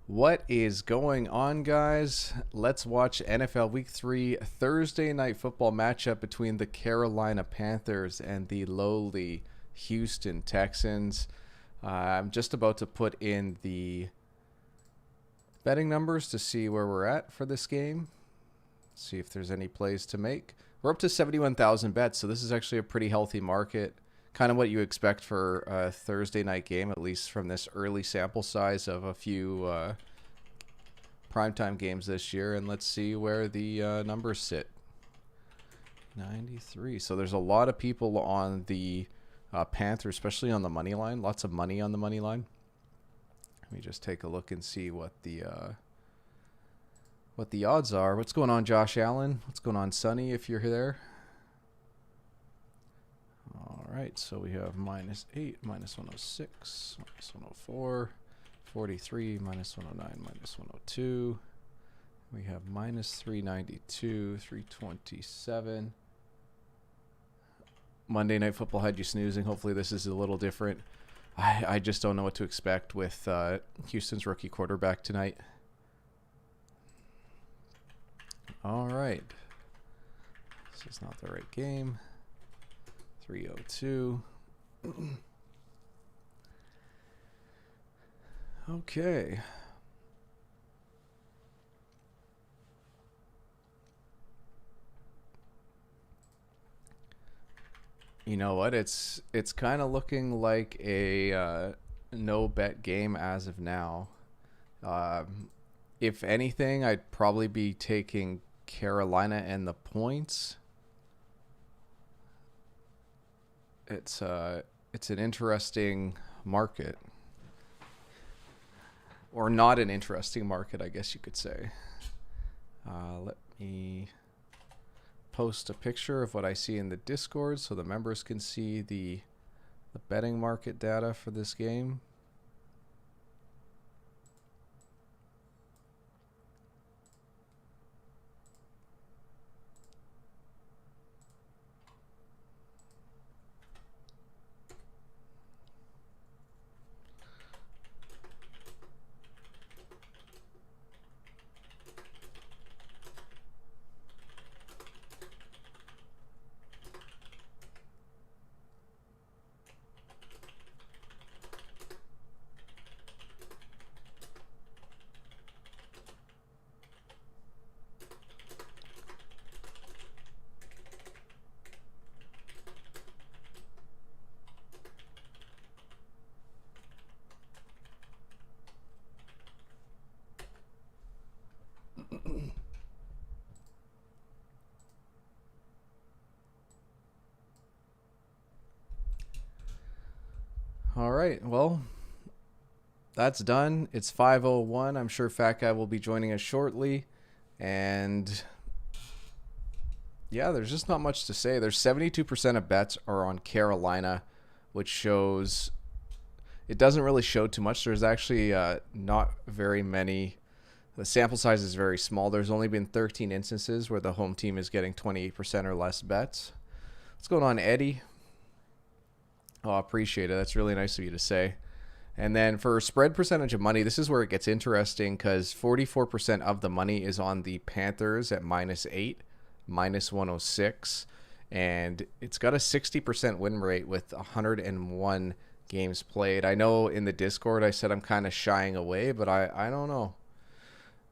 What is going on, guys? Let's watch NFL Week 3 Thursday night football matchup between the Carolina Panthers and the lowly Houston Texans. I'm just about to put in the betting numbers to see where we're at for this game. See if there's any plays to make. We're up to 71,000 bets, so this is actually a pretty healthy market. Kind of what you expect for a Thursday night game, at least from this early sample size of a few primetime games this year. And let's see where the numbers sit. 93. So there's a lot of people on the Panthers, especially on the money line. Lots of money on the money line. Let me just take a look and see what the odds are. What's going on, Josh Allen? What's going on, Sonny, if you're there? All right, so we have -8, -106, -104, 43, -109, -102. We have -392, 327. Monday Night Football had you snoozing. Hopefully this is a little different. I just don't know what to expect with Houston's rookie quarterback tonight. All right. This is not the right game. 302. Okay. You know what? It's kind of looking like a no bet game as of now. If anything, I'd probably be taking Carolina and the points. It's an interesting market, or not an interesting market, I guess you could say. Let me post a picture of what I see in the Discord so the members can see the betting market data for this game. All right, well, that's done. It's 5:01. I'm sure Fat Guy will be joining us shortly. And yeah, there's just not much to say. There's 72% of bets are on Carolina, which shows it doesn't really show too much. There's actually not very many. The sample size is very small. There's only been 13 instances where the home team is getting 28% or less bets. What's going on, Eddie? Oh, I appreciate it. That's really nice of you to say. And then for spread percentage of money, this is where it gets interesting because 44% of the money is on the Panthers at -8, -106. And it's got a 60% win rate with 101 games played. I know in the Discord I said I'm kind of shying away, but I don't know.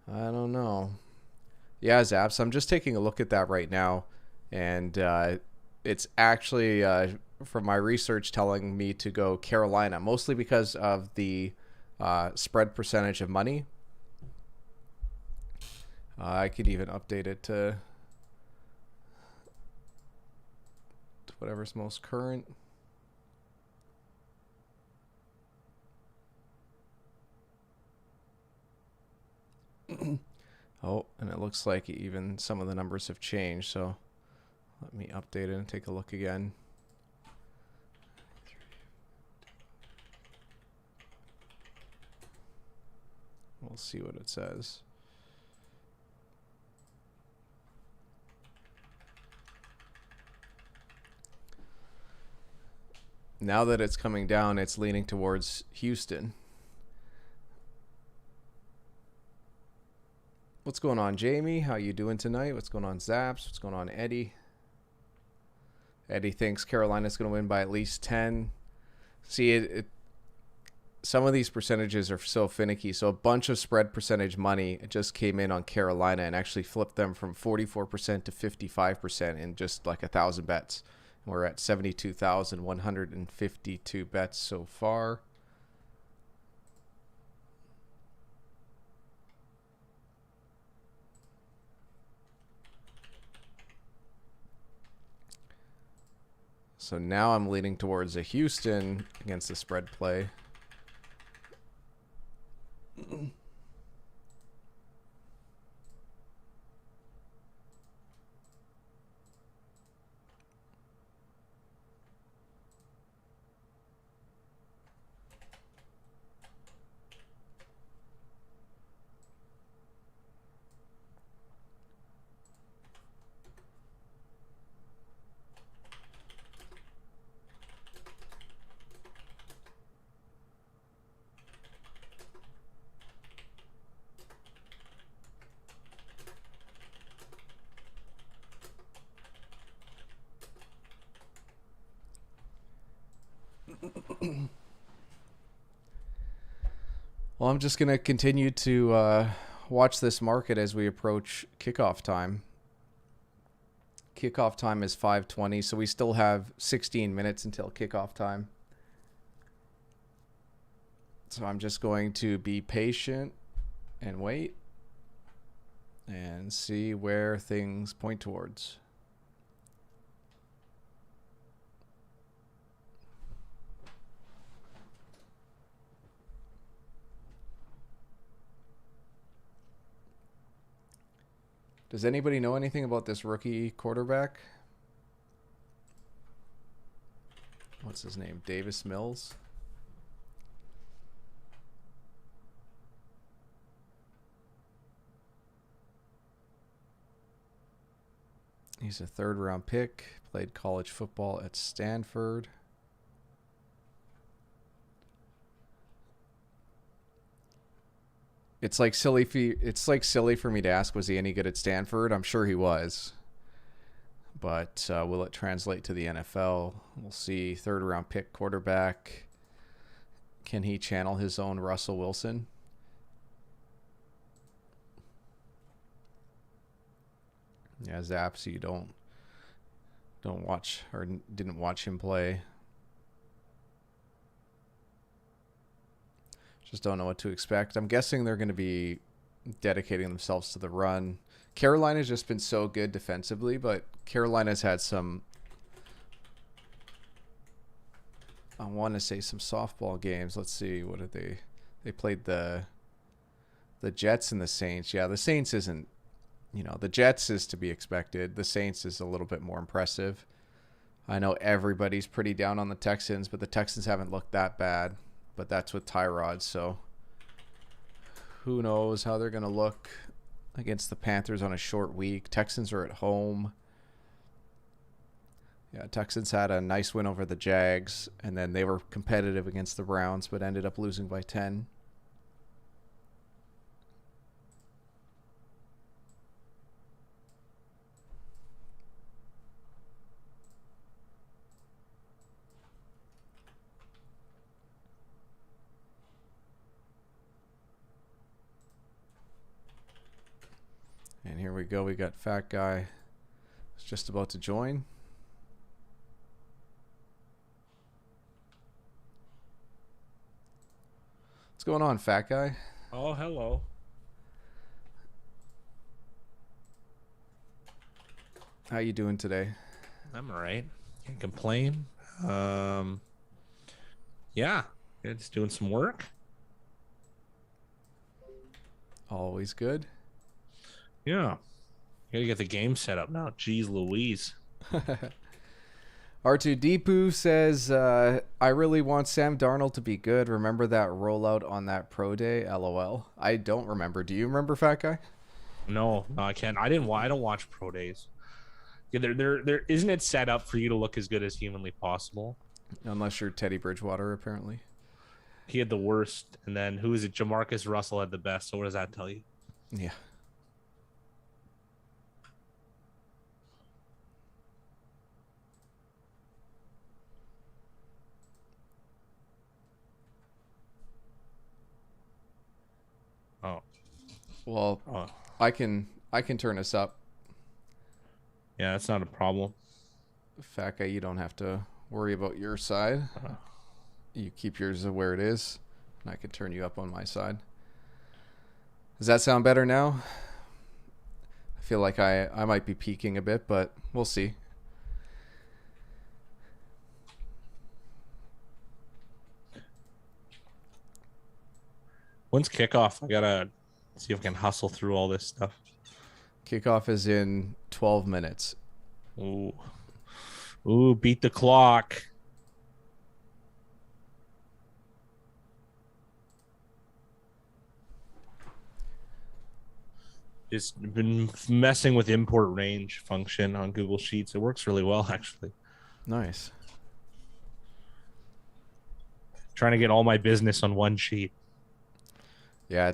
I don't know. Yeah, Zaps, I'm just taking a look at that right now. And it's actually... from my research telling me to go Carolina, mostly because of the spread percentage of money. I could even update it to whatever's most current. Oh, and it looks like even some of the numbers have changed, so let me update it and take a look again. We'll see what it says. Now that it's coming down, it's leaning towards Houston. What's going on, Jamie? How you doing tonight? What's going on, Zaps? What's going on, Eddie? Eddie thinks Carolina's going to win by at least 10. See, some of these percentages are so finicky. So a bunch of spread percentage money just came in on Carolina and actually flipped them from 44% to 55% in just like 1,000 bets. We're at 72,152 bets so far. So now I'm leaning towards a Houston against the spread play. Well, I'm just going to continue to watch this market as we approach kickoff time. Kickoff time is 5:20, so we still have 16 minutes until kickoff time. So I'm just going to be patient and wait and see where things point towards. Does anybody know anything about this rookie quarterback? What's his name? Davis Mills? He's a third-round pick. Played college football at Stanford. It's like silly for me to ask, was he any good at Stanford? I'm sure he was. But will it translate to the NFL? We'll see. Third-round pick quarterback. Can he channel his own Russell Wilson? Yeah, Zaps, you don't watch or didn't watch him play. Just don't know what to expect. I'm guessing they're going to be dedicating themselves to the run. Carolina's just been so good defensively, but Carolina's had some, I want to say, some softball games. Let's see, what did they played the Jets and the Saints. Yeah, the Saints isn't, the Jets is to be expected. The Saints is a little bit more impressive. I know everybody's pretty down on the Texans, but the Texans haven't looked that bad. But that's with Tyrod, so who knows how they're going to look against the Panthers on a short week. Texans are at home. Yeah, Texans had a nice win over the Jags, and then they were competitive against the Browns, but ended up losing by 10. And here we go. We got Fat Guy. He's just about to join. What's going on, Fat Guy? Oh, hello. How you doing today? I'm all right. Can't complain. Yeah, just doing some work. Always good. Yeah. Gotta get the game set up now. Jeez Louise. R2Deepu says, I really want Sam Darnold to be good. Remember that rollout on that pro day? LOL. I don't remember. Do you remember, Fat Guy? No, I can't. I don't watch pro days. Yeah, there isn't it set up for you to look as good as humanly possible? Unless you're Teddy Bridgewater, apparently. He had the worst, and then who is it? Jamarcus Russell had the best. So what does that tell you? Yeah. Oh. Well, Oh. I can turn us up. Yeah, that's not a problem. Fat guy, you don't have to worry about your side. You keep yours where it is, and I can turn you up on my side. Does that sound better now? I feel like I might be peaking a bit, but we'll see. When's kickoff? I gotta see if I can hustle through all this stuff. Kickoff is in 12 minutes. Ooh, beat the clock. Just been messing with import range function on Google Sheets. It works really well, actually. Nice. Trying to get all my business on one sheet. Yeah,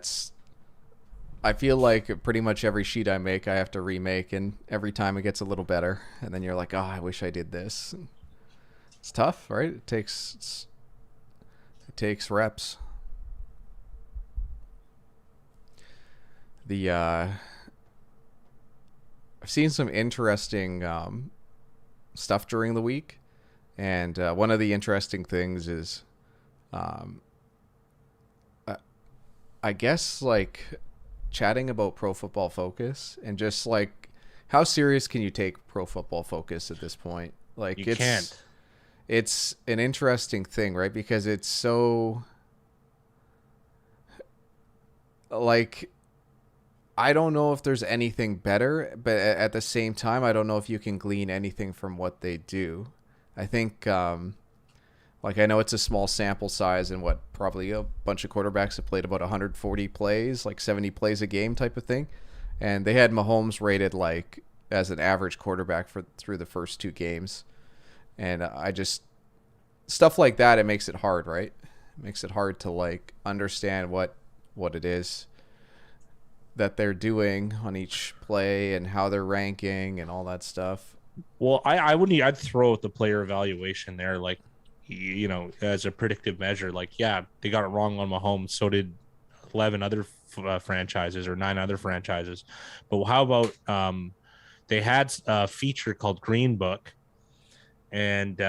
I feel like pretty much every sheet I make, I have to remake, and every time it gets a little better. And then you're like, oh, I wish I did this. It's tough, right? It takes reps. I've seen some interesting stuff during the week, and one of the interesting things is, I guess, like, chatting about Pro Football Focus, and just like, how serious can you take Pro Football Focus at this point? Like, you can't. It's an interesting thing, right? Because it's so, like, I don't know if there's anything better, but at the same time, I don't know if you can glean anything from what they do. I think, like, I know it's a small sample size, and probably a bunch of quarterbacks have played about 140 plays, like 70 plays a game type of thing. And they had Mahomes rated like as an average quarterback through the first 2 games. And stuff like that, it makes it hard, right? It makes it hard to like understand what it is that they're doing on each play and how they're ranking and all that stuff. Well, I'd throw out the player evaluation there, like, you know, as a predictive measure. Like, yeah, they got it wrong on Mahomes. So did 11 other franchises or 9 other franchises. But how about they had a feature called Green Book, and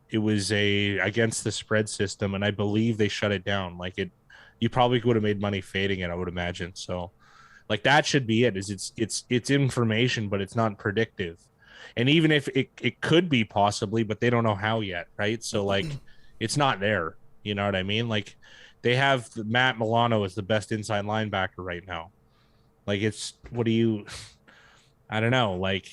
it was a against the spread system, and I believe they shut it down. Like, you probably would have made money fading it, I would imagine. So, like, that should be it. Is it's information, but it's not predictive. And even if it could be possibly, but they don't know how yet, right? So, like, it's not there. You know what I mean? Like, they have Matt Milano as the best inside linebacker right now. Like, I don't know. Like,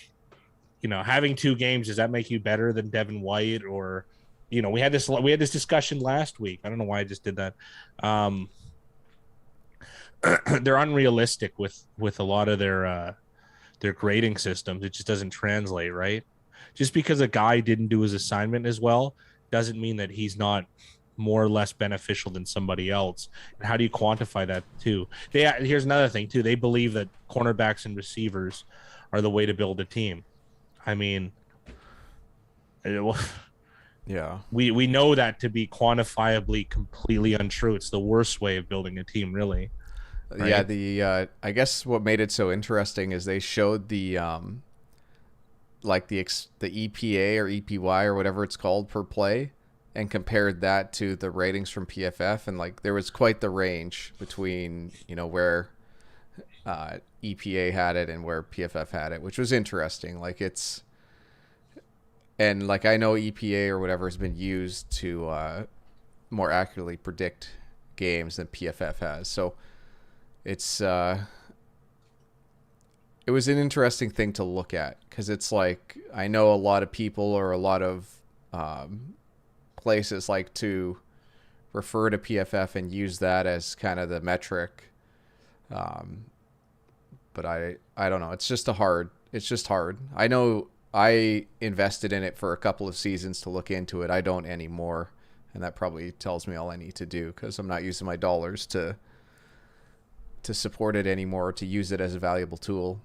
you know, having 2 games, does that make you better than Devin White? Or, you know, we had this discussion last week. I don't know why I just did that. They're unrealistic with a lot of their grading systems. It just doesn't translate, right? Just because a guy didn't do his assignment as well doesn't mean that he's not more or less beneficial than somebody else. And how do you quantify that too? Here's another thing too. They believe that cornerbacks and receivers are the way to build a team. I mean, Yeah. We know that to be quantifiably completely untrue. It's the worst way of building a team, really. Right? Yeah, I guess what made it so interesting is they showed the like the EPA or EPY or whatever it's called per play, and compared that to the ratings from PFF, and like there was quite the range between, you know, where EPA had it and where PFF had it, which was interesting. Like, and like, I know EPA or whatever has been used to more accurately predict games than PFF has. So it was an interesting thing to look at, because it's like, I know a lot of people or a lot of places like to refer to PFF and use that as kind of the metric. But I don't know. It's just hard. I know I invested in it for a couple of seasons to look into it. I don't anymore. And that probably tells me all I need to do, because I'm not using my dollars to support it anymore, to use it as a valuable tool.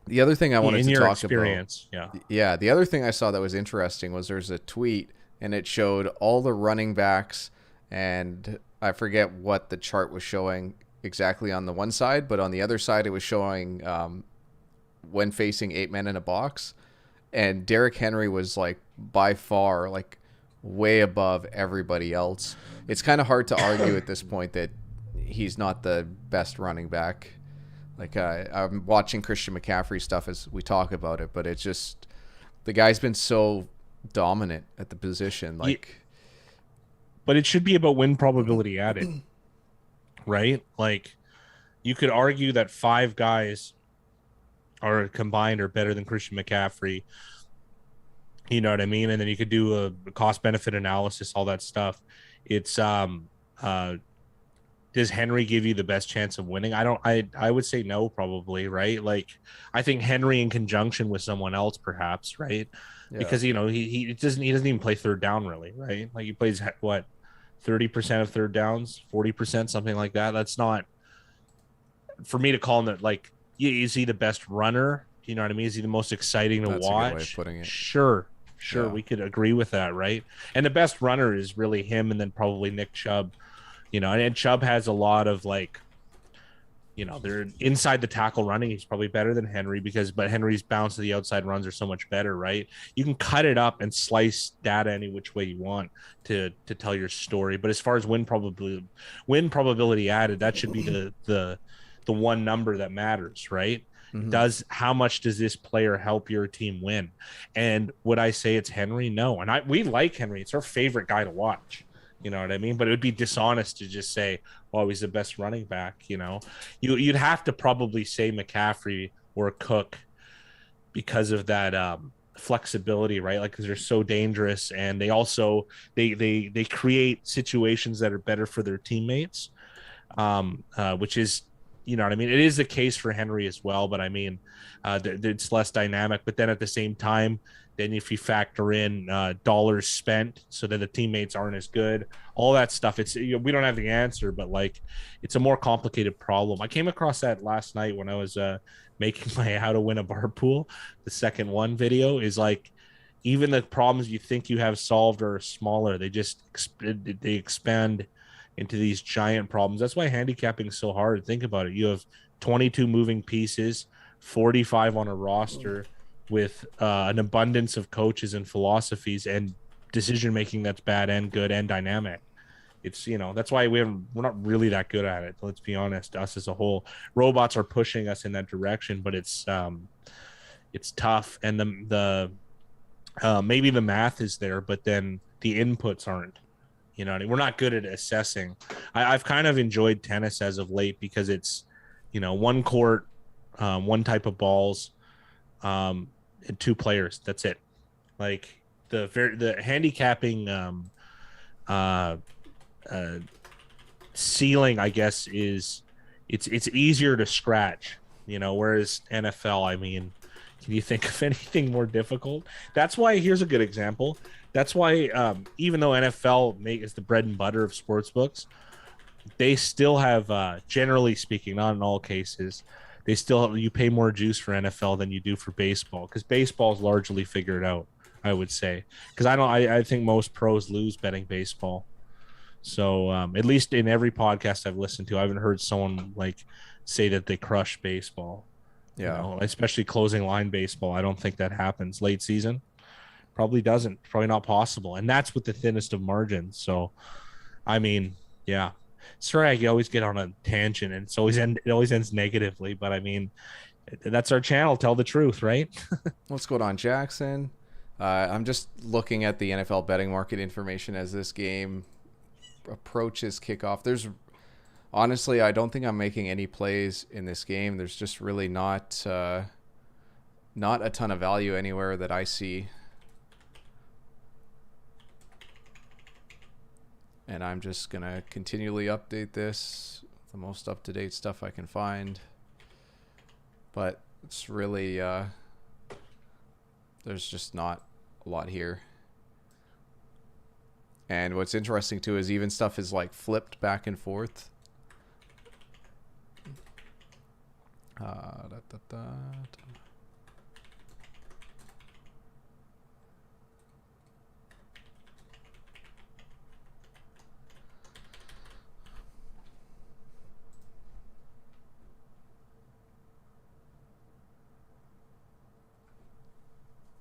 The other thing I wanted to talk about. Yeah. The other thing I saw that was interesting was there's a tweet, and it showed all the running backs, and I forget what the chart was showing. exactly on the one side, but on the other side, it was showing when facing 8 men in a box. And Derrick Henry was like by far like way above everybody else. It's kind of hard to argue at this point that he's not the best running back. Like I'm watching Christian McCaffrey stuff as we talk about it, but it's just the guy's been so dominant at the position. Like, but it should be about win probability added, right? Like, you could argue that 5 guys are combined are better than Christian McCaffrey. You know what I mean? And then you could do a cost benefit analysis, all that stuff. It's does Henry give you the best chance of winning? I would say no, probably, right? Like, I think Henry in conjunction with someone else, perhaps, right? yeah. Because he doesn't even play third down really, right? Like, he plays what, 30% of third downs, 40%, something like that. That's not for me to call him that. Like, is he the best runner? You know what I mean? Is he the most exciting to That's watch? a good way of putting it. Sure, Yeah. we could agree with that, right? And the best runner is really him, and then probably Nick Chubb. You know, and Chubb has a lot of, like, you know, they're inside the tackle running. He's probably better than Henry but Henry's bounce to the outside runs are so much better, right? You can cut it up and slice data any which way you want to tell your story. But as far as win probability added, that should be the one number that matters, right? Mm-hmm. How much does this player help your team win? And would I say it's Henry? No. And we like Henry. It's our favorite guy to watch. You know what I mean? But it would be dishonest to just say, "Oh, he's the best running back." You know, you'd have to probably say McCaffrey or Cook because of that flexibility, right? Like, because they're so dangerous, and they also they create situations that are better for their teammates, which is, you know what I mean? It is the case for Henry as well, but I mean, it's less dynamic. But then at the same time, then if you factor in dollars spent so that the teammates aren't as good, all that stuff, it's, we don't have the answer, but like, it's a more complicated problem. I came across that last night when I was making my how to win a bar pool. The second one video is like, even the problems you think you have solved are smaller. They just they expand into these giant problems. That's why handicapping is so hard. Think about it. You have 22 moving pieces, 45 on a roster, with an abundance of coaches and philosophies and decision making that's bad and good and dynamic. It's, you know, that's why we're not really that good at it. Let's be honest. Us as a whole, robots are pushing us in that direction, but it's tough. And the maybe the math is there, but then the inputs aren't. You know, we're not good at assessing. I've kind of enjoyed tennis as of late because it's, you know, one court, one type of balls, and 2 players. That's it. Like, the handicapping ceiling, I guess, is it's easier to scratch. You know, whereas NFL, I mean, can you think of anything more difficult? That's why, here's a good example. That's why even though NFL is the bread and butter of sports books, they still have, generally speaking, not in all cases, you pay more juice for NFL than you do for baseball, because baseball is largely figured out, I would say. Because I think most pros lose betting baseball. So at least in every podcast I've listened to, I haven't heard someone like say that they crush baseball. Yeah. You know, especially closing line baseball. I don't think that happens late season. Probably doesn't. Probably not possible. And that's with the thinnest of margins. So, I mean, yeah. Sorry, I always get on a tangent, and it always ends negatively. But I mean, that's our channel. Tell the truth, right? What's going on, Jackson? I'm just looking at the NFL betting market information as this game approaches kickoff. Honestly, I don't think I'm making any plays in this game. There's just really not a ton of value anywhere that I see. And I'm just going to continually update this, the most up-to-date stuff I can find. But it's really, there's just not a lot here. And what's interesting, too, is even stuff is, like, flipped back and forth.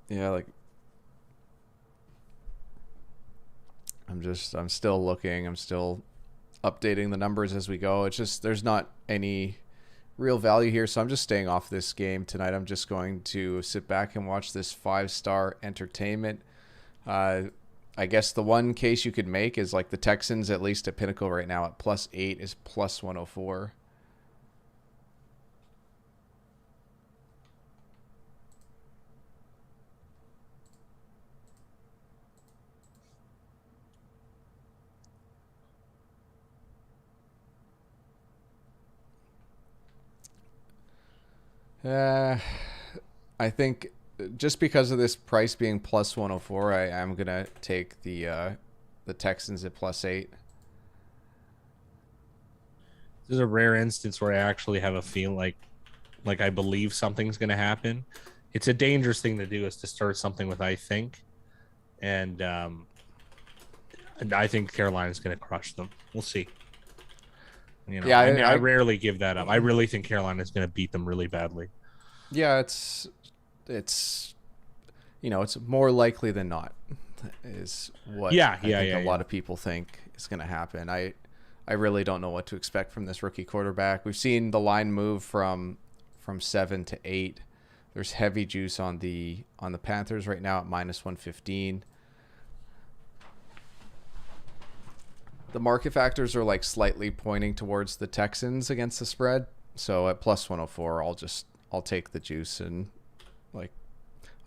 Yeah, like I'm still looking. I'm still updating the numbers as we go. It's just there's not any real value here, so I'm just staying off this game tonight. I'm just going to sit back and watch this 5-star entertainment. I guess the one case you could make is like the Texans, at least at Pinnacle right now at +8 is +104. I think just because of this price being +104, I am gonna take the Texans at +8. This is a rare instance where I actually have a feel like I believe something's going to happen. It's a dangerous thing to do, is to start something with I think, and I think Carolina's going to crush them. We'll see. You know, Yeah, I rarely give that up. I really think Carolina's going to beat them really badly. Yeah, it's it's more likely than not is what I think a lot of people think is going to happen. I really don't know what to expect from this rookie quarterback. We've seen the line move from 7 to 8. There's heavy juice on the Panthers right now at -115. The market factors are like slightly pointing towards the Texans against the spread. So at +104, I'll take the juice, and like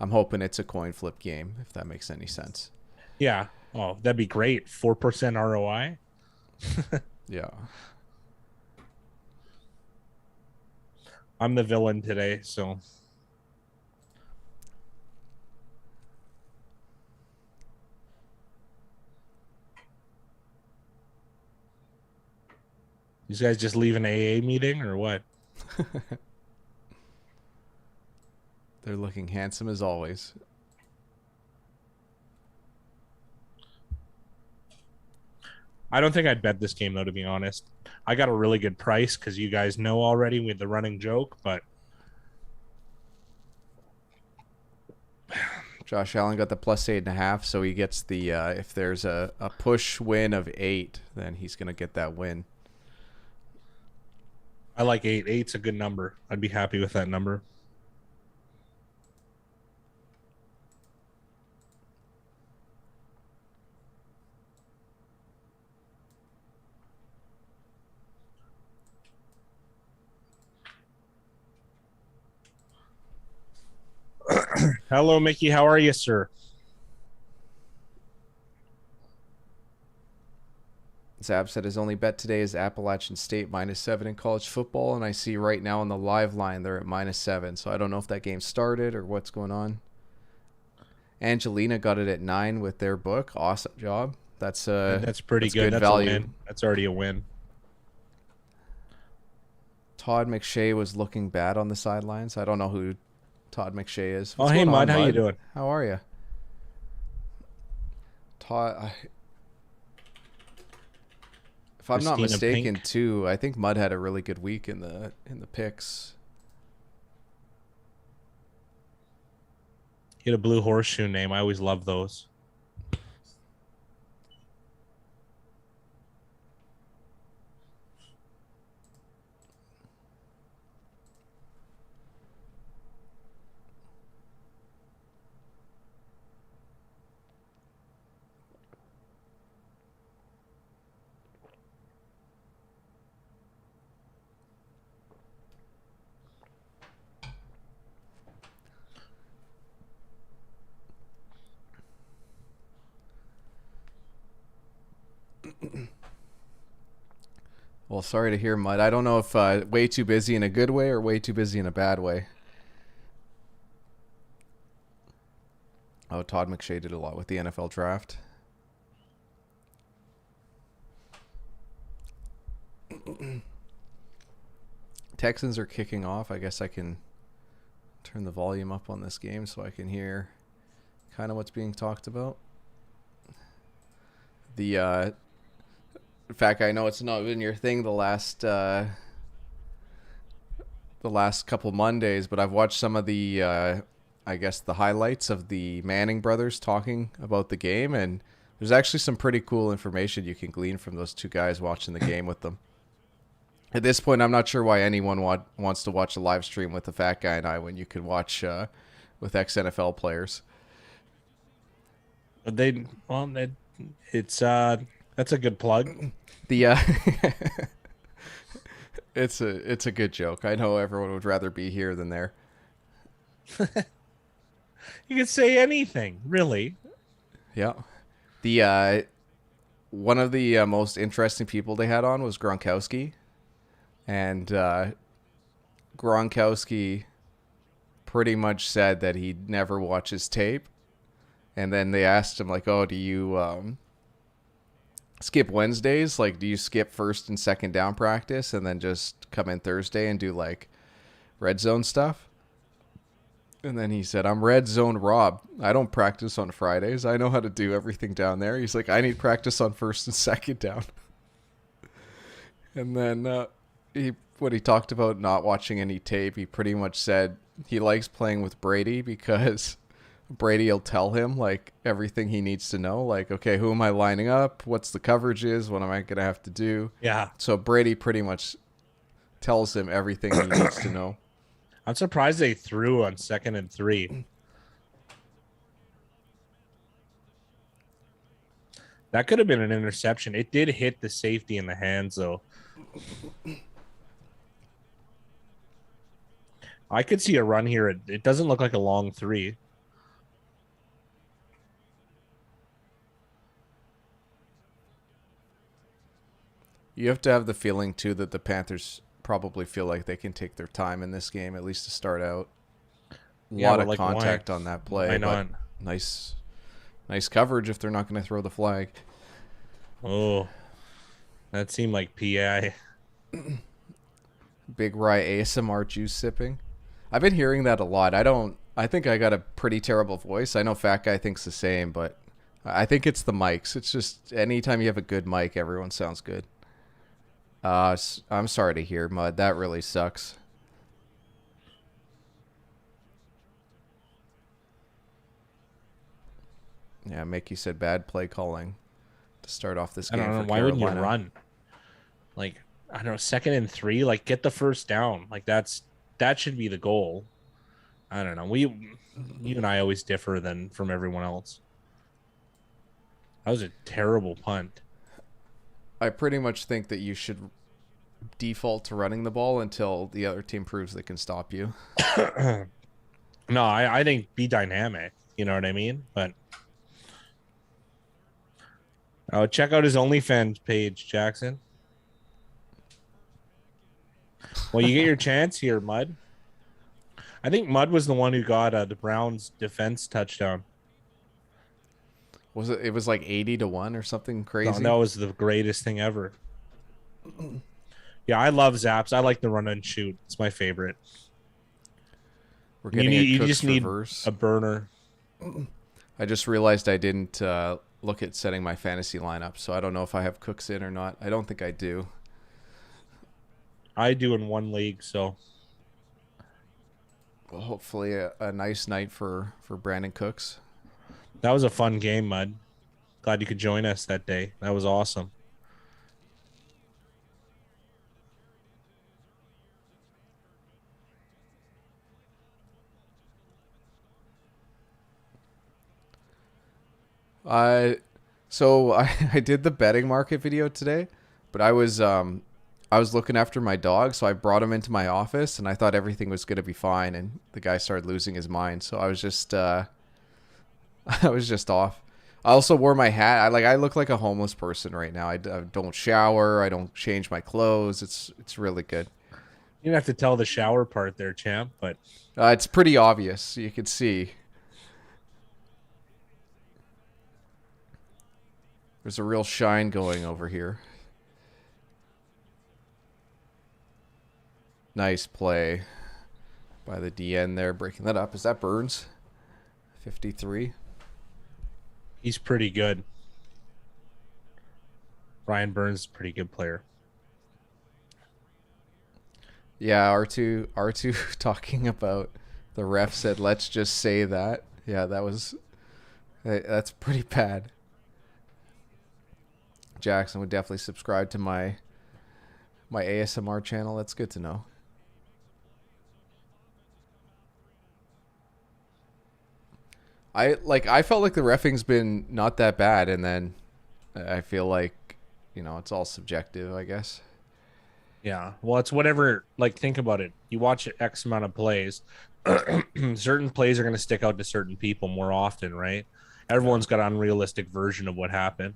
I'm hoping it's a coin flip game, if that makes any sense. Yeah. Oh, that'd be great. 4% ROI. Yeah. I'm the villain today, so you guys just leave an AA meeting or what? They're looking handsome as always. I don't think I'd bet this game, though, to be honest. I got a really good price because you guys know already with the running joke, but Josh Allen got the +8.5, so he gets the if there's a push win of 8, then he's gonna get that win. I like 8. 8's a good number. I'd be happy with that number. Hello, Mickey. How are you, sir? Zab said his only bet today is Appalachian State -7 in college football, and I see right now on the live line they're at -7, so I don't know if that game started or what's going on. Angelina got it at 9 with their book. Awesome job. That's pretty good. That's value. a win. That's already a win. Todd McShay was looking bad on the sidelines. I don't know who Todd McShay is. What's hey, Mud. How you doing? How are you? Todd, if I'm not mistaken, too, I think Mud had a really good week in the picks. He had a blue horseshoe name. I always love those. Well, sorry to hear, Mud. I don't know if way too busy in a good way or way too busy in a bad way. Oh, Todd McShay did a lot with the NFL draft. Texans are kicking off. I guess I can turn the volume up on this game so I can hear kind of what's being talked about. In fact, I know it's not been your thing the last couple Mondays, but I've watched some of the I guess, the highlights of the Manning brothers talking about the game, and there's actually some pretty cool information you can glean from those two guys watching the game with them. At this point, I'm not sure why anyone wants to watch a live stream with the fat guy and I when you can watch with ex-NFL players. But it's that's a good plug. The it's a good joke. I know everyone would rather be here than there. You can say anything, really. Yeah. The one of the most interesting people they had on was Gronkowski, and Gronkowski pretty much said that he'd never watch his tape, and then they asked him like, "Oh, do you skip Wednesdays? Like, do you skip first and second down practice and then just come in Thursday and do like red zone stuff?" And then he said, "I'm red zone Rob. I don't practice on Fridays. I know how to do everything down there." He's like, "I need practice on first and second down." And then when he talked about not watching any tape, he pretty much said he likes playing with Brady because Brady will tell him like everything he needs to know. Like, okay, who am I lining up? What's the coverages? What am I going to have to do? Yeah. So Brady pretty much tells him everything he needs to know. I'm surprised they threw on 2nd and 3. That could have been an interception. It did hit the safety in the hands, though. I could see a run here. It doesn't look like a long 3. You have to have the feeling, too, that the Panthers probably feel like they can take their time in this game, at least to start out. A lot of contact on that play. But nice coverage if they're not going to throw the flag. Oh, that seemed like PI. Big Rye ASMR juice sipping. I've been hearing that a lot. I think I got a pretty terrible voice. I know Fat Guy thinks the same, but I think it's the mics. It's just anytime you have a good mic, everyone sounds good. I'm sorry to hear, Mud. That really sucks. Yeah, Mickey said bad play calling to start off this game. I don't know. Why wouldn't you run? Like, I don't know, 2nd and 3. Like, get the first down. Like, that should be the goal. I don't know. You and I always differ from everyone else. That was a terrible punt. I pretty much think that you should default to running the ball until the other team proves they can stop you. No, I think be dynamic. You know what I mean? But check out his OnlyFans page, Jackson. Well, you get your chance here, Mud. I think Mud was the one who got the Browns defense touchdown. Was it? It was like 80-1 or something crazy. No, that was the greatest thing ever. Yeah, I love zaps. I like the run and shoot. It's my favorite. We're getting you Cook's just need reverse. A burner. I just realized I didn't look at setting my fantasy lineup, so I don't know if I have Cooks in or not. I don't think I do. I do in one league, so. Well, hopefully a nice night for Brandon Cooks. That was a fun game, Mud. Glad you could join us that day. That was awesome. So I did the betting market video today, but I was looking after my dog, so I brought him into my office, and I thought everything was going to be fine, and the guy started losing his mind. So I was just off. I also wore my hat. I look like a homeless person right now. I don't shower. I don't change my clothes. It's really good. You didn't have to tell the shower part there, champ, but it's pretty obvious. You can see. There's a real shine going over here. Nice play by the DN there, breaking that up. Is that Burns? 53. he's pretty good. Ryan Burns is a pretty good player. Yeah, R2 talking about The ref said, "Let's just say that." Yeah, that's pretty bad. Jackson would definitely subscribe to my ASMR channel. That's good to know. I felt like the reffing's been not that bad, and then I feel like it's all subjective, I guess. Yeah. Well, it's whatever. Like, think about it. You watch X amount of plays. Certain plays are going to stick out to certain people more often, right? Everyone's got an unrealistic version of what happened.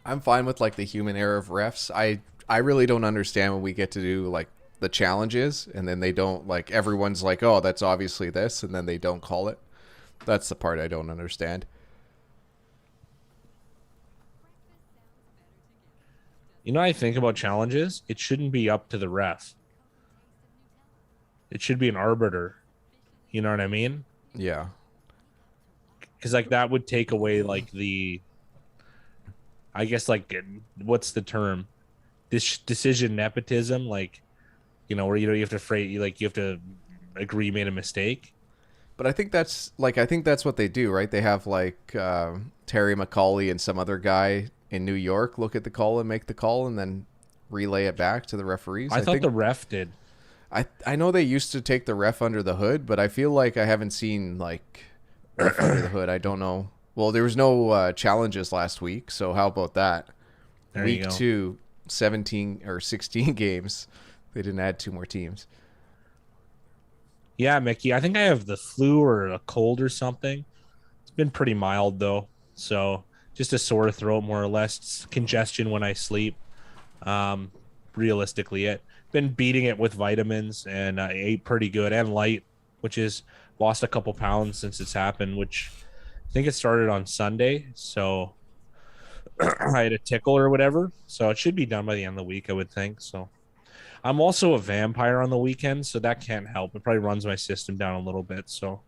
I'm fine with like the human error of refs. I really don't understand when we get to do like the challenges and then they don't, like, everyone's like, "Oh, that's obviously this," and then they don't call it. That's the part I don't understand. You know, I think about challenges. It shouldn't be up to the ref. It should be an arbiter. You know what I mean? Yeah. Because like that would take away like I guess like what's the term? This decision nepotism, like where you have to you have to agree you made a mistake. But I think that's what they do, right? They have like Terry McCauley and some other guy in New York look at the call and make the call and then relay it back to the referees. I thought think the ref did. I know they used to take the ref under the hood, but I feel like I haven't seen like ref under the hood. I don't know. Well, there was no challenges last week, so how about that? There you Week go. 2, 17 or 16 games. They didn't add 2 more teams. Yeah, Mickey. I think I have the flu or a cold or something. It's been pretty mild though, so just a sore throat more or less. It's congestion when I sleep. Um, Realistically, it been beating it with vitamins and I ate pretty good and light, which is lost a couple pounds since it's happened. Which I think it started on Sunday, so I had a tickle or whatever. So it should be done by the end of the week, I would think. So I'm also a vampire on the weekend, so that can't help. It probably runs my system down a little bit. So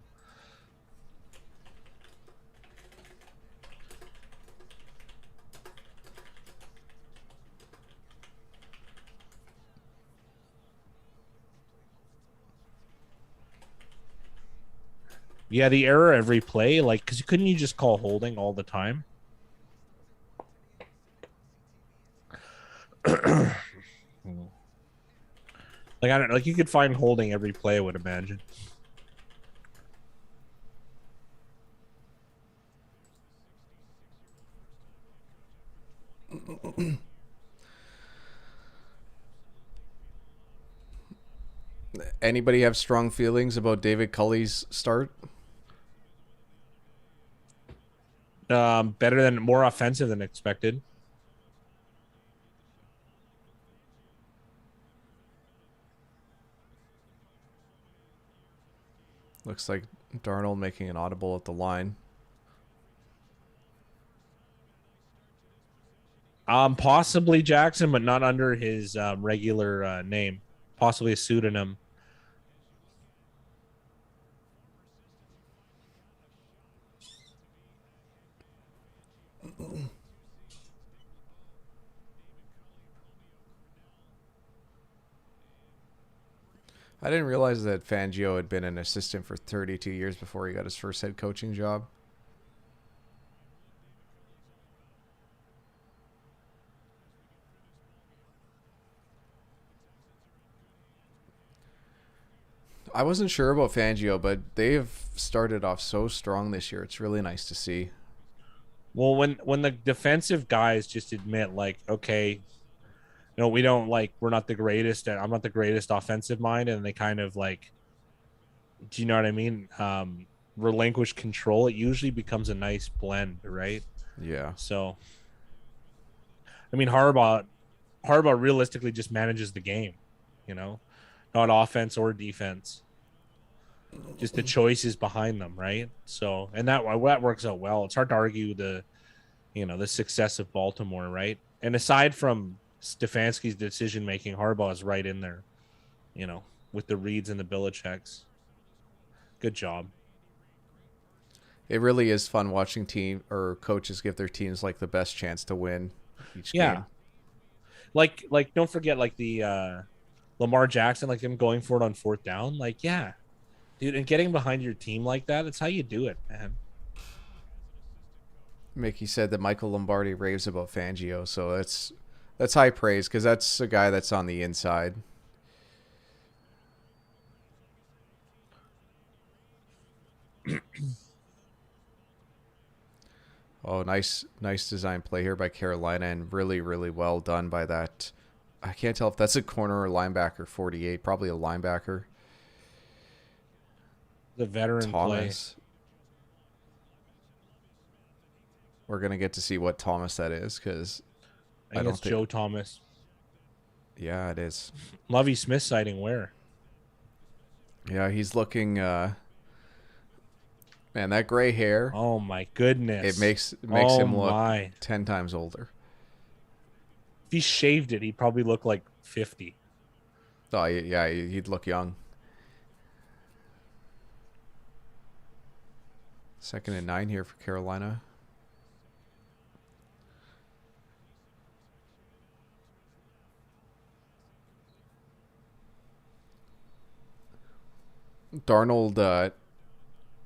yeah, the error every play, like, because couldn't you just call holding all the time? Like I don't like you could find holding every play, I would imagine. Anybody have strong feelings about David Culley's start? Better than more offensive than expected. Looks like Darnold making an audible at the line. Possibly Jackson, but not under his regular name. Possibly a pseudonym. I didn't realize that Fangio had been an assistant for 32 years before he got his first head coaching job. I wasn't sure about Fangio, but they've started off so strong this year. It's really nice to see. Well, when the defensive guys just admit, like, okay, we don't like we're not the greatest, and I'm not the greatest offensive mind, and they kind of like, do you know what I mean? Relinquish control. It usually becomes a nice blend, right? Yeah. So, I mean, Harbaugh realistically just manages the game, not offense or defense. Just the choices behind them, right? So, and that works out well. It's hard to argue the success of Baltimore, right? And aside from Stefanski's decision making, Harbaugh is right in there, with the Reeds and the Belichicks. Good job. It really is fun watching team or coaches give their teams like the best chance to win each game. Like don't forget like the Lamar Jackson, like him going for it on fourth down. Like, yeah, dude, and getting behind your team like that, it's how you do it, man. Mickey said that Michael Lombardi raves about Fangio, so that's high praise because that's a guy that's on the inside. Oh, nice design play here by Carolina, and really, really well done by that. I can't tell if that's a corner or linebacker, 48, probably a linebacker. The veteran play. Thomas. We're going to get to see what Thomas that is because I think it's Joe Thomas. Yeah, it is. Lovie Smith sighting where? Yeah, he's looking. Man, that gray hair. Oh my goodness! It makes him look 10 times older. If he shaved it, he'd probably look like 50. Oh yeah, he'd look young. 2nd and 9 here for Carolina. Darnold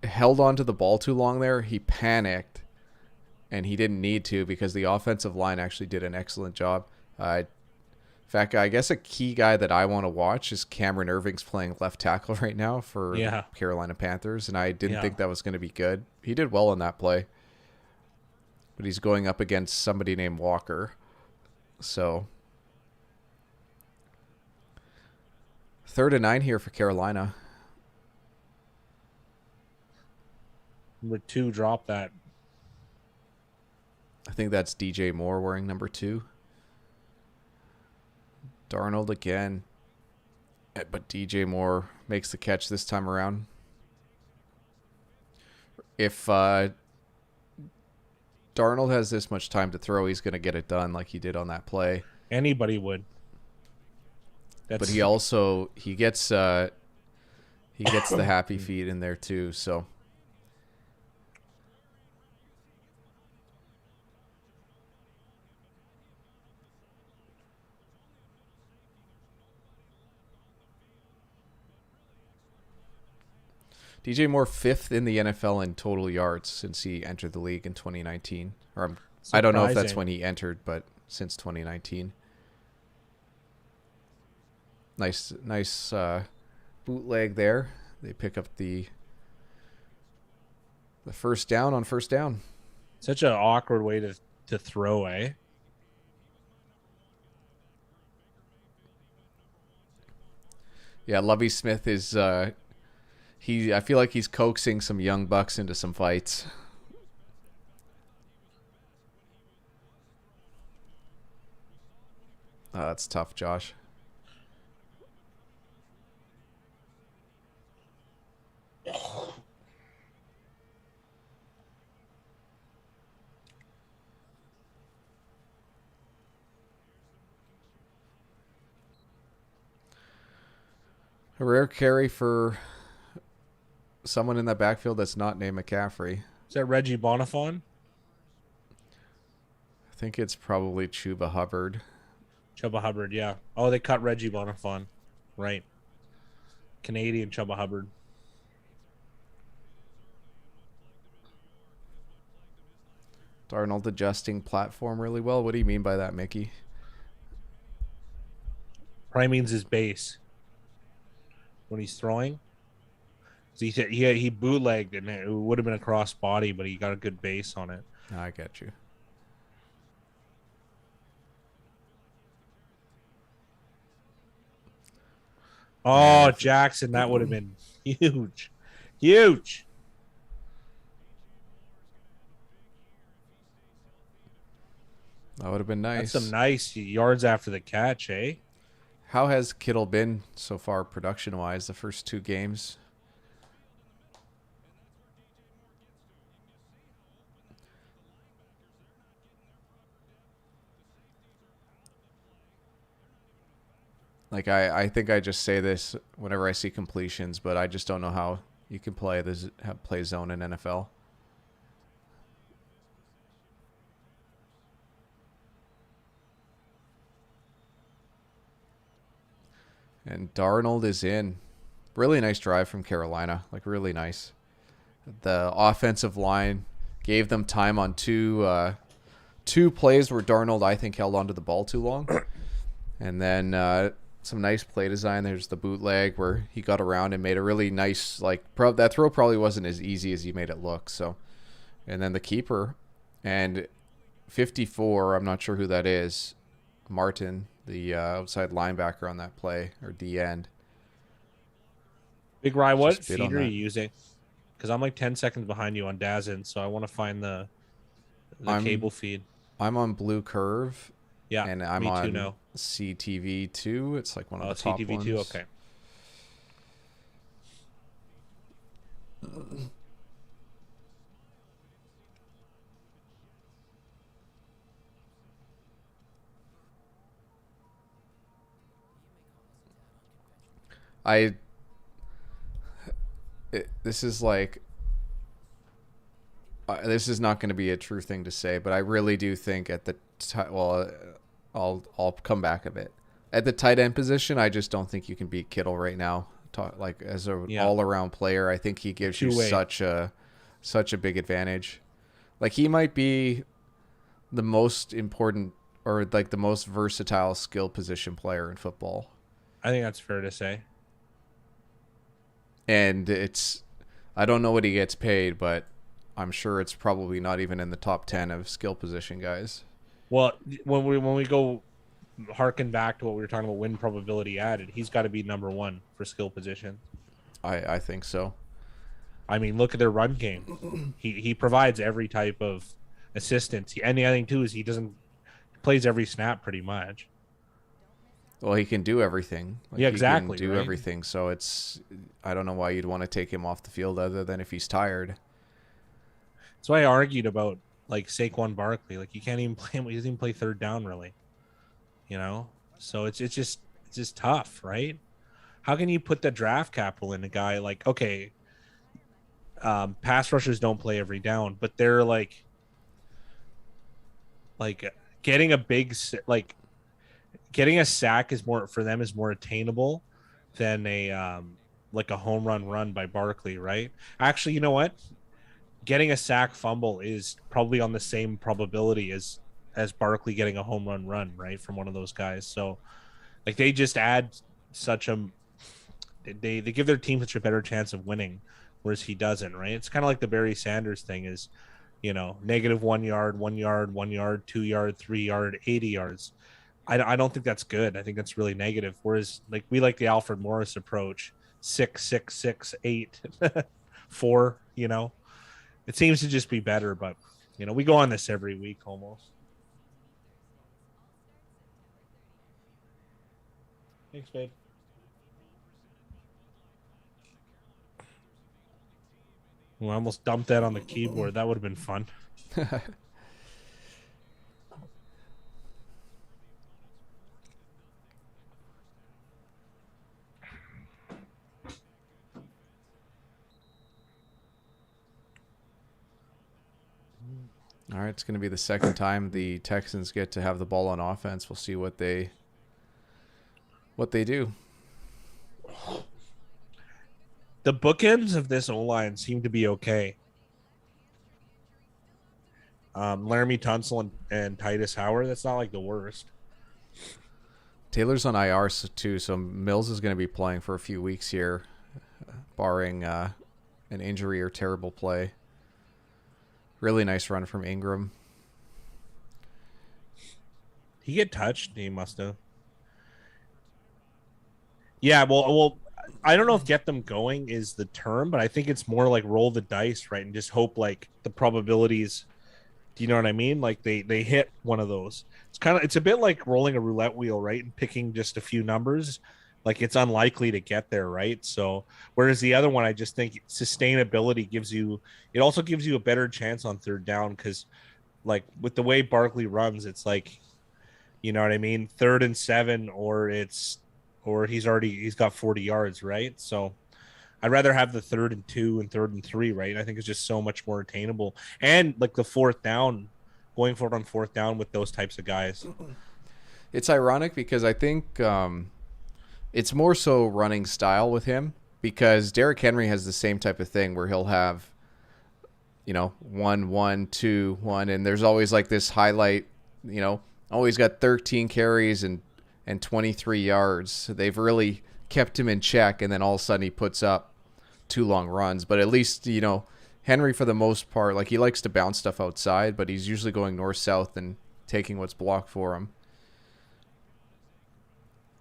held on to the ball too long there. He panicked, and he didn't need to because the offensive line actually did an excellent job. In fact, I guess a key guy that I want to watch is Cameron Irving's playing left tackle right now for the Carolina Panthers, and I didn't think that was going to be good. He did well in that play, but he's going up against somebody named Walker. So 3rd and 9 here for Carolina. Number 2, drop that. I think that's DJ Moore wearing number 2. Darnold again. But DJ Moore makes the catch this time around. If Darnold has this much time to throw, he's going to get it done like he did on that play. Anybody would. But he gets the happy feet in there too, so DJ Moore 5th in the NFL in total yards since he entered the league in 2019. I don't know if that's when he entered, but since 2019. Nice bootleg there. They pick up the first down on first down. Such an awkward way to throw, eh? Yeah, Lovie Smith is I feel like he's coaxing some young bucks into some fights. That's tough, Josh. A rare carry for someone in that backfield that's not named McCaffrey. Is that Reggie Bonifon? I think it's probably Chuba Hubbard. Chuba Hubbard, yeah. Oh, they cut Reggie Bonifon. Right. Canadian Chuba Hubbard. Darnold adjusting platform really well. What do you mean by that, Mickey? Probably means his base. When he's throwing. So he bootlegged and it would have been a cross body, but he got a good base on it. I get you. Oh, man, Jackson, that would have been huge. Huge. That would have been nice. That's some nice yards after the catch, eh? How has Kittle been so far production-wise the first 2 games? Like, I think I just say this whenever I see completions, but I just don't know how you can play zone in NFL. And Darnold is in. Really nice drive from Carolina. Like, really nice. The offensive line gave them time on two plays where Darnold, I think, held onto the ball too long. And then some nice play design. There's the bootleg where he got around and made a really nice, like, that throw probably wasn't as easy as he made it look. So, and then the keeper and 54, I'm not sure who that is, Martin, the outside linebacker on that play, or D end. Big Rye, what feed are you using? Because I'm like 10 seconds behind you on DAZN, so I want to find the cable feed. I'm on Blue Curve. Yeah, and I'm on CTV2. It's like one of the top CTV2, ones. okay. This is like, this is not going to be a true thing to say, but I really do think at the I'll come back a bit. At the tight end position, I just don't think you can beat Kittle right now. Like, as an all-around player, I think he gives you such a big advantage. Like, he might be the most important, or like the most versatile skill position player in football. I think that's fair to say. And I don't know what he gets paid, but I'm sure it's probably not even in the top 10 of skill position guys. Well, when we go harken back to what we were talking about, win probability added, he's got to be number one for skill position. I think so. I mean, look at their run game. He provides every type of assistance. And the other thing too is he plays every snap pretty much. Well, he can do everything. Like, exactly. He can do everything. So I don't know why you'd want to take him off the field other than if he's tired. That's why I argued about, like, Saquon Barkley. Like, you can't even play him. He doesn't even play third down, really. You know? So it's just tough, right? How can you put the draft capital in a guy like, okay, pass rushers don't play every down, but they're like getting a sack is more for them is more attainable than a home run by Barkley, right? Actually, you know what? Getting a sack fumble is probably on the same probability as Barkley getting a home run, right, from one of those guys. So, like, they just add such a they give their team such a better chance of winning, whereas he doesn't, right? It's kind of like the Barry Sanders thing is, you know, negative 1 yard, 1 yard, 1 yard, 2 yard, 3 yard, 80 yards. I don't think that's good. I think that's really negative. Whereas, like, we like the Alfred Morris approach, 6, 6, 6, 8, 4. You know, it seems to just be better. But, you know, we go on this every week almost. Thanks, babe. Well, I almost dumped that on the keyboard. That would have been fun. All right, it's going to be the second time the Texans get to have the ball on offense. We'll see what they do. The bookends of this O-line seem to be okay. Laramie Tunsil and Titus Howard, that's not like the worst. Taylor's on IR too, so Mills is going to be playing for a few weeks here, barring an injury or terrible play. Really nice run from Ingram. He get touched? He must have. Yeah, well, I don't know if get them going is the term, but I think it's more like roll the dice, right? And just hope, like, the probabilities, do you know what I mean? Like, they hit one of those. It's a bit like rolling a roulette wheel, right? And picking just a few numbers. Like, it's unlikely to get there, right? So, whereas the other one, I just think sustainability also gives you a better chance on third down because, like, with the way Barkley runs, it's like, you know what I mean? 3rd and 7, or he's got 40 yards, right? So, I'd rather have the 3rd and 2 and 3rd and 3, right? I think it's just so much more attainable. And, like, the 4th down, going for it on 4th down with those types of guys. It's ironic because I think It's more so running style with him because Derrick Henry has the same type of thing where he'll have, 1, 1, 2, 1, and there's always like this highlight, always got 13 carries and 23 yards. So they've really kept him in check, and then all of a sudden he puts up 2 long runs. But at least, Henry, for the most part, like he likes to bounce stuff outside, but he's usually going north-south and taking what's blocked for him.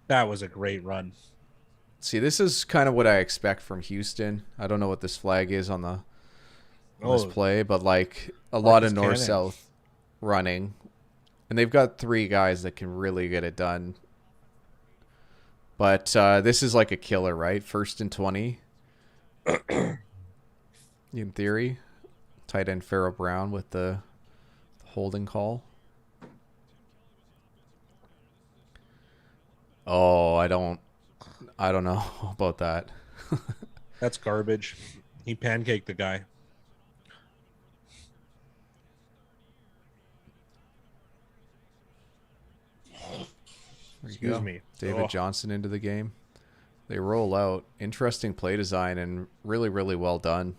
That was a great run. See, this is kind of what I expect from Houston. I don't know what this flag is on this play, but like a lot of north-south running. And they've got 3 guys that can really get it done. But this is like a killer, right? 1st and 20. In theory. Tight end Pharaoh Brown with the holding call. Oh, I don't know about that. That's garbage. He pancaked the guy. Excuse me. David Johnson into the game. They roll out. Interesting play design and really, really well done.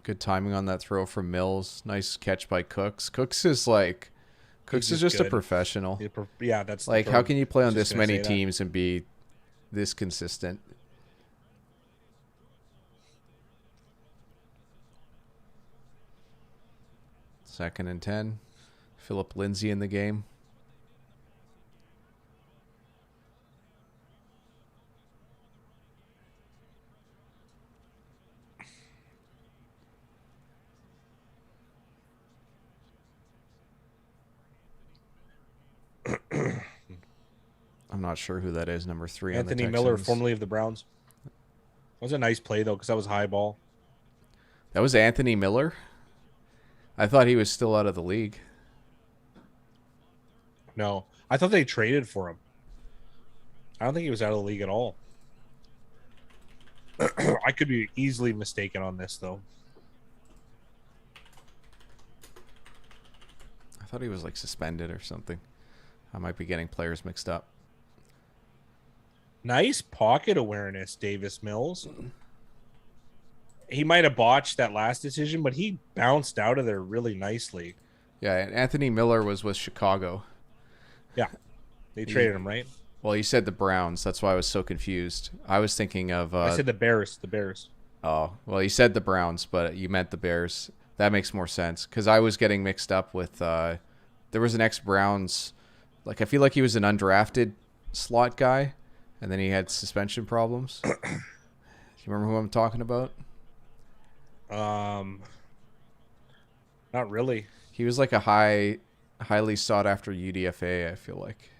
Good timing on that throw from Mills. Nice catch by Cooks. Cooks is just a professional. Yeah, that's like, how can you play on this many teams and be this consistent? Second and 10. Philip Lindsay in the game. I'm not sure who that is, number 3 on the Texans. Anthony Miller, formerly of the Browns. That was a nice play, though, because that was high ball. That was Anthony Miller? I thought he was still out of the league. No. I thought they traded for him. I don't think he was out of the league at all. I could be easily mistaken on this, though. I thought he was, like, suspended or something. I might be getting players mixed up. Nice pocket awareness, Davis Mills. He might have botched that last decision, but he bounced out of there really nicely. Yeah, and Anthony Miller was with Chicago. Yeah. They traded him, right? Well, you said the Browns. That's why I was so confused. I was thinking of... I said the Bears. The Bears. Oh, well, you said the Browns, but you meant the Bears. That makes more sense, because I was getting mixed up with... there was an ex-Browns... Like, I feel like he was an undrafted slot guy, and then he had suspension problems. Do you remember who I'm talking about? Not really. He was like a highly sought-after UDFA, I feel like.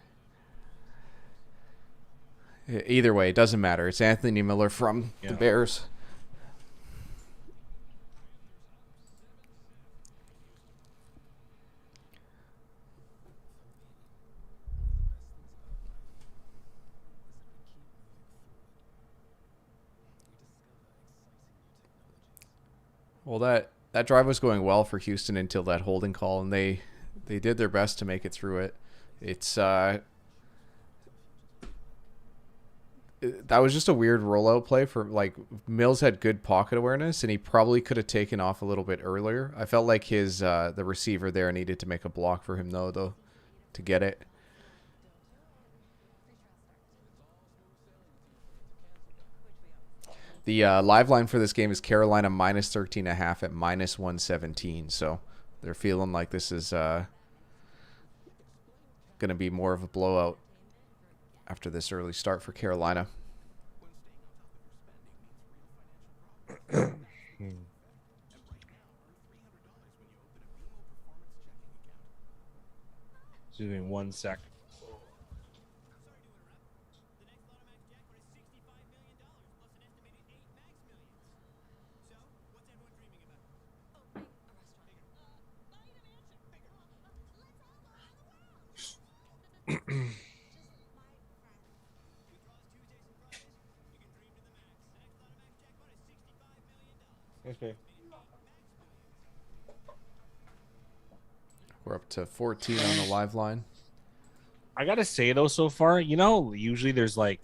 Either way, it doesn't matter. It's Anthony Miller from the Bears. Well, that drive was going well for Houston until that holding call, and they did their best to make it through it. It's that was just a weird rollout play for, like, Mills had good pocket awareness, and he probably could have taken off a little bit earlier. I felt like his the receiver there needed to make a block for him though to get it. The live line for this game is Carolina minus 13.5 at minus 117. So they're feeling like this is going to be more of a blowout after this early start for Carolina. Excuse me 1 sec. Okay. We're up to 14 on the live line. I gotta say though, so far, usually there's like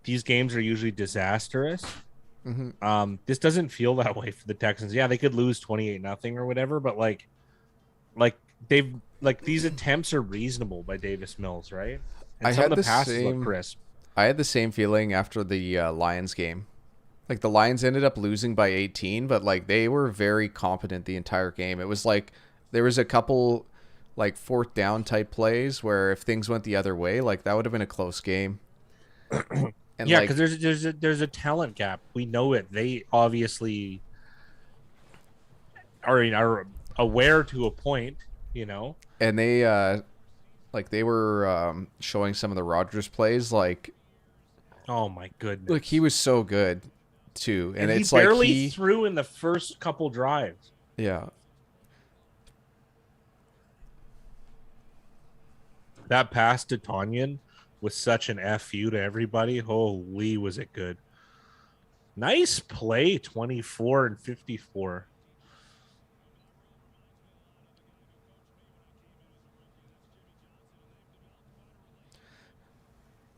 these games are usually disastrous. Hmm. This doesn't feel that way for the Texans. Yeah, they could lose 28-0 or whatever, but like they've like these attempts are reasonable by Davis Mills, right? I And some of had the the passes look same. crisp. I had the same feeling after the Lions game. Like the Lions ended up losing by 18, but like they were very competent the entire game. It was like there was a couple like fourth down type plays where if things went the other way, like that would have been a close game. And Yeah, because like there's a talent gap. We know it. They obviously are aware to a point, you know. and they like they were showing some of the Rodgers plays Oh my like he goodness. was so good too. And And he it's like barely he threw in the first couple drives. yeah. That pass to Tanyan was such an FU to everybody. Holy, was it good. Nice play, 24 and 54.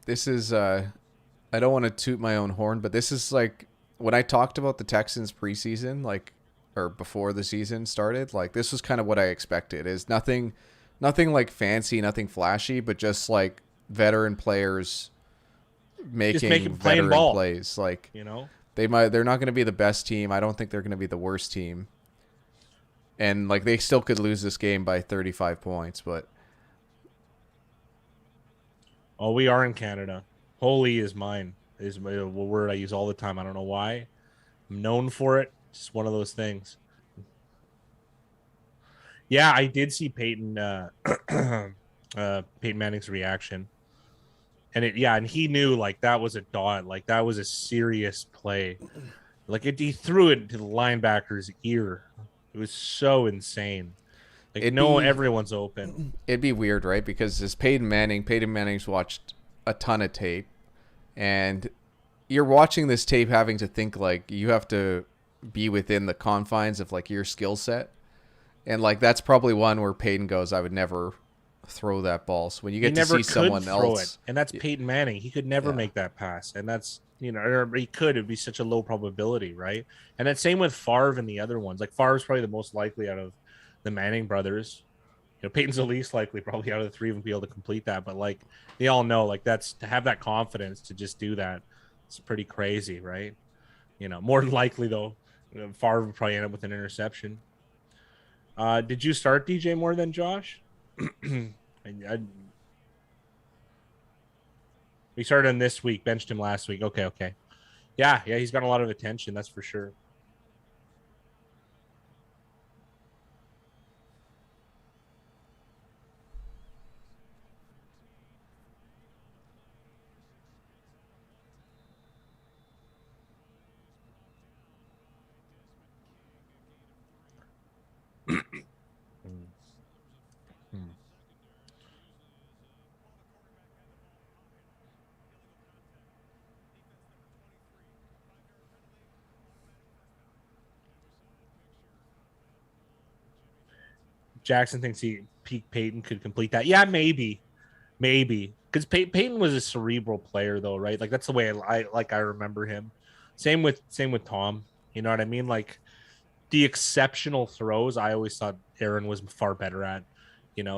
This is I don't want to toot my own horn, but this is like when I talked about the Texans preseason, like or before the season started, like this was kind of what I expected. Is nothing like fancy, nothing flashy, but just like veteran players Just making making playing veteran ball, plays. Like you know? they're not going to be the best team. I don't think they're going to be the worst team. And like they still could lose this game by 35 points, but Oh, we are in Canada. Holy is mine. Is a word I use all the time. I don't know why. I'm known for it. It's one of those things. Yeah, I did see Peyton Peyton Manning's reaction. And he knew like that was a dot, like that was a serious play. Like he threw it to the linebacker's ear. It was so insane. Like it'd no, be everyone's open. it'd be weird, right? Because it's Peyton Manning's watched a ton of tape, and you're watching this tape having to think like you have to be within the confines of like your skill set, and like that's probably one where Peyton goes, I would never throw that ball. So when you He get to never see could someone throw it, else, and that's Peyton Manning. He could never yeah, make that pass, and that's or he could. It'd be such a low probability, right? And that's same with Favre and the other ones. Like Favre's probably the most likely out of the Manning brothers. Peyton's the least likely probably out of the three of them to be able to complete that. But like they all know, like that's to have that confidence to just do that. It's pretty crazy, right? More than likely though, Favre would probably end up with an interception. Did you start DJ more than Josh? We started him this week, benched him last week. Okay. Yeah, he's got a lot of attention, that's for sure. Jackson thinks Peak Peyton could complete that. Yeah, maybe, because Peyton was a cerebral player, though, right? Like that's the way I remember him. Same with Tom. You know what I mean? Like the exceptional throws, I always thought Aaron was far better at.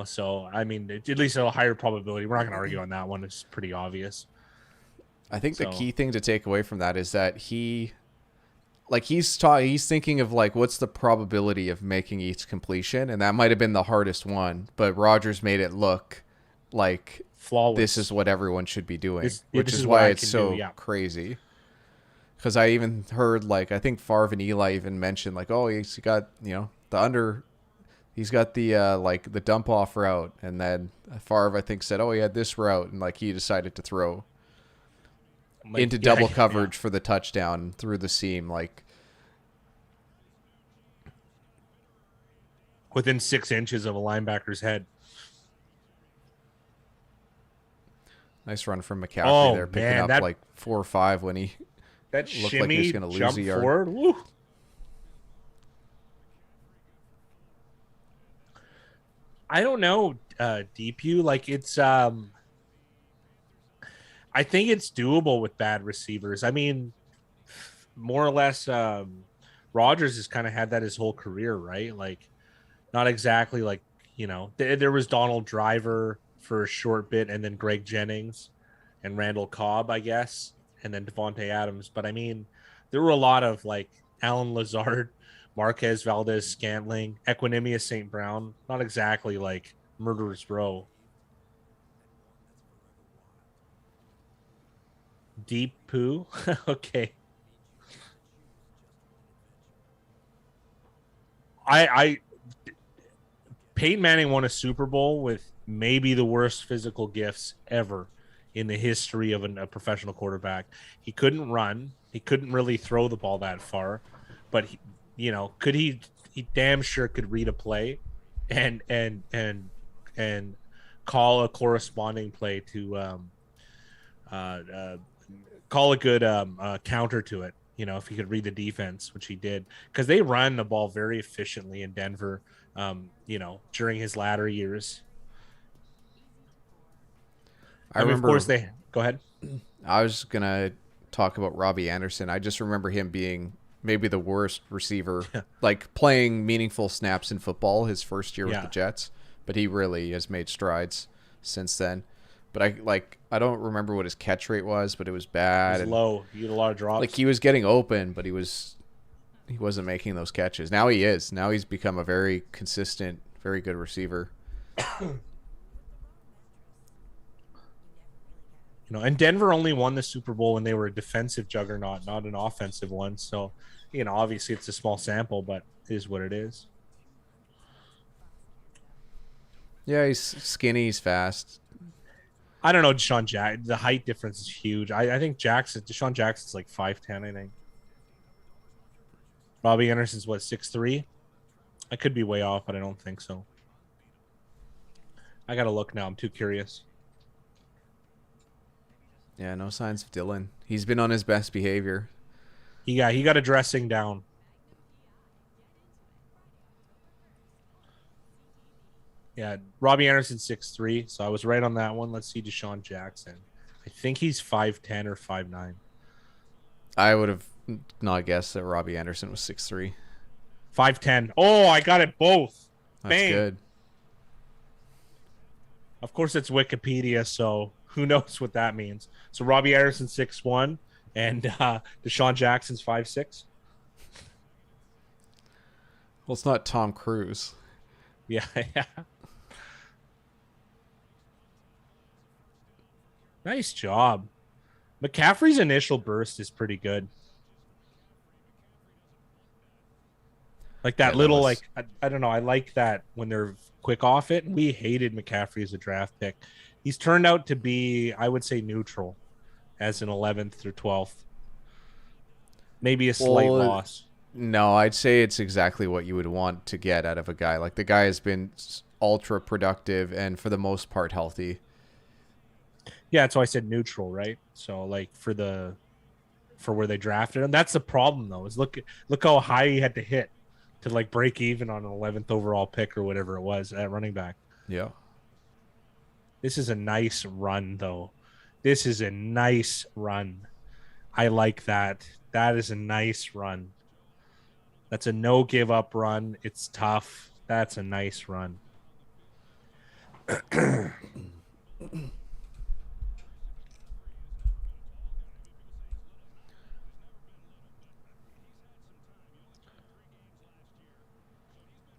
So I mean, at least a higher probability. We're not going to argue on that one. It's pretty obvious. I think the So key thing to take away from that is that he's thinking of like what's the probability of making each completion, and that might have been the hardest one, but Rodgers made it look like flawless. this is what everyone should be doing, This which is is what why I it's can so do. Yeah. crazy. Because I even heard like I think Favre and Eli even mentioned like, oh, he's got he's got the like the dump off route, and then Favre I think said, oh, he had this route, and like he decided to throw Like, into double coverage for the touchdown through the seam, like within 6 inches of a linebacker's head. nice run from McCaffrey there, picking man, up like 4 or 5 when he that looked like he was shimmy going to lose jump a yard. forward. Woo. I don't know. deep you. Like it's I think it's doable with bad receivers. I mean, more or less, Rodgers has kind of had that his whole career, right? Like, not exactly like, there was Donald Driver for a short bit, and then Greg Jennings and Randall Cobb, I guess, and then Devontae Adams. But I mean, there were a lot of like Alan Lazard, Marquez Valdez Scantling, Equanimous St. Brown. Not exactly like murderers row. Deep poo. Okay. I Peyton Manning won a Super Bowl with maybe the worst physical gifts ever in the history of a professional quarterback. He couldn't run. He couldn't really throw the ball that far, but could he? He damn sure could read a play, and call a corresponding play to uh, uh, call a good counter to it. If he could read the defense, which he did, because they run the ball very efficiently in Denver. During his latter years. I Of course, remember they go ahead. I was gonna talk about Robbie Anderson. I just remember him being maybe the worst receiver, like playing meaningful snaps in football his first year with the Jets, but he really has made strides since then. But I don't remember what his catch rate was, but it was bad. It was low. He had a lot of drops. Like he was getting open, but he wasn't making those catches. Now he is. Now he's become a very consistent, very good receiver. And Denver only won the Super Bowl when they were a defensive juggernaut, not an offensive one. So, obviously it's a small sample, but it is what it is. Yeah, he's skinny, he's fast. I don't know, Deshaun Jackson. The height difference is huge. I think Deshaun Jackson's like 5'10", I think. Robbie Anderson's what, 6'3"? I could be way off, but I don't think so. I gotta look now. I'm too curious. Yeah, no signs of Dylan. He's been on his best behavior. He got a dressing down. Yeah, Robbie Anderson 6'3", so I was right on that one. Let's see Deshaun Jackson. I think he's 5'10" or 5'9". I would have not guessed that Robbie Anderson was 6'3". 5'10". Oh, I got it both. That's Bang. good. Of course, it's Wikipedia, so who knows what that means. So Robbie Anderson 6'1", and Deshaun Jackson's 5'6". Well, it's not Tom Cruise. Yeah. Nice job. McCaffrey's initial burst is pretty good. Like that little, like, I don't know. I like that when they're quick off it. We hated McCaffrey as a draft pick. He's turned out to be, I would say, neutral as an 11th through 12th. Maybe a slight loss. No, I'd say it's exactly what you would want to get out of a guy. Like the guy has been ultra productive and for the most part healthy. Yeah, that's why I said neutral, right? So like for where they drafted him. That's the problem though, is look how high he had to hit to like break even on an 11th overall pick or whatever it was at running back. Yeah. This is a nice run though. This is a nice run. I like that. That is a nice run. That's a no give up run. It's tough. That's a nice run.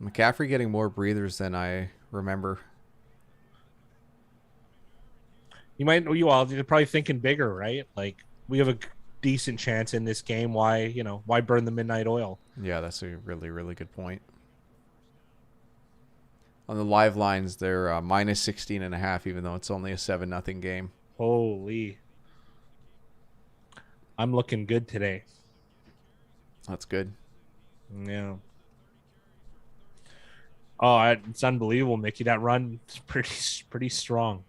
McCaffrey getting more breathers than I remember. You're probably thinking bigger, right? Like we have a decent chance in this game. Why burn the midnight oil? Yeah, that's a really, really good point. On the live lines, they're minus 16.5, even though it's only a 7-0 game. Holy. I'm looking good today. That's good. Yeah. Oh, it's unbelievable, Mickey. That run is pretty strong.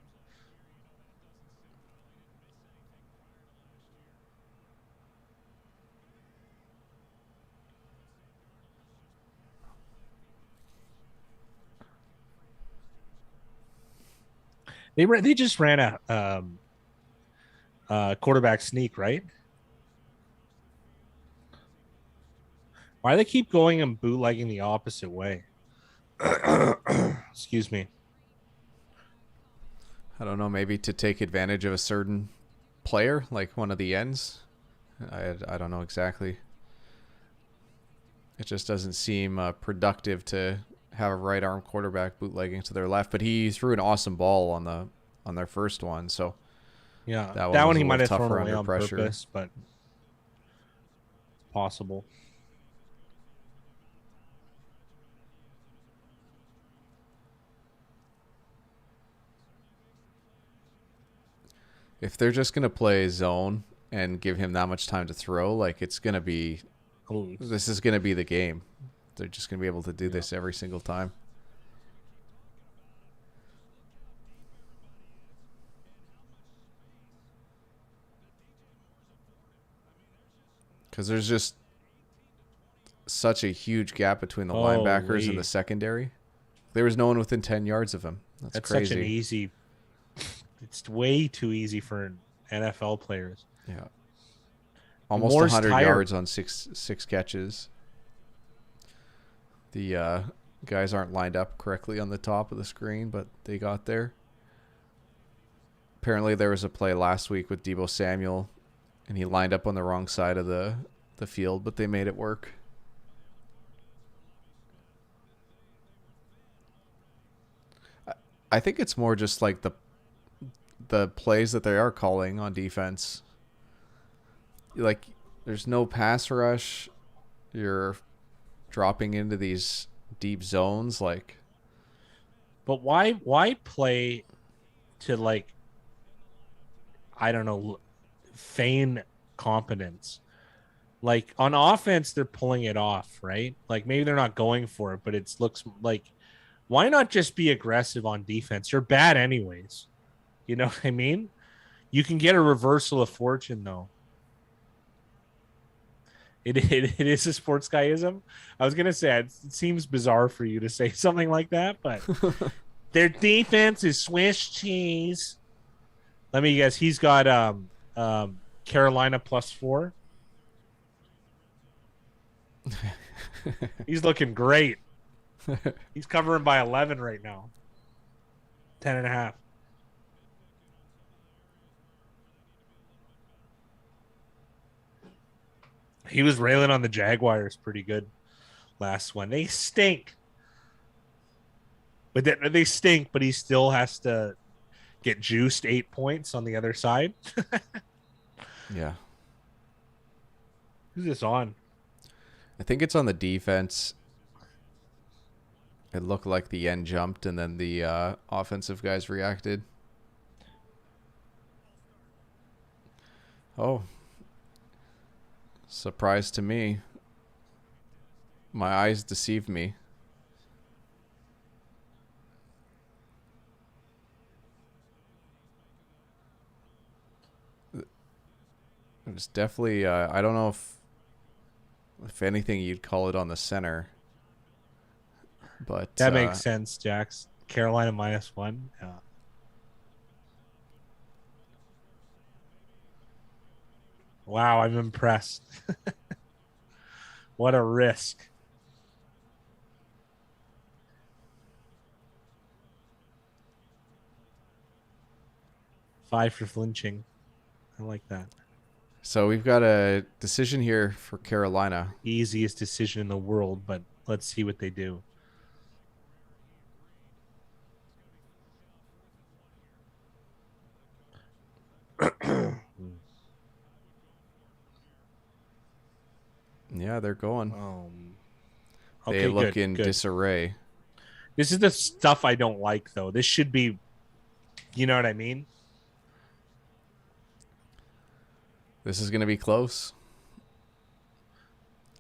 They just ran a quarterback sneak, right? Why do they keep going and bootlegging the opposite way? Excuse me. I don't know, maybe to take advantage of a certain player, like one of the ends. I don't know exactly. It just doesn't seem productive to have a right arm quarterback bootlegging to their left. But he threw an awesome ball on their first one, so Yeah, that one that was one a he little might have thrown tougher away under on pressure. purpose, but possible. If they're just gonna play zone and give him that much time to throw, like Oh, this is gonna be the game. They're just gonna be able to do yeah. this every single time. Because there's just such a huge gap between the linebackers and the Holy, secondary. There was no one within 10 yards of him. That's that's such an crazy. easy. It's way too easy for NFL players. Yeah. Almost Moore's 100 tired. yards on six catches. The guys aren't lined up correctly on the top of the screen, but they got there. Apparently, there was a play last week with Deebo Samuel, and he lined up on the wrong side of the field, but they made it work. I think it's more just like the plays that they are calling on defense. Like, there's no pass rush. You're dropping into these deep zones. Like, But why play to like I don't know feign competence? Like on offense, they're pulling it off, right? Like maybe they're not going for it, but it looks like why not just be aggressive on defense? You're bad anyways. You know what I mean? You can get a reversal of fortune though. It is a sports guyism. I was gonna say it seems bizarre for you to say something like that, but their defense is Swiss cheese. Let me guess. He's got Carolina +4. He's looking great. He's covering by 11 right now. 10.5. He was railing on the Jaguars pretty good last one. They stink. But they stink, but he still has to get juiced 8 points on the other side. yeah. Who's this on? I think it's on the defense. It looked like the end jumped, and then the offensive guys reacted. Oh, surprise to me. My eyes deceived me. It was definitely. I don't know if anything you'd call it on the center, but That makes sense, Jax. Carolina -1. Yeah. Wow, I'm impressed. What a risk. Five for flinching. I like that. so we've got a decision here for Carolina. Easiest decision in the world, but let's see what they do. Yeah, they're going. Okay, They look good, in good. disarray. This is the stuff I don't like, though. This should be, you know what I mean? This is going to be close.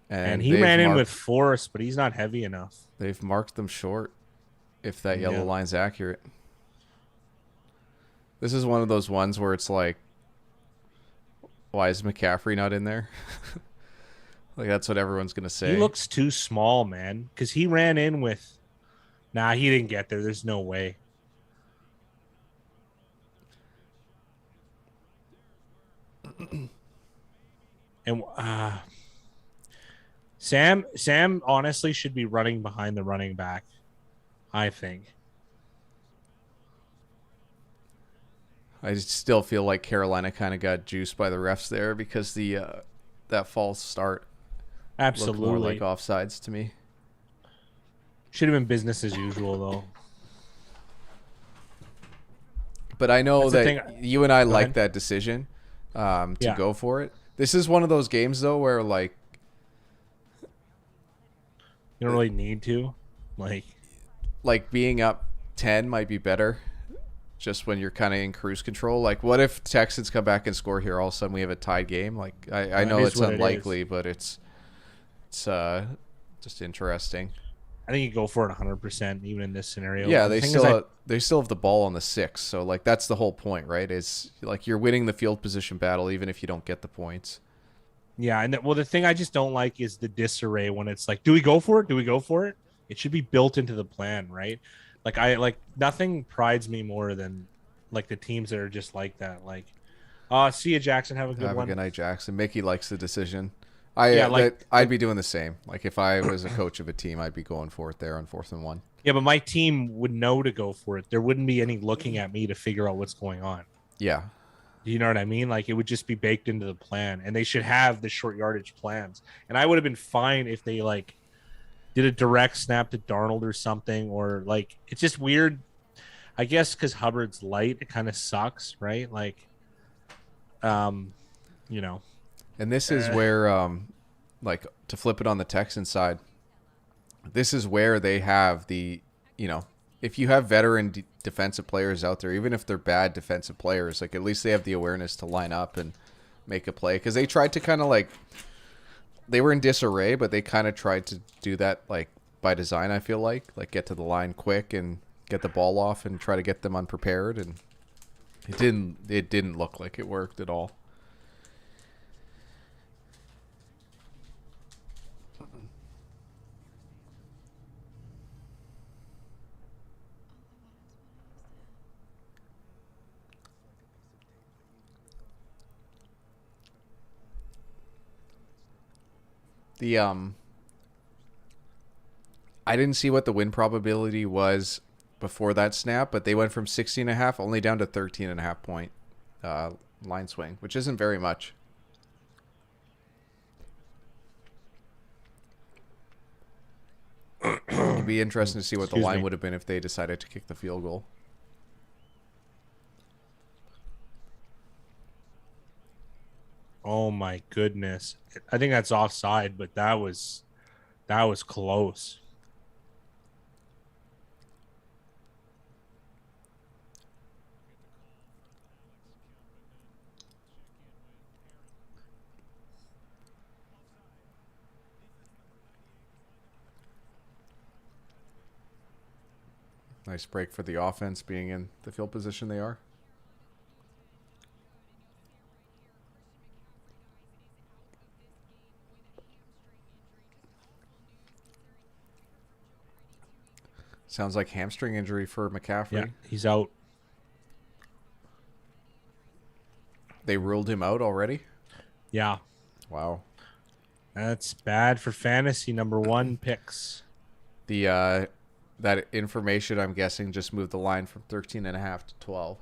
And he ran in with force, but he's not heavy enough. They've marked them short if that yellow line's accurate. This is one of those ones where it's like, why is McCaffrey not in there? Like, that's what everyone's going to say. He looks too small, man, because he ran in with... Nah, he didn't get there. There's no way. And Sam honestly should be running behind the running back, I think. I still feel like Carolina kind of got juiced by the refs there because that false start looked more like Absolutely. offsides to me. Should have been business as usual, though. But I know That's the that thing. you and I Go like ahead. that decision to Yeah. go for it. This is one of those games, though, where, like, You don't really need to. being up 10 might be better just when you're kind of in cruise control. Like, what if Texans come back and score here? All of a sudden we have a tied game. Like, I It know is it's what it unlikely, is. but it's just interesting. I think you go for it 100%, even in this scenario. Yeah, The they thing is, still have the ball on the 6, so like that's the whole point, right? Is like you're winning the field position battle even if you don't get the points. yeah, and the thing I just don't like is the disarray when it's like, do we go for it? Do we go for it? It should be built into the plan, right? Nothing prides me more than like the teams that are just like that. Like, see you, Jackson. Have a good Have a one. good night, Jackson. Mickey likes the decision. Yeah, like, I'd be doing the same. Like if I was a coach of a team, I'd be going for it there on 4th and 1. yeah, but my team would know to go for it. There wouldn't be any looking at me to figure out what's going on. Yeah. You know what I mean? Like it would just be baked into the plan, and they should have the short yardage plans. And I would have been fine if they like did a direct snap to Darnold or something, or like it's just weird. I guess because Hubbard's light, it kind of sucks, right? Like, you know, And this is where like to flip it on the Texan side, this is where they have if you have veteran defensive players out there, even if they're bad defensive players, like at least they have the awareness to line up and make a play. Because they tried to kind of like, they were in disarray, but they kind of tried to do that like by design, I feel like get to the line quick and get the ball off and try to get them unprepared. And it didn't look like it worked at all. The I didn't see what the win probability was before that snap, but they went from 16.5 only down to 13.5 point line swing, which isn't very much. It'd be interesting to see what the excuse line me. would have been if they decided to kick the field goal. Oh my goodness, I think that's offside, but that was close. Nice break for the offense being in the field position they are. Sounds like hamstring injury for McCaffrey. Yeah, he's out. They ruled him out already? Yeah, Wow. that's bad for fantasy number 1 picks. The that information, I'm guessing, just moved the line from 13.5 to 12.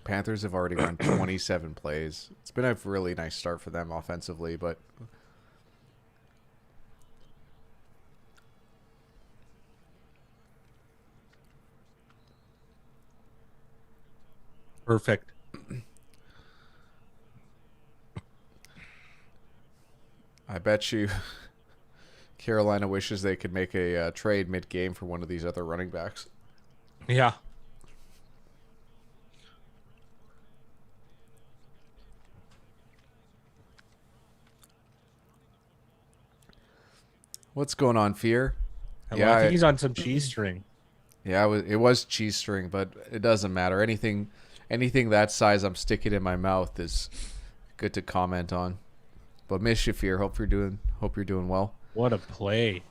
Panthers have already run 27 plays. It's been a really nice start for them offensively, but Perfect. I bet you Carolina wishes they could make a trade mid-game for one of these other running backs. Yeah. What's going on, Fear? I think he's on some cheese string. Yeah, it was cheese string, but it doesn't matter. anything that size I'm sticking in my mouth is good to comment on. But Miss Shafir, hope you're doing well. What a play.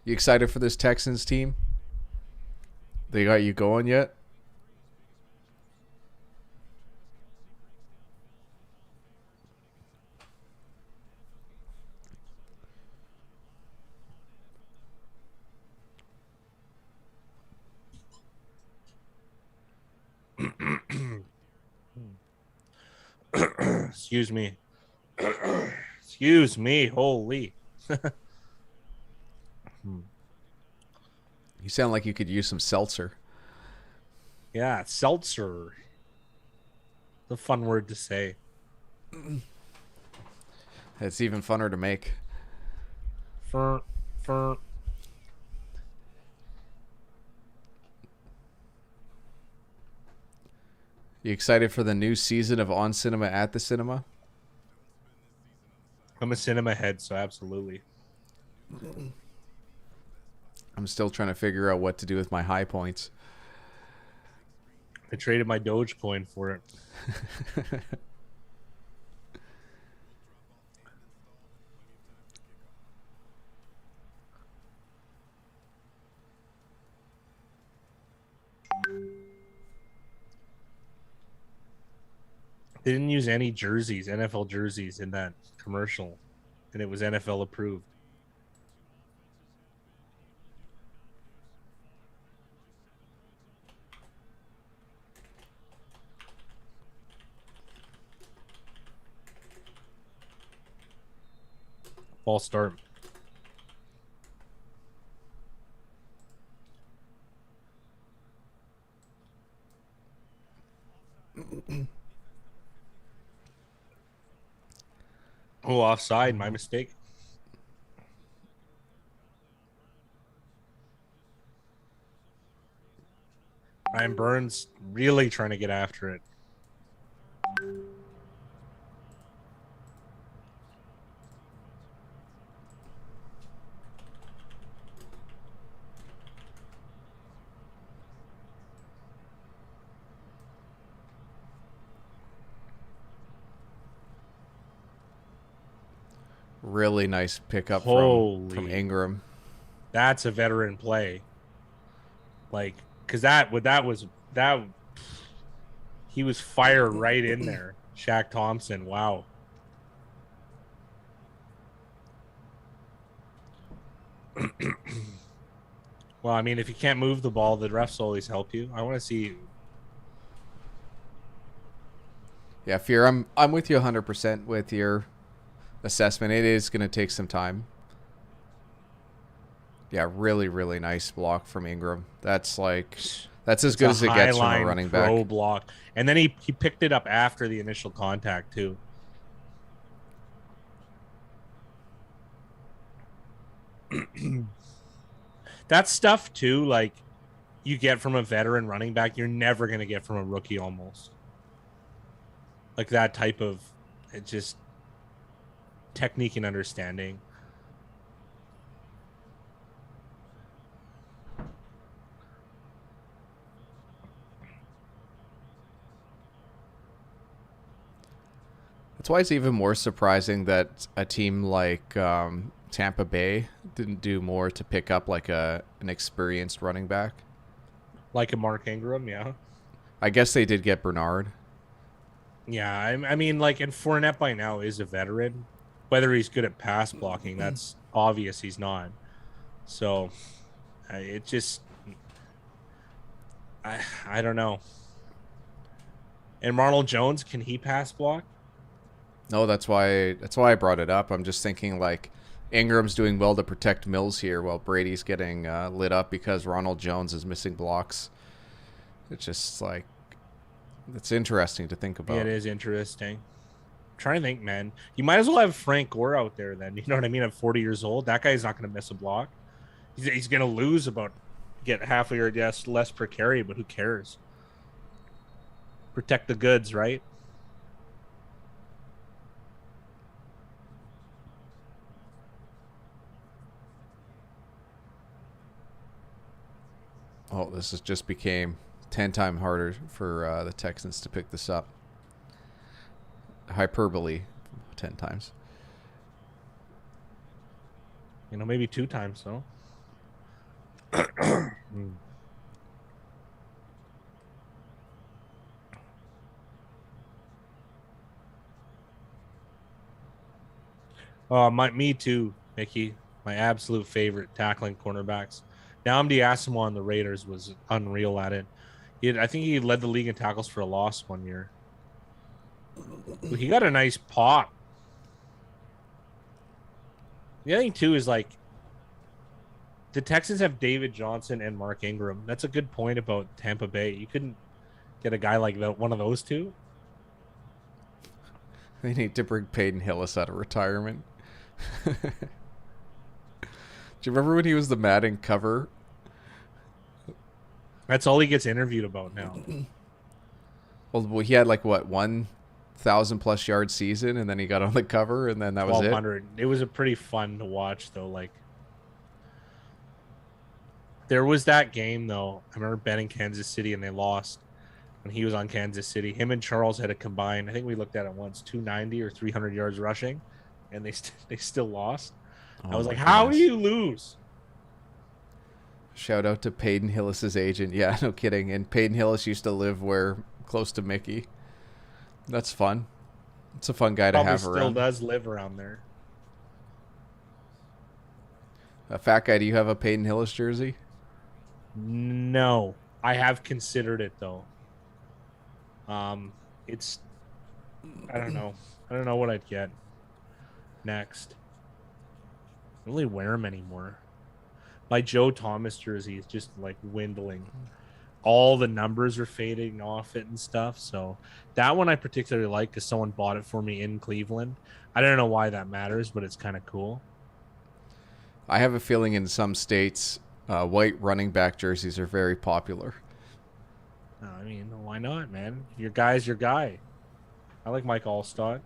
You excited for this Texans team? They got you going yet? Excuse me. Excuse me. Holy. You sound like you could use some seltzer. Yeah, seltzer. The fun word to say. It's even funner to make. For You excited for the new season of On Cinema at the Cinema? I'm a cinema head, so absolutely. I'm still trying to figure out what to do with my high points. I traded my Dogecoin for it. They didn't use any jerseys, NFL jerseys, in that commercial, and it was NFL approved. False start. Oh, offside. My mistake. Ryan Burns really trying to get after it. Really nice pickup from Ingram. That's a veteran play. Like, because he was fired right in there. Shaq Thompson. Wow. Well, I mean, if you can't move the ball, the refs always help you. I want to see. Yeah, Fear, I'm with you 100% with your assessment. It is going to take some time. Yeah, really, really nice block from Ingram. That's as good as it gets from a running back. Pro block. And then he picked it up after the initial contact, too. That stuff, too, like, you get from a veteran running back, you're never going to get from a rookie almost. Like that type of, it just, technique and understanding. That's why it's even more surprising that a team like Tampa Bay didn't do more to pick up like an experienced running back. Like a Mark Ingram, yeah. I guess they did get Bernard. Yeah, I mean, like, and Fournette by now is a veteran. Whether he's good at pass blocking, that's obvious he's not. So, it just, I don't know. And Ronald Jones, can he pass block? No, that's why I brought it up. I'm just thinking like Ingram's doing well to protect Mills here while Brady's getting lit up because Ronald Jones is missing blocks. It's just like, it's interesting to think about. Yeah, it is interesting. I'm trying to think, man. You might as well have Frank Gore out there then. You know what I mean? At 40 years old, that guy's not going to miss a block. He's going to lose get half a yard less per carry, but who cares? Protect the goods, right? Oh, this has just became 10 times harder for the Texans to pick this up. Hyperbole, 10 times. Maybe 2 times though. Me too, Mickey. My absolute favorite tackling cornerbacks. Nnamdi Asomugha on the Raiders was unreal at it. I think he led the league in tackles for a loss one year. He got a nice pop. The other thing too is like the Texans have David Johnson and Mark Ingram. That's a good point about Tampa Bay. You couldn't get a guy like that, one of those two. They need to bring Peyton Hillis out of retirement. Do you remember when he was the Madden cover? That's all he gets interviewed about now. Well, he had like what 1,000+ yard season, and then he got on the cover, and then that was it. It was a pretty fun to watch though. Like there was that game though. I remember betting Kansas City and they lost. When he was on Kansas City, him and Charles had a combined, I think we looked at it once, 290 or 300 yards rushing, and they still lost. I was like, how do you lose? Shout out to Peyton Hillis's agent. Yeah, no kidding. And Peyton Hillis used to live close to Mickey. That's fun. It's a fun guy to have around. Still does live around there. Fat guy, do you have a Peyton Hillis jersey? No, I have considered it though. It's, I don't know what I'd get next. I don't really wear them anymore. My Joe Thomas jersey is just like dwindling. All the numbers are fading off it and stuff. So that one I particularly like because someone bought it for me in Cleveland. I don't know why that matters, but it's kind of cool. I have a feeling in some states, white running back jerseys are very popular. I mean, why not, man? Your guy's your guy. I like Mike Allstott.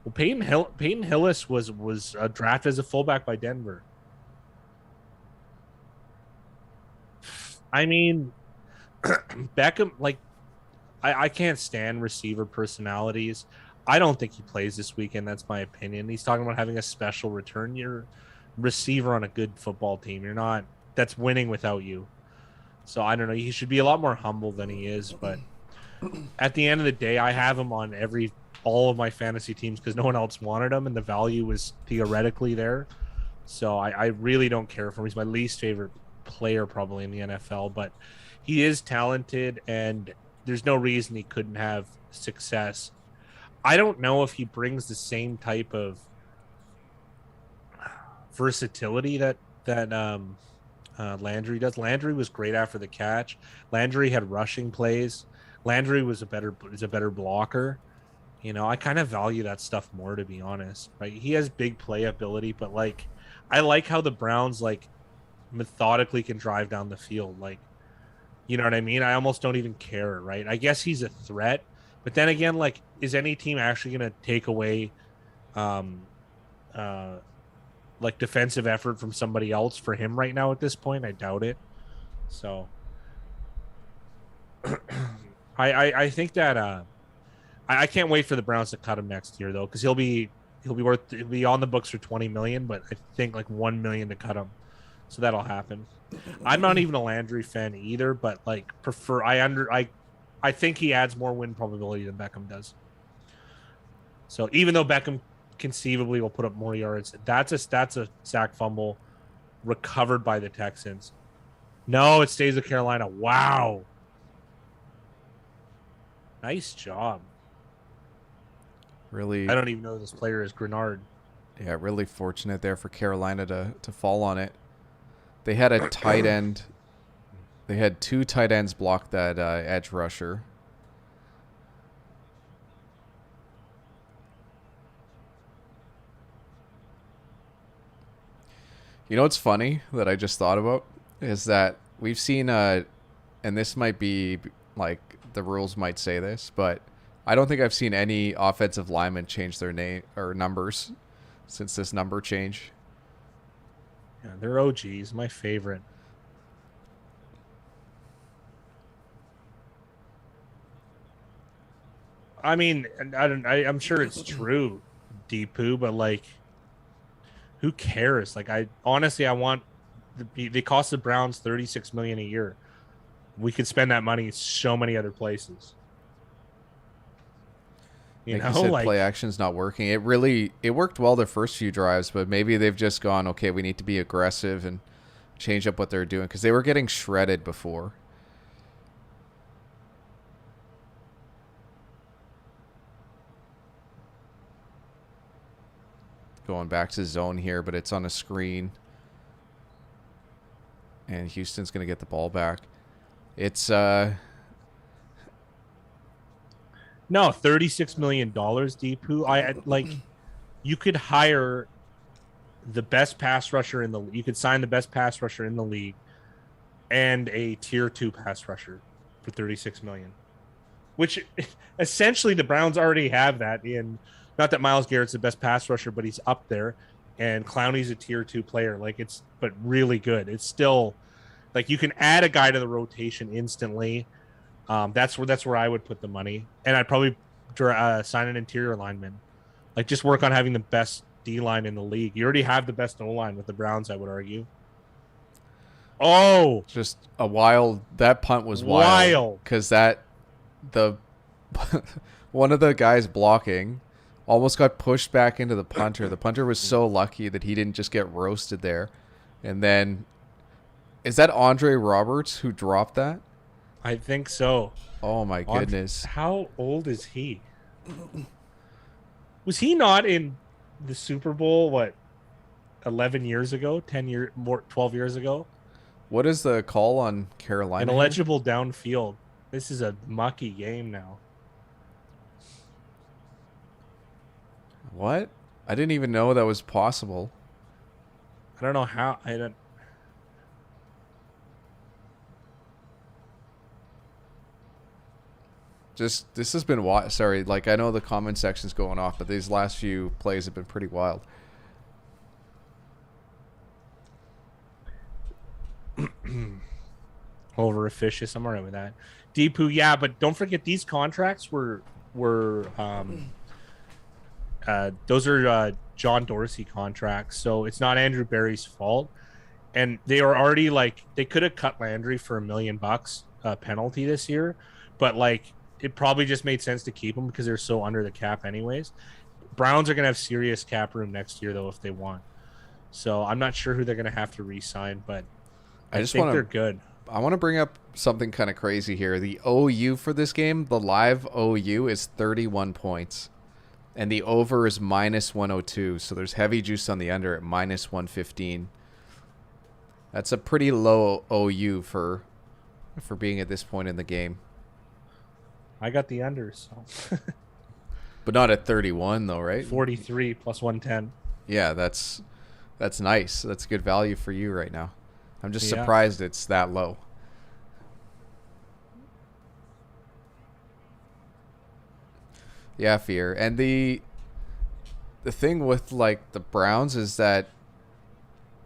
Well, Peyton Hillis was drafted as a fullback by Denver. I mean, Beckham, like, I can't stand receiver personalities. I don't think he plays this weekend. That's my opinion. He's talking about having a special return. You're receiver on a good football team. You're not. That's winning without you. So I don't know. He should be a lot more humble than he is. But at the end of the day, I have him on all of my fantasy teams because no one else wanted him, and the value was theoretically there. So I really don't care for him. He's my least favorite player probably in the NFL, but he is talented, and there's no reason he couldn't have success. I don't know if he brings the same type of versatility that Landry does. Landry was great after the catch. Landry had rushing plays. Landry is a better blocker. I kind of value that stuff more, to be honest. Right? He has big play ability, but like I like how the Browns like methodically can drive down the field. Like, you know what I mean? I almost don't even care, right? I guess he's a threat, but then again, like, is any team actually going to take away like defensive effort from somebody else for him right now at this point? I doubt it. So I think that I can't wait for the Browns to cut him next year though, because he'll be on the books for $20 million, but I think like $1 million to cut him. So that'll happen. I'm not even a Landry fan either, but like I think he adds more win probability than Beckham does. So even though Beckham conceivably will put up more yards, that's a sack fumble recovered by the Texans. No, it stays with Carolina. Wow. Nice job. Really, I don't even know who this player is. Grenard. Yeah, really fortunate there for Carolina to fall on it. They had a tight end. They had 2 tight ends block that edge rusher. You know what's funny that I just thought about is that we've seen, and this might be like the rules might say this, but I don't think I've seen any offensive lineman change their name or numbers since this number change. Yeah, they're OGs. My favorite. I mean, I'm sure it's true, Deepu, but like, who cares? Like, I honestly, I want they cost the Browns $36 million a year. We could spend that money so many other places. You Like you know, said, play like action's not working. It worked well the first few drives, but maybe they've just gone, okay, we need to be aggressive and change up what they're doing because they were getting shredded before. Going back to zone here, but it's on a screen. And Houston's going to get the ball back. It's no, $36 million, Deepu. I like you could hire the best pass rusher in the you could sign the best pass rusher in the league and a tier 2 pass rusher for 36 million, which essentially the Browns already have that in, not that Myles Garrett's the best pass rusher, but he's up there, and Clowney's a tier 2 player. Like, it's but really good. It's still like you can add a guy to the rotation instantly. That's where I would put the money, and I'd probably sign an interior lineman. Like, just work on having the best D line in the league. You already have the best O line with the Browns, I would argue. Oh, just a wild. That punt was wild because the one of the guys blocking almost got pushed back into the punter. The punter was so lucky that he didn't just get roasted there. And then, is that Andre Roberts who dropped that? I think so. Oh my goodness! How old is he? Was he not in the Super Bowl? What, 11 years ago? 12 years ago? What is the call on Carolina? Ineligible downfield. This is a mucky game now. What? I didn't even know that was possible. I don't know how. I don't. Just this has been wild. Sorry, like I know the comment section's going off, but these last few plays have been pretty wild. Over officious. I'm alright with that. Deepu, yeah, but don't forget these contracts were those are John Dorsey contracts, so it's not Andrew Berry's fault. And they are already like, they could have cut Landry for $1 million penalty this year, but like it probably just made sense to keep him because they're so under the cap anyways. Browns are gonna have serious cap room next year though if they want. So I'm not sure who they're gonna have to re-sign, but I just think they're good. I want to bring up something kind of crazy here. The OU for this game, the live OU is 31 points. And the over is minus 102. So there's heavy juice on the under at minus 115. That's a pretty low OU for being at this point in the game. I got the under, so. But not at 31 though, right? 43 plus 110. Yeah, that's nice. That's good value for you right now. I'm just surprised it's that low. Yeah, fear. And the thing with like the Browns is that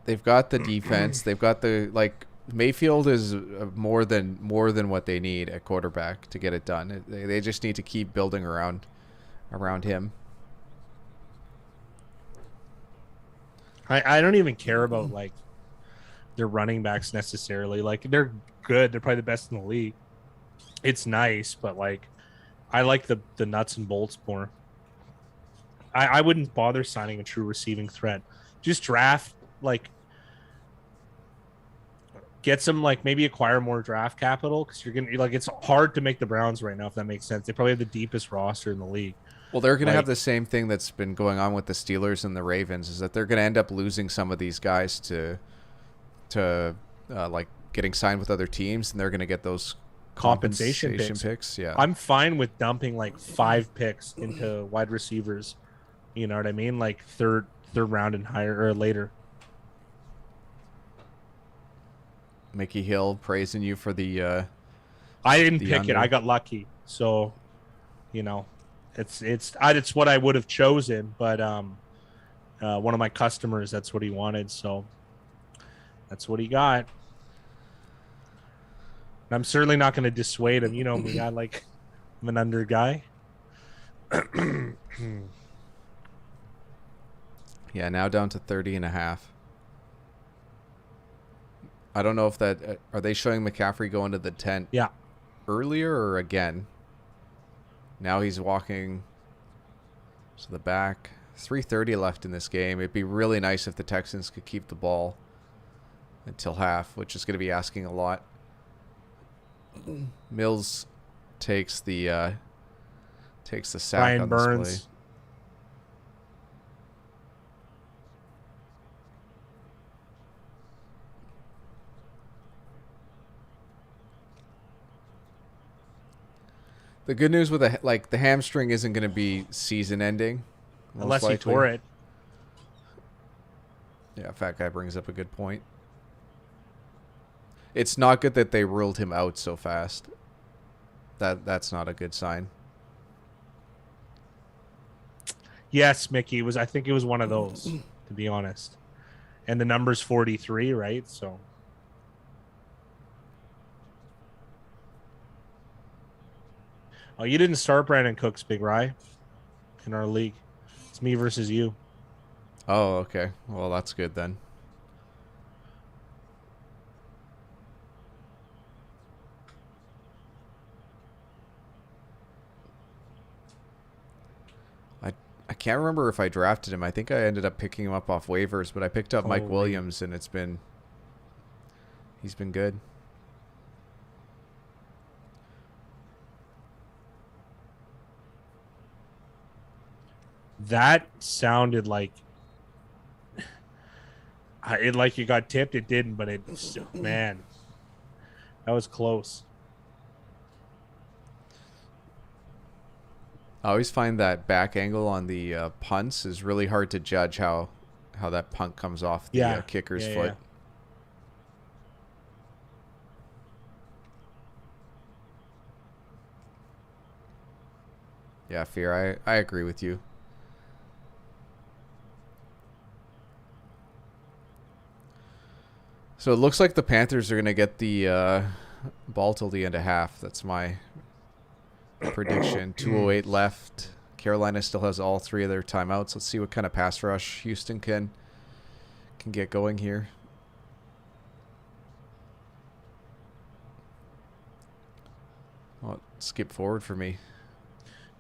they've got the defense. They've got the like Mayfield is more than what they need at quarterback to get it done. They just need to keep building around him. I don't even care about like their running backs necessarily. Like, they're good. They're probably the best in the league. It's nice, but like I like the nuts and bolts more. I wouldn't bother signing a true receiving threat. Just draft, like, get some, like, maybe acquire more draft capital because you're gonna, like, it's hard to make the Browns right now, if that makes sense. They probably have the deepest roster in the league. Well, they're going to have the same thing that's been going on with the Steelers and the Ravens, is that they're going to end up losing some of these guys to like getting signed with other teams, and they're going to get those compensation picks. Yeah, I'm fine with dumping like 5 picks into wide receivers. You know what I mean? Like third round and higher or later. Mickey Hill praising you for the. I didn't pick it. I got lucky. So, you know, it's what I would have chosen. But one of my customers, that's what he wanted. So That's what he got. I'm certainly not going to dissuade him. You know me. I'm an under guy. Yeah, now down to 30.5. I don't know if that... are they showing McCaffrey going to the tent Yeah. earlier or again? Now he's walking to the back. 3:30 left in this game. It'd be really nice if the Texans could keep the ball until half, which is going to be asking a lot. Mills takes the sack Brian on Burns. this play. The good news with the hamstring isn't going to be season ending, Unless he tore it. Yeah, Fat Guy brings up a good point. It's not good that they ruled him out so fast. That's not a good sign. Yes, Mickey. I think it was one of those, to be honest. And the number's 43, right? So. Oh, you didn't start Brandon Cooks, Big Rye, in our league. It's me versus you. Oh, okay. Well, that's good then. I can't remember if I drafted him. I think I ended up picking him up off waivers, but I picked up Mike Williams, and he's been good. That sounded like you got tipped. It didn't, but man, that was close. I always find that back angle on the punts is really hard to judge how that punt comes off the kicker's foot. Yeah, Fear, I agree with you. So it looks like the Panthers are going to get the ball till the end of half. That's my prediction. 2:08 left. Carolina still has all three of their timeouts. Let's see what kind of pass rush Houston can get going here. Well, skip forward for me.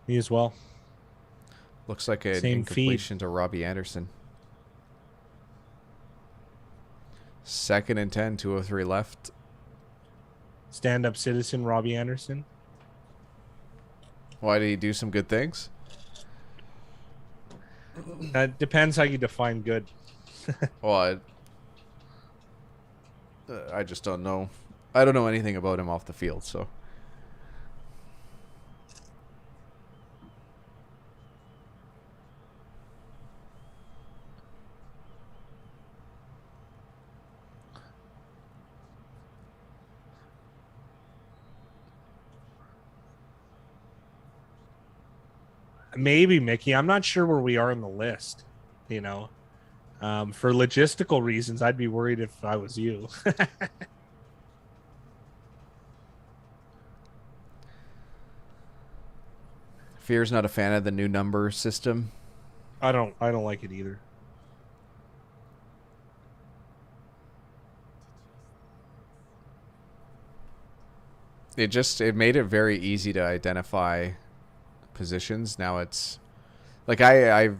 Me as well. Looks like an incompletion to Robbie Anderson. 2nd and 10, 2:03 left. Stand-up citizen Robbie Anderson. Why did he do some good things? That depends how you define good. Well, I just don't know. I don't know anything about him off the field, so. Maybe, Mickey. I'm not sure where we are in the list. For logistical reasons, I'd be worried if I was you. Fear's not a fan of the new number system. I don't like it either. It made it very easy to identify positions. Now it's like I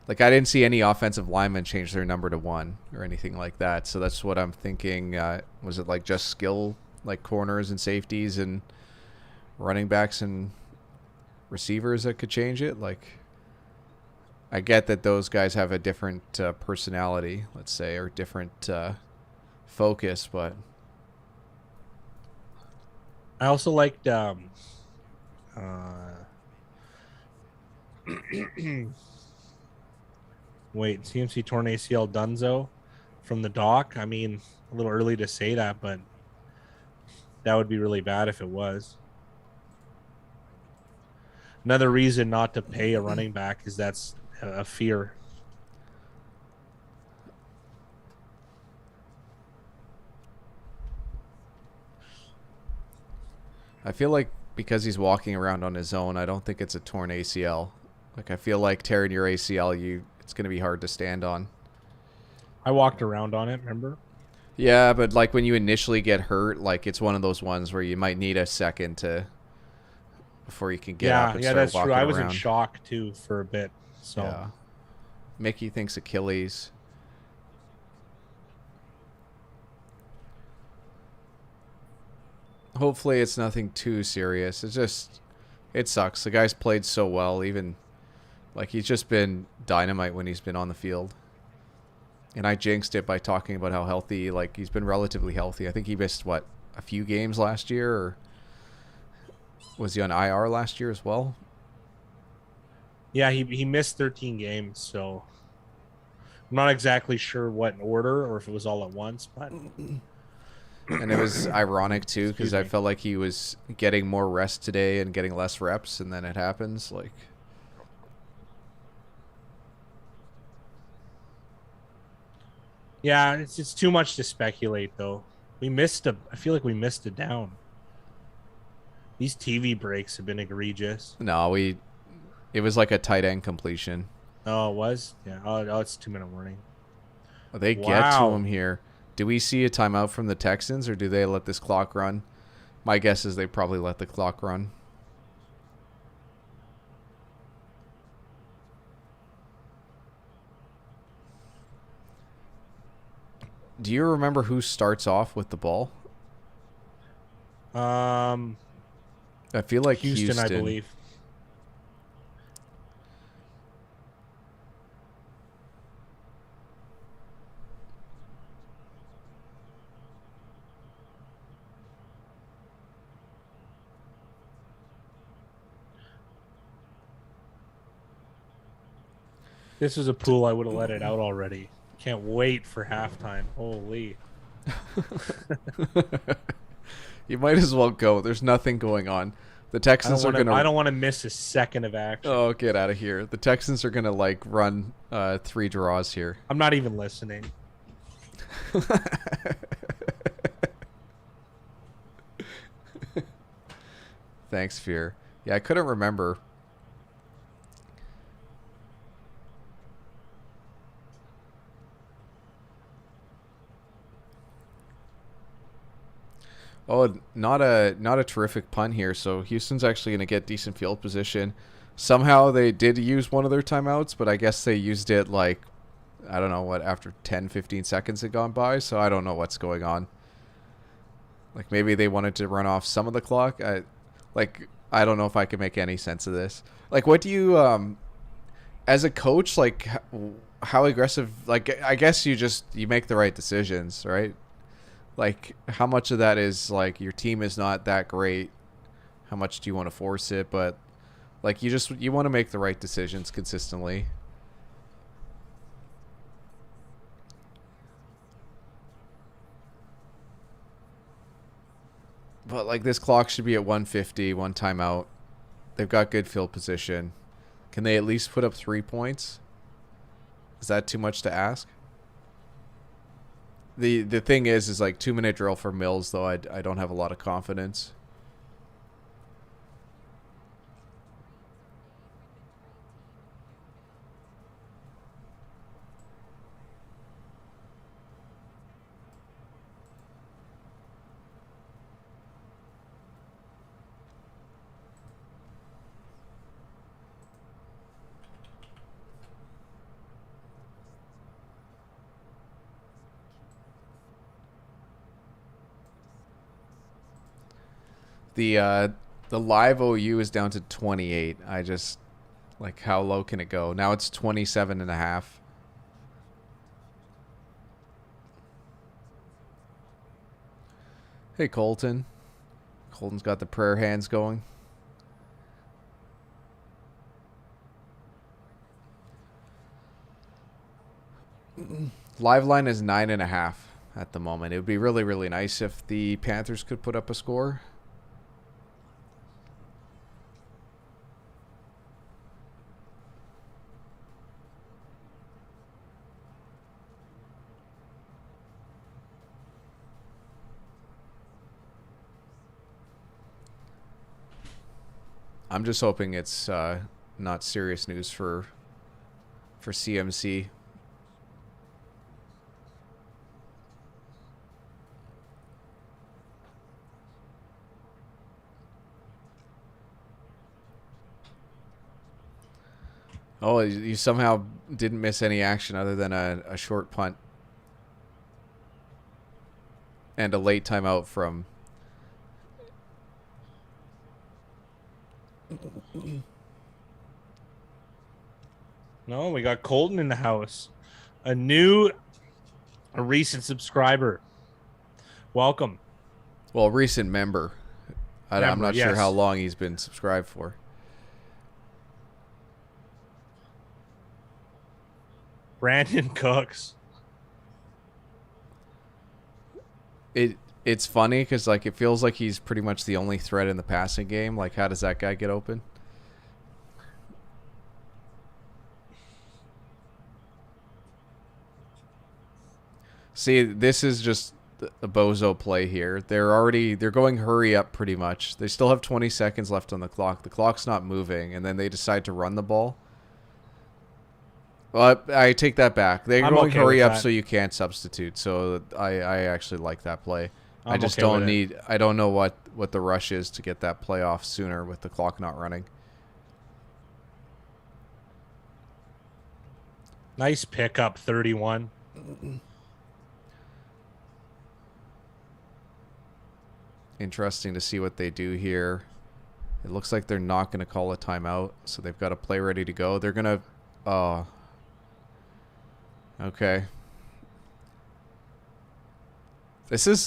didn't see any offensive linemen change their number to 1 or anything like that. So that's what I'm thinking. Was it like just skill, like corners and safeties and running backs and receivers that could change it? Like, I get that those guys have a different personality, let's say, or different focus, but I also liked wait, CMC torn ACL Dunzo from the doc. I mean, a little early to say that, but that would be really bad if it was. Another reason not to pay a running back is that's a fear. I feel like because he's walking around on his own, I don't think it's a torn ACL. Like, I feel like tearing your ACL, it's going to be hard to stand on. I walked around on it, remember? Yeah, but like when you initially get hurt, like it's one of those ones where you might need a second to before you can get up Yeah, and yeah, start that's true. walking I was in around. shock too for a bit. So Yeah. Mickey thinks Achilles. Hopefully it's nothing too serious. It sucks. The guy's played so well, even like he's just been dynamite when he's been on the field. And I jinxed it by talking about how healthy, like he's been relatively healthy. I think he missed a few games last year, or was he on IR last year as well? yeah, he missed 13 games, so I'm not exactly sure what in order or if it was all at once, but And it was ironic too because excuse I me. felt like he was getting more rest today and getting less reps, and then it happens. Like, Yeah, it's too much to speculate though. I feel like we missed a down. These TV breaks have been egregious. no, it was like a tight end completion. Oh, it was? Yeah. Oh, it's 2-minute warning. They get to him Wow. here. Do we see a timeout from the Texans, or do they let this clock run? My guess is they probably let the clock run. Do you remember who starts off with the ball? Um, I feel like Houston, I Houston. believe. This is a pool I would have let it out already. Can't wait for halftime. Holy. You might as well go. There's nothing going on. The Texans are I gonna. don't want to miss a second of action. Oh, get out of here! The Texans are gonna like run 3 draws here. I'm not even listening. Thanks, Fear. Yeah, I couldn't remember. Oh, not a terrific pun here. So Houston's actually going to get decent field position. Somehow they did use one of their timeouts, but I guess they used it like I don't know what after 10, 15 seconds had gone by. So I don't know what's going on. Like maybe they wanted to run off some of the clock. I don't know if I can make any sense of this. Like what do you as a coach like how aggressive like I guess you make the right decisions, right? Like how much of that is like your team is not that great? How much do you want to force it? But like you want to make the right decisions consistently. But like this clock should be at 150, one timeout. They've got good field position. Can they at least put up 3 points? Is that too much to ask? The thing is like 2-minute drill for Mills though. I don't have a lot of confidence. The live OU is down to 28. I just like how low can it go? Now it's 27 and a half. Hey Colton. Colton's got the prayer hands going. Live line is 9.5 at the moment. It would be really, really nice if the Panthers could put up a score. I'm just hoping it's not serious news for CMC. Oh, you somehow didn't miss any action other than a short punt and a late timeout from... No, we got Colton in the house. A recent subscriber. Welcome. Well, recent member. I'm not sure yes. how long he's been subscribed for. Brandon Cooks. It's funny because like it feels like he's pretty much the only threat in the passing game. Like, how does that guy get open? See, this is just a bozo play here. They're going hurry up pretty much. They still have 20 seconds left on the clock. The clock's not moving, and then they decide to run the ball. Well, I take that back. They're going hurry up so you can't substitute. So I actually like that play. I just don't need... I don't know what the rush is to get that play off sooner with the clock not running. Nice pickup, 31. Interesting to see what they do here. It looks like they're not going to call a timeout, so they've got a play ready to go. They're going to... okay. This has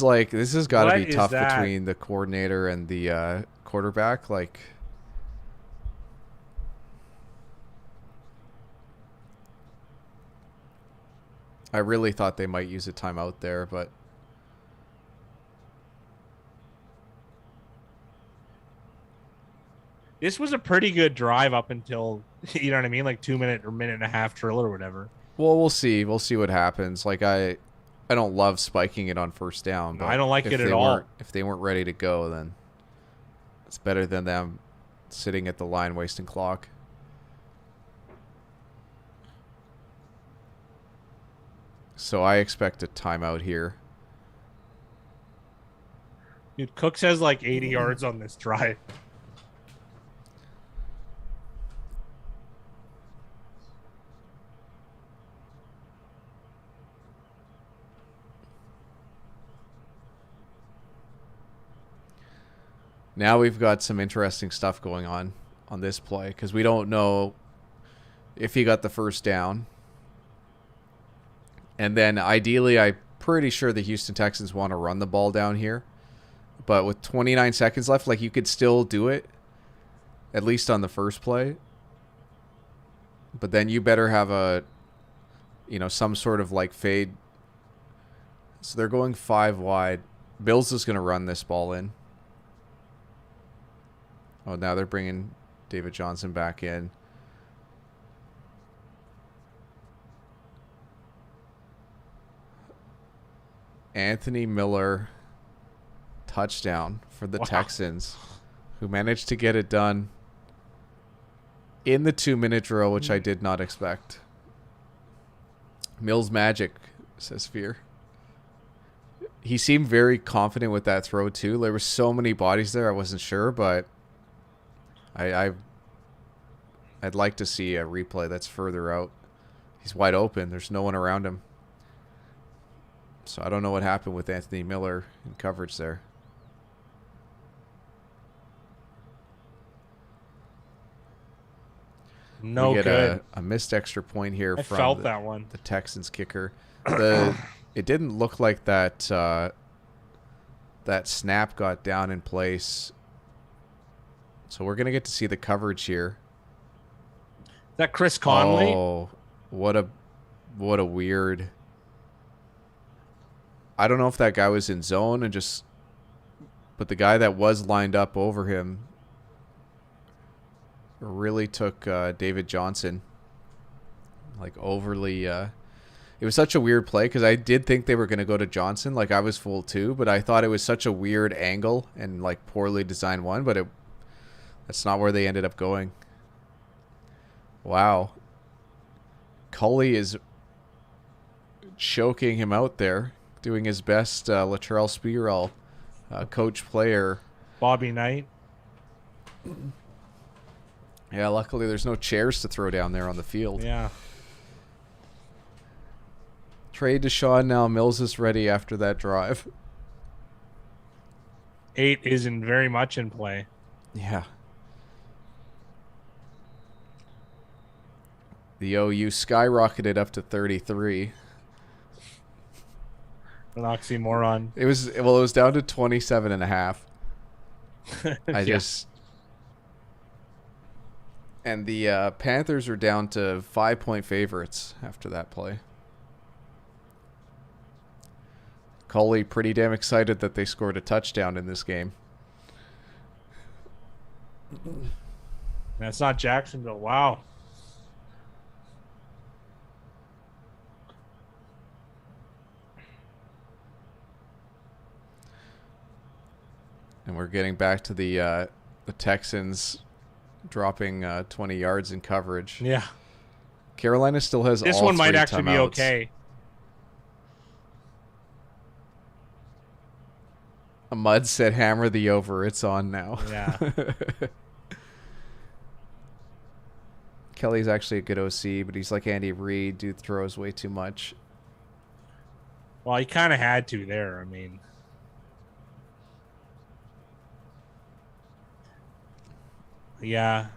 got to be tough between the coordinator and the quarterback. Like, I really thought they might use a timeout there, but this was a pretty good drive up until, you know what I mean, like 2 minute or minute and a half drill or whatever. Well, we'll see. We'll see what happens. Like, I don't love spiking it on first down. But I don't like it at all. If they weren't ready to go, then it's better than them sitting at the line wasting clock. So I expect a timeout here. Dude, Cooks has like 80 yards on this drive. Now we've got some interesting stuff going on this play because we don't know if he got the first down. And then ideally, I'm pretty sure the Houston Texans want to run the ball down here. But with 29 seconds left, like, you could still do it, at least on the first play. But then you better have some sort of like fade. So they're going 5 wide. Bills is going to run this ball in. Oh, now they're bringing David Johnson back in. Anthony Miller, touchdown for the Texans, who managed to get it done in the 2-minute drill, which I did not expect. Mills magic, says Fear. He seemed very confident with that throw, too. There were so many bodies there, I wasn't sure, but I'd like to see a replay that's further out. He's wide open. There's no one around him. So I don't know what happened with Anthony Miller in coverage there. No we get good. A missed extra point here I from felt that one. The Texans kicker. It didn't look like that snap got down in place. So we're going to get to see the coverage here. Is that Chris Conley? Oh, what a weird... I don't know if that guy was in zone but the guy that was lined up over him really took David Johnson. Like, overly... it was such a weird play because I did think they were going to go to Johnson. Like, I was fooled too, but I thought it was such a weird angle and like poorly designed one, but That's not where they ended up going. Wow. Cully is choking him out there, doing his best. Latrell Spearall, coach player. Bobby Knight. Yeah, luckily there's no chairs to throw down there on the field. Yeah. Trade Deshaun now. Mills is ready after that drive. 8 isn't very much in play. Yeah. The OU skyrocketed up to 33. An oxymoron. It was down to 27 and a half. And the Panthers are down to 5-point favorites after that play. Cully pretty damn excited that they scored a touchdown in this game. That's not Jacksonville. Wow. And we're getting back to the Texans dropping 20 yards in coverage. Yeah. Carolina still has this all one might three actually be timeouts. okay. Mud said, "Hammer the over. It's on now." Yeah. Kelly's actually a good OC, but he's like Andy Reid. Dude throws way too much. Well, he kind of had to there. I mean, yeah.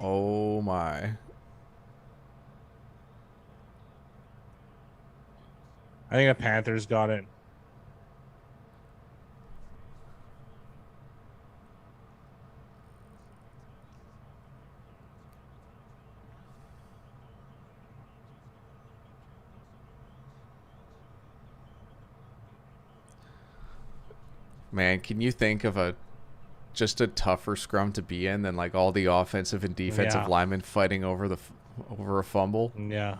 Oh my. I think the Panthers got it. Man, can you think of just a tougher scrum to be in than like all the offensive and defensive linemen fighting over a fumble? Yeah.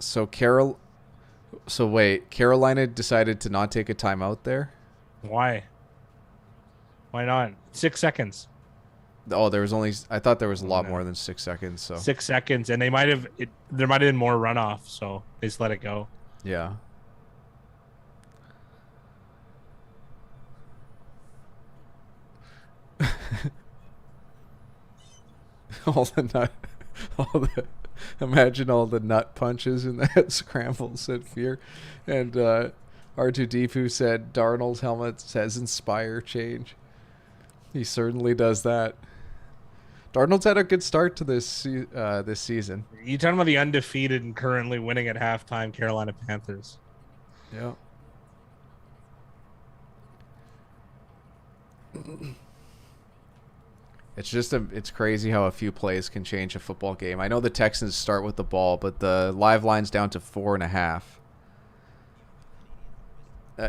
So wait, Carolina decided to not take a timeout there? Why? Why not? 6 seconds. Oh, I thought there was a lot more than 6 seconds. So 6 seconds, and there might have been more runoff, so they just let it go. Yeah. Imagine all the nut punches in that scramble, said Fear. And R2D2 said Darnold's helmet says inspire change. He certainly does that. Darnold's had a good start to this season. You talking about the undefeated and currently winning at halftime Carolina Panthers? Yeah. It's crazy how a few plays can change a football game. I know the Texans start with the ball, but the live line's down to 4.5.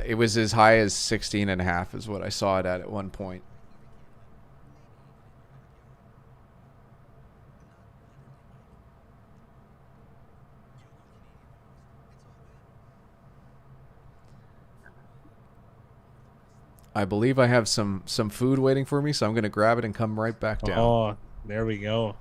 It was as high as 16.5 is what I saw it at one point. I believe I have some food waiting for me, so I'm going to grab it and come right back down. Oh, there we go.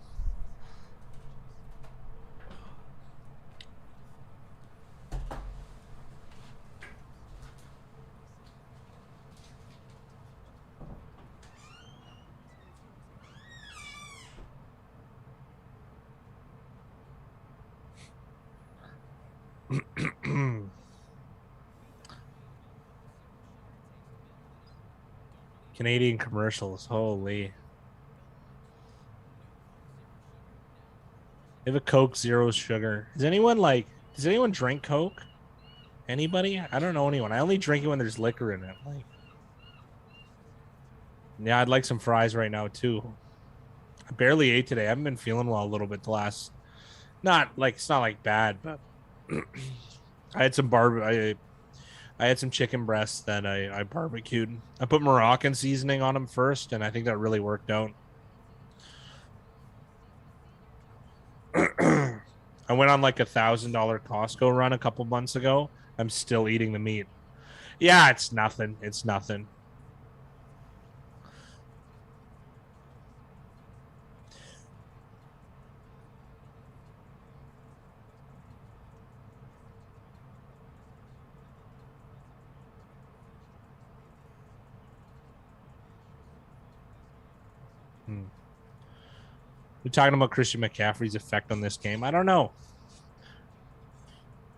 Canadian commercials, holy. They have a Coke, zero sugar. Does anyone drink Coke? Anybody? I don't know anyone. I only drink it when there's liquor in it. Like, yeah, I'd like some fries right now too. I barely ate today. I haven't been feeling well a little bit the last. It's not like bad, but I had some I had some chicken breasts that I barbecued. I put Moroccan seasoning on them first, and I think that really worked out. I went on like $1,000 Costco run a couple months ago. I'm still eating the meat. Yeah, it's nothing. It's nothing. We're talking about Christian McCaffrey's effect on this game. I don't know.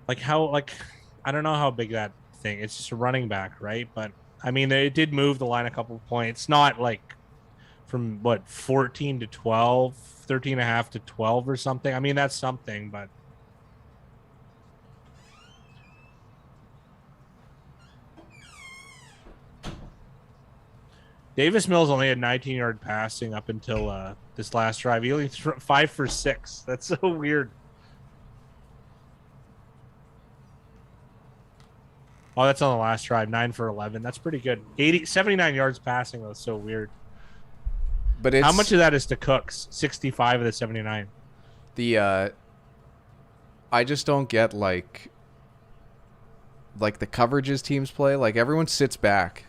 I don't know how big that thing. It's just a running back, right? But I mean, it did move the line a couple of points. Not like from 14 to 12, 13 and a half to 12 or something. I mean, that's something, but Davis Mills only had 19-yard passing up until this last drive. He only threw 5 for 6. That's so weird. Oh, that's on the last drive. 9 for 11. That's pretty good. 79 yards passing. That's so weird. But how much of that is to Cooks? 65 of the 79. I just don't get like the coverages teams play. Like everyone sits back.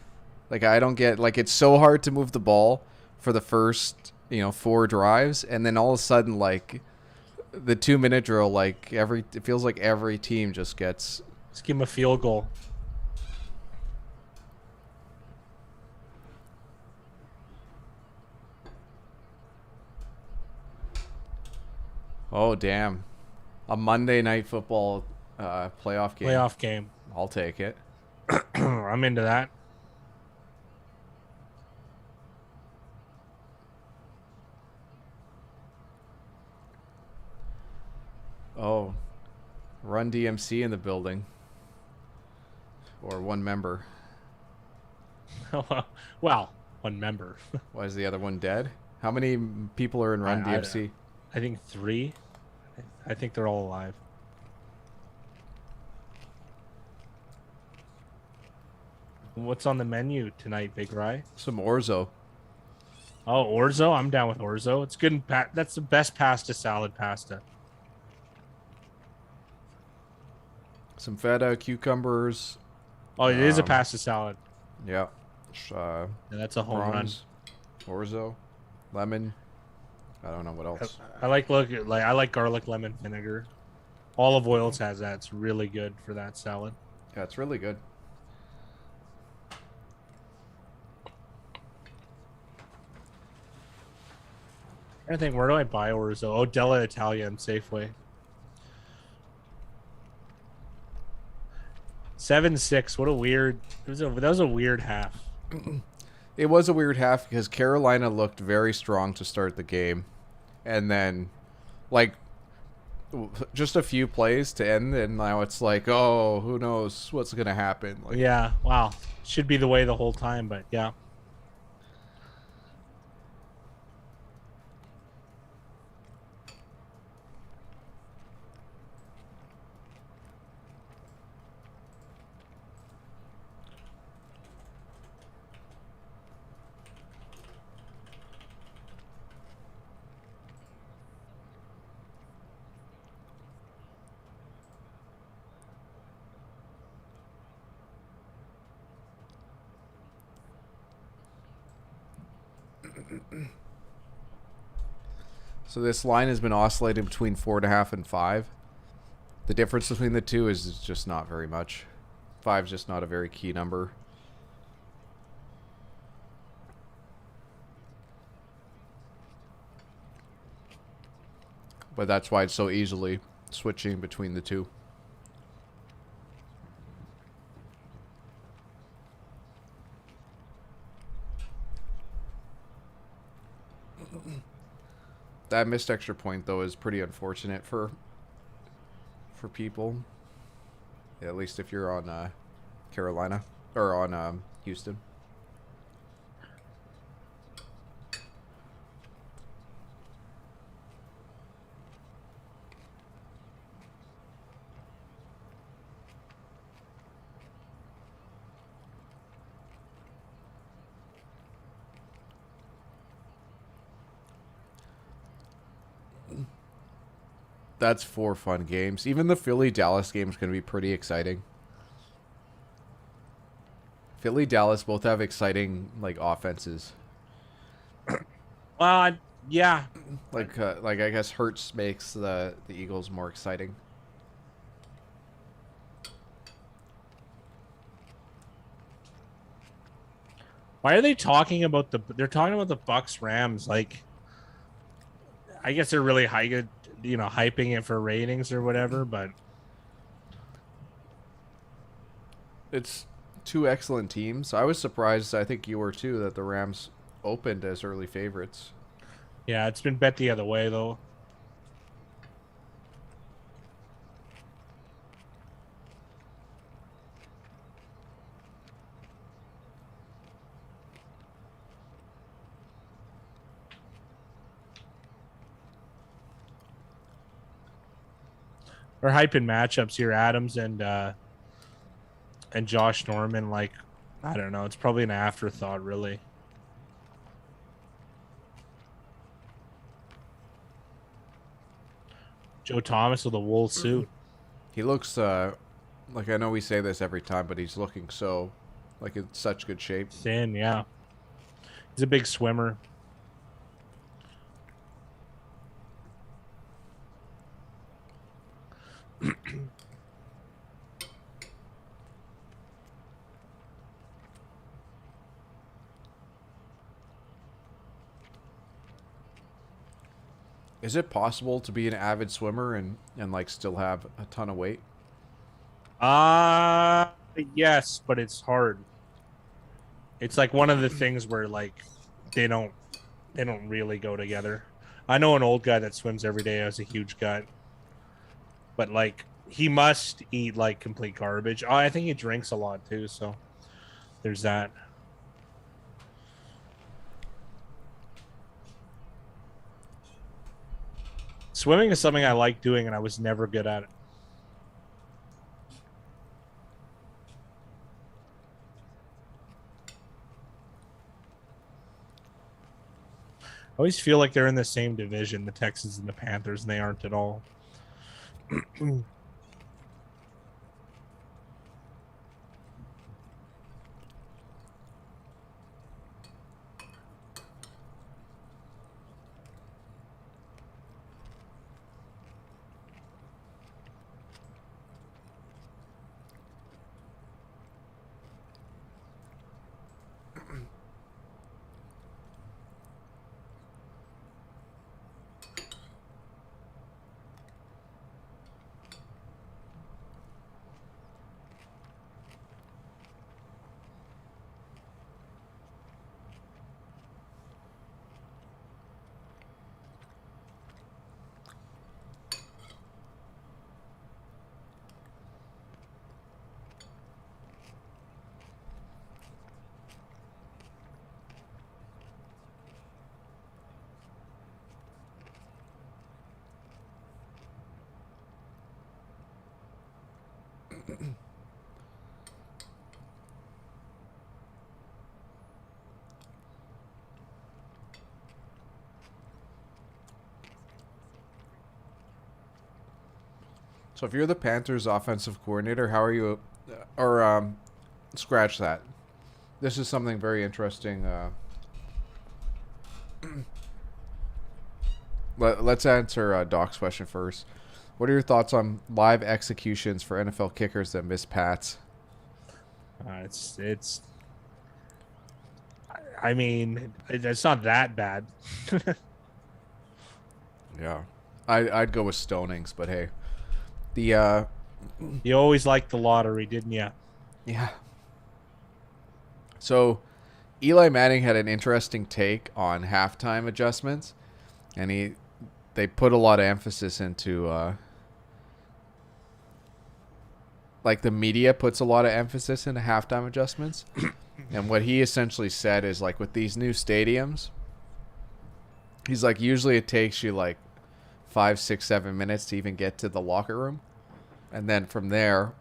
Like I don't get it's so hard to move the ball for the first 4 drives, and then all of a sudden like the 2-minute drill, it feels like every team just gets. Just give him a field goal. Oh damn! A Monday Night Football playoff game. Playoff game. I'll take it. I'm into that. Oh, Run DMC in the building. Or one member. Well, one member. Why is the other one dead? How many people are in Run DMC? I think 3. I think they're all alive. What's on the menu tonight, Big Rye? Some orzo. Oh, orzo? I'm down with orzo. It's good. That's the best pasta salad pasta. Some feta, cucumbers. Oh, it is a pasta salad. Yeah. Yeah, that's a home run. Orzo, lemon. I don't know what else. I like garlic lemon vinegar. Olive Oils has that. It's really good for that salad. Yeah, it's really good. I think, where do I buy orzo? Oh, Della Italia and Safeway. 7-6. What a weird. That was a weird half. It was a weird half because Carolina looked very strong to start the game, and then, just a few plays to end, and now it's like, oh, who knows what's gonna happen? Yeah. Wow. Should be the way the whole time, but yeah. So this line has been oscillating between 4.5 and 5. The difference between the two is just not very much. 5 is just not a very key number. But that's why it's so easily switching between the two. That missed extra point though is pretty unfortunate for people. Yeah, at least if you're on Carolina or on Houston. That's 4 fun games. Even the Philly-Dallas game is going to be pretty exciting. Philly-Dallas both have exciting like offenses. Well, yeah. Like I guess Hurts makes the Eagles more exciting. Why are they talking about they're talking about the Bucks Rams? Like, I guess they're really hyping it for ratings or whatever, but it's 2 excellent teams. I was surprised, I think you were too, that the Rams opened as early favorites. Yeah, it's been bet the other way though. We're hyping matchups here, Adams and Josh Norman. Like, I don't know. It's probably an afterthought, really. Joe Thomas with a wool suit. He looks like, I know we say this every time, but he's looking so like in such good shape. Thin, yeah. He's a big swimmer. Is it possible to be an avid swimmer and like still have a ton of weight? Yes, but it's hard. It's like one of the things where like they don't really go together. I know an old guy that swims every day has a huge gut, but like he must eat like complete garbage. Oh, I think he drinks a lot too, so there's that. Swimming is something I like doing, and I was never good at it. I always feel like they're in the same division, the Texans and the Panthers, and they aren't at all. So if you're the Panthers offensive coordinator, how are you or scratch that. This is something very interesting. Let's answer Doc's question first. What are your thoughts on live executions for NFL kickers that miss pats? It's. I mean, it's not that bad. Yeah, I'd go with stonings, but hey, the you always liked the lottery, didn't you? yeah. So, Eli Manning had an interesting take on halftime adjustments, and he they put a lot of emphasis into like the media puts a lot of emphasis into halftime adjustments. And what he essentially said is like with these new stadiums, he's like usually it takes you like 5, 6, 7 minutes to even get to the locker room. And then from there,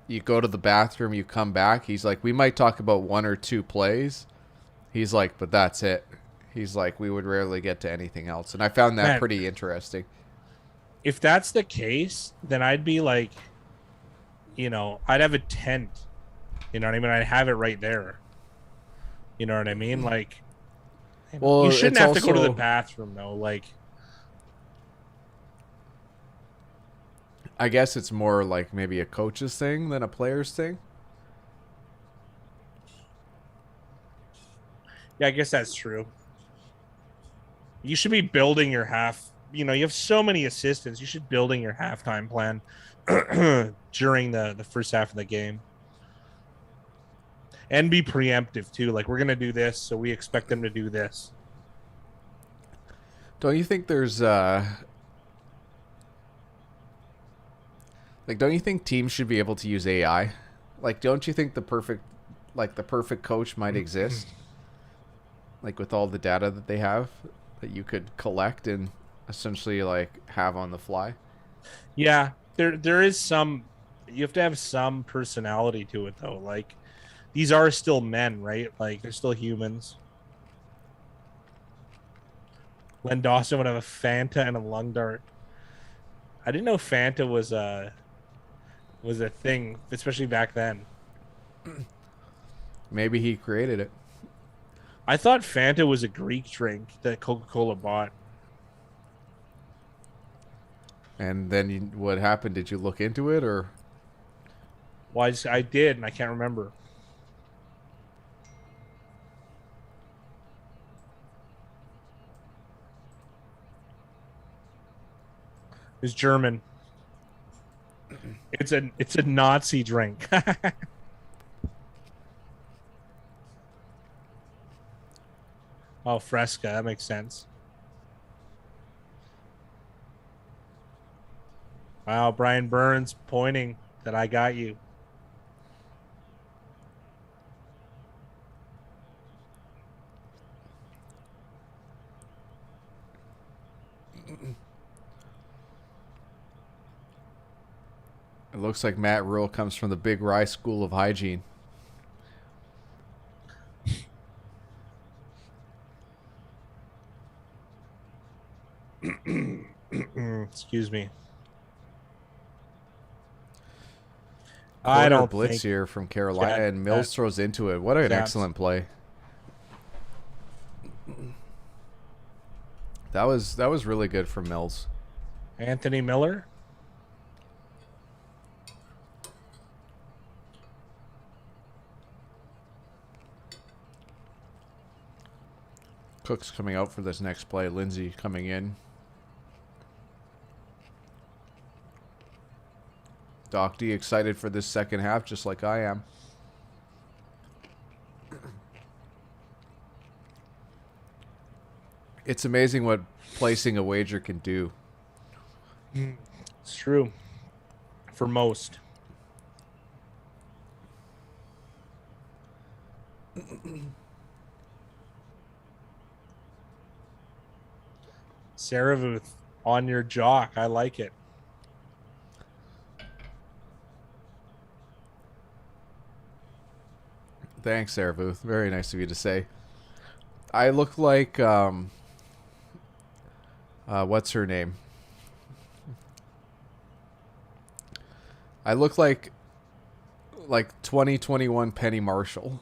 you go to the bathroom, you come back. He's like, we might talk about 1 or 2 plays. He's like, but that's it. He's like, we would rarely get to anything else. And I found that pretty interesting. If that's the case, then I'd be like, I'd have a tent. You know what I mean? I'd have it right there. You know what I mean? Like, well, you shouldn't have to go to the bathroom, though. Like, I guess it's more like maybe a coach's thing than a player's thing. Yeah, I guess that's true. You should be building your you have so many assistants. You should building your halftime plan during the first half of the game. And be preemptive, too. Like, we're going to do this, so we expect them to do this. Don't you think there's... don't you think teams should be able to use AI? Like, don't you think the perfect coach might exist? Like, with all the data that they have that you could collect and essentially, like, have on the fly? Yeah, there is some... You have to have some personality to it, though. Like, these are still men, right? Like, they're still humans. Len Dawson would have a Fanta and a lung dart. I didn't know Fanta was a thing, especially back then. Maybe he created it. I thought Fanta was a Greek drink that Coca-Cola bought. And then what happened? Did you look into it, or? Well, I did, and I can't remember. It's German. It's a Nazi drink. Oh, Fresca. That makes sense. Wow, Brian Burns pointing that I got you. It looks like Matt Rule comes from the Big Rye School of Hygiene. Excuse me. I don't blitz here from Carolina, and Mills throws into it. What an excellent play. That was really good from Mills. Anthony Miller. Cook's coming out for this next play. Lindsay coming in. Doc D excited for this second half, just like I am. It's amazing what placing a wager can do. It's true. For most. Saravuth on your jock. I like it. Thanks, Saravuth. Very nice of you to say. I look like what's her name? I look like 2021 Penny Marshall.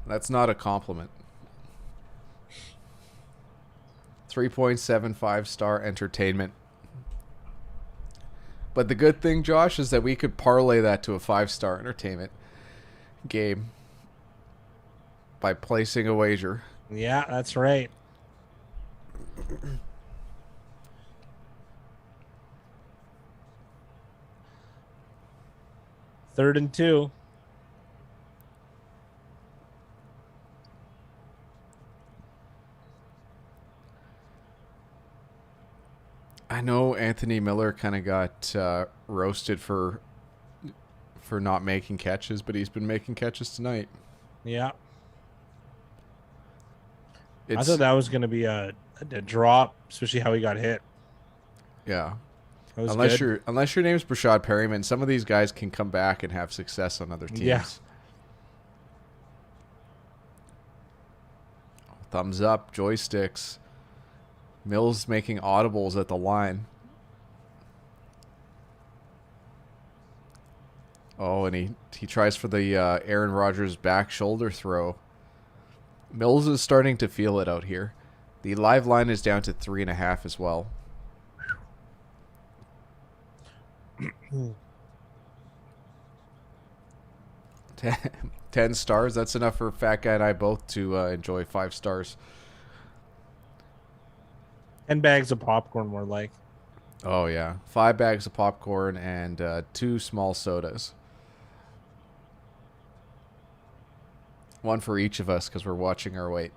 That's not a compliment. 3.75 star entertainment. But the good thing, Josh, is that we could parlay that to a 5-star entertainment game by placing a wager. Yeah, that's right. Third and 2. I know Anthony Miller kind of got roasted for not making catches, but he's been making catches tonight. Yeah. I It's thought that was going to be a drop, especially how he got hit. yeah. That was good. Unless your name's Brashad Perryman, some of these guys can come back and have success on other teams. Yeah. Thumbs up, joysticks. Mills making audibles at the line. Oh, and he tries for the Aaron Rodgers back shoulder throw. Mills is starting to feel it out here. The live line is down to 3.5 as well. 10 stars. That's enough for Fat Guy and I both to enjoy 5 stars. 10 bags of popcorn, more like. Oh, yeah. 5 bags of popcorn and 2 small sodas. One for each of us because we're watching our weight.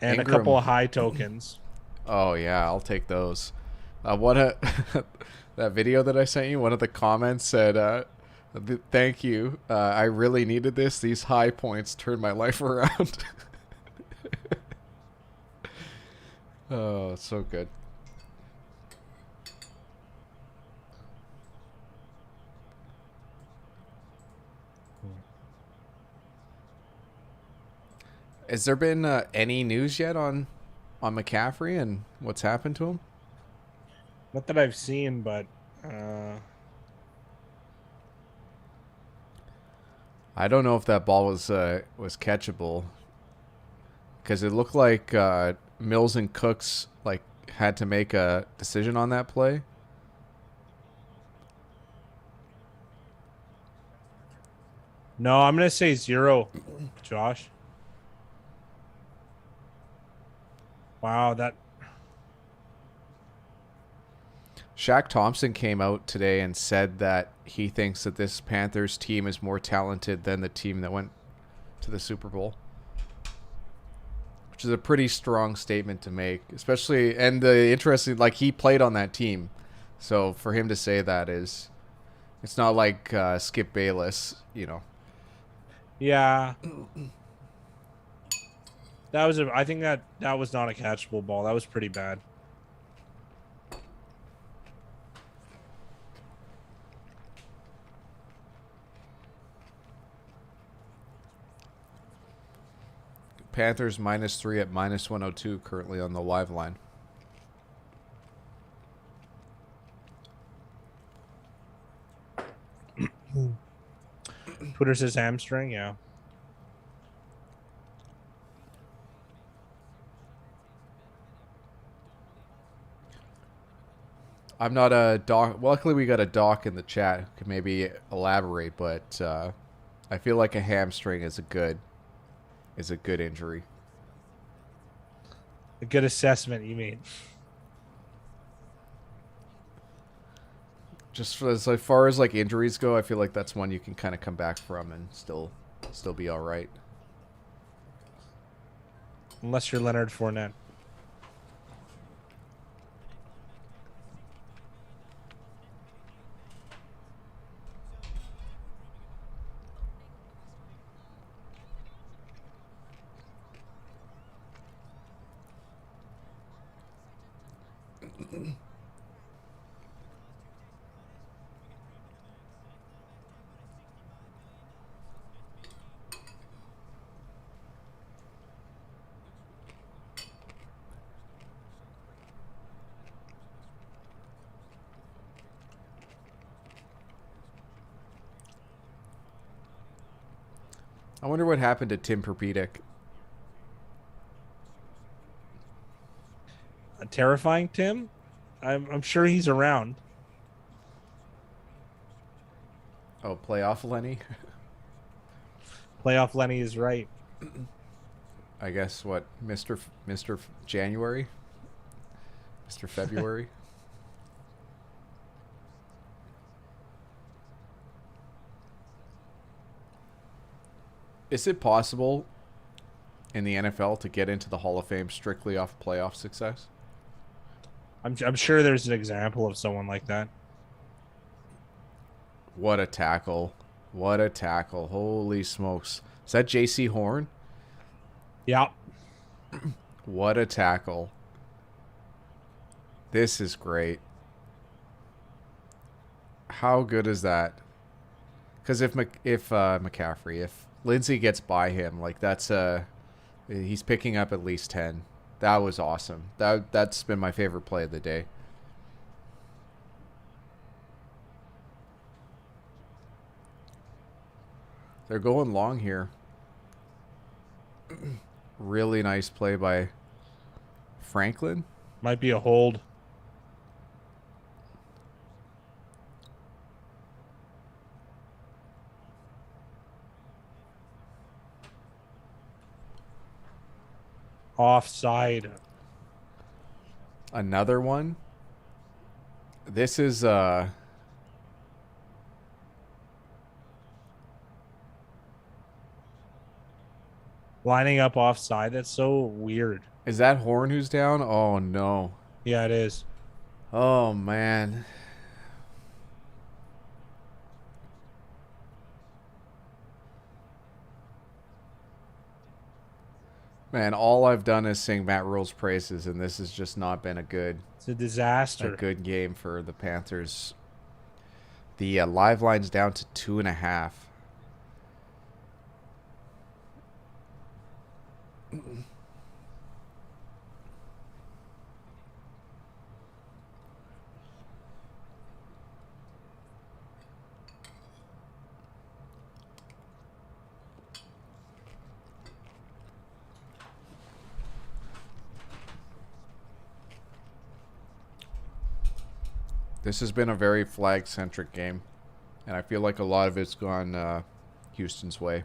And Ingram. a couple of high tokens. Oh, yeah. I'll take those. That video that I sent you, one of the comments said, thank you. I really needed this. These high points turned my life around. Oh, so good. Has there been any news yet on McCaffrey and what's happened to him? Not that I've seen, but I don't know if that ball was catchable because it looked like Mills and Cooks had to make a decision on that play. no, I'm gonna say 0, Josh. Wow, that Shaq Thompson came out today and said that he thinks that this Panthers team is more talented than the team that went to the Super Bowl, which is a pretty strong statement to make, especially, and the interesting, he played on that team. So for him to say that it's not like Skip Bayless, yeah. I think that was not a catchable ball. That was pretty bad. Panthers -3 at -102 currently on the live line. Twitter says hamstring, yeah. I'm not a doc. Luckily, we got a doc in the chat who can maybe elaborate, but I feel like a hamstring is a good injury. A good assessment, you mean? Just for as far as injuries go, I feel like that's one you can kind of come back from and still be all right. Unless you're Leonard Fournette. I wonder what happened to Tim Perpedic. A terrifying Tim? I'm sure he's around. Oh, playoff Lenny. Playoff Lenny is right. I guess what, Mr. January, Mr. February. Is it possible in the NFL to get into the Hall of Fame strictly off playoff success? I'm sure there's an example of someone like that. What a tackle. What a tackle. Holy smokes. Is that J.C. Horn? Yeah. What a tackle. This is great. How good is that? Because if McCaffrey, if Lindsay gets by him, like that's he's picking up at least 10. That was awesome. That's been my favorite play of the day. They're going long here. Really nice play by Franklin. Might be a hold. Offside. Another one. This is Lining up offside. That's so weird. is that Horn who's down? Oh no. Yeah, it is. Oh man. Man, all I've done is sing Matt Rule's praises, and this has just not been a good It's a disaster. game for the Panthers. The live line's down to 2.5. This has been a very flag-centric game, and I feel like a lot of it's gone Houston's way.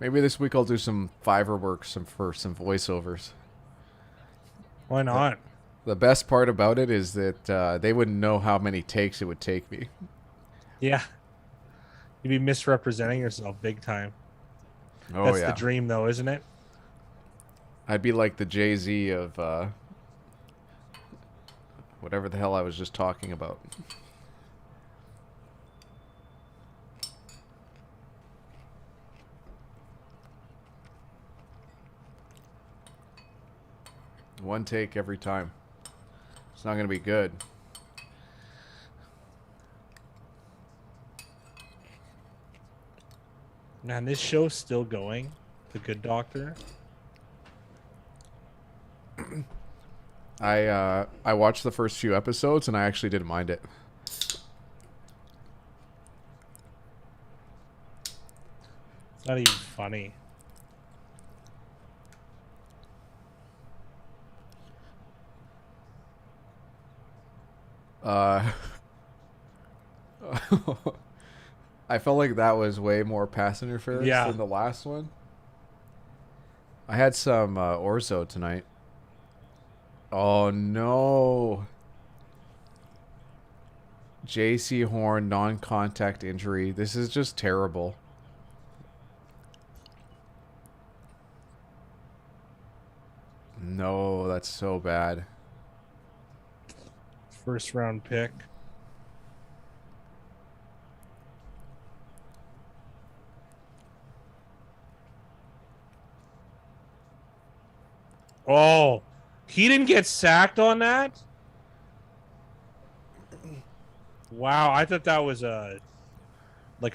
Maybe this week I'll do some Fiverr work for some voiceovers. Why not? The best part about it is that they wouldn't know how many takes it would take me. Yeah. You'd be misrepresenting yourself big time. Oh, That's yeah. the dream, though, isn't it? I'd be like the Jay-Z of whatever the hell I was just talking about. One take every time. It's not going to be good. Man, this show's still going. The Good Doctor. I watched the first few episodes and I actually didn't mind it. It's not even funny. I felt like that was way more pass interference than the last one. I had some orzo tonight. Oh no. J.C. Horn non-contact injury. This is just terrible. No, that's so bad. First round pick. Oh, he didn't get sacked on that? Wow, I thought that was a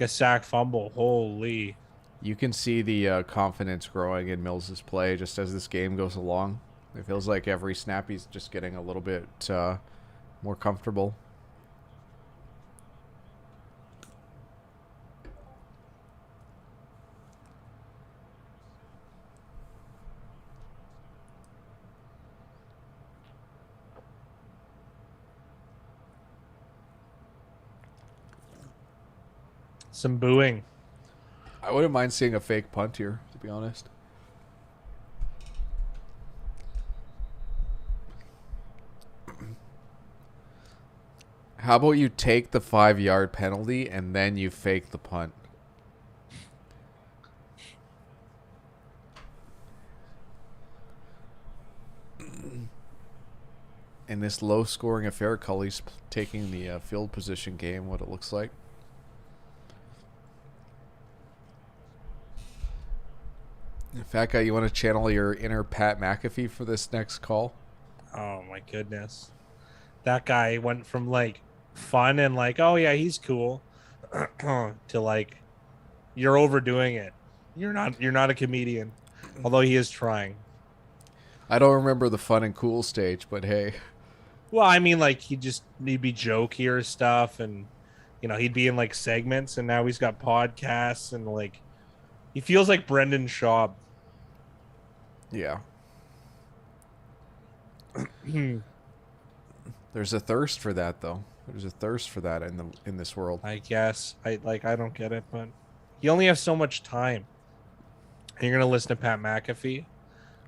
sack fumble. Holy. You can see the confidence growing in Mills' play just as this game goes along. It feels like every snap he's just getting a little bit more comfortable. Some booing. I wouldn't mind seeing a fake punt here, to be honest. How about you take the 5-yard penalty and then you fake the punt? In this low-scoring affair, Cully's taking the field position game, what it looks like. Fat guy, you want to channel your inner Pat McAfee for this next call? Oh my goodness. That guy went from like fun and like, oh yeah, he's cool to like, you're overdoing it. You're not a comedian. Although he is trying. I don't remember the fun and cool stage, but hey. Well, I mean, like he'd be jokier stuff, and he'd be in like segments, and now he's got podcasts, and like he feels like Brendan Schaub. Yeah. There's a thirst for that, though. There's a thirst for that in this world. I guess I don't get it, but you only have so much time, and you're gonna listen to Pat McAfee.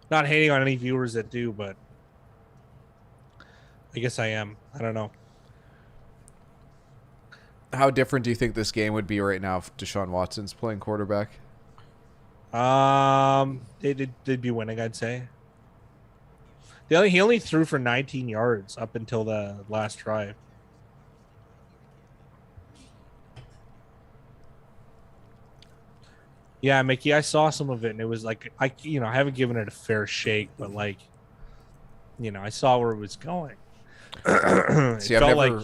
Not hating on any viewers that do, but I guess I am. I don't know. How different do you think this game would be right now if Deshaun Watson's playing quarterback? They'd be winning, I'd say. He only threw for 19 yards up until the last drive. Yeah, Mickey, I saw some of it, and it was like I haven't given it a fair shake, but like, I saw where it was going. See, I've never.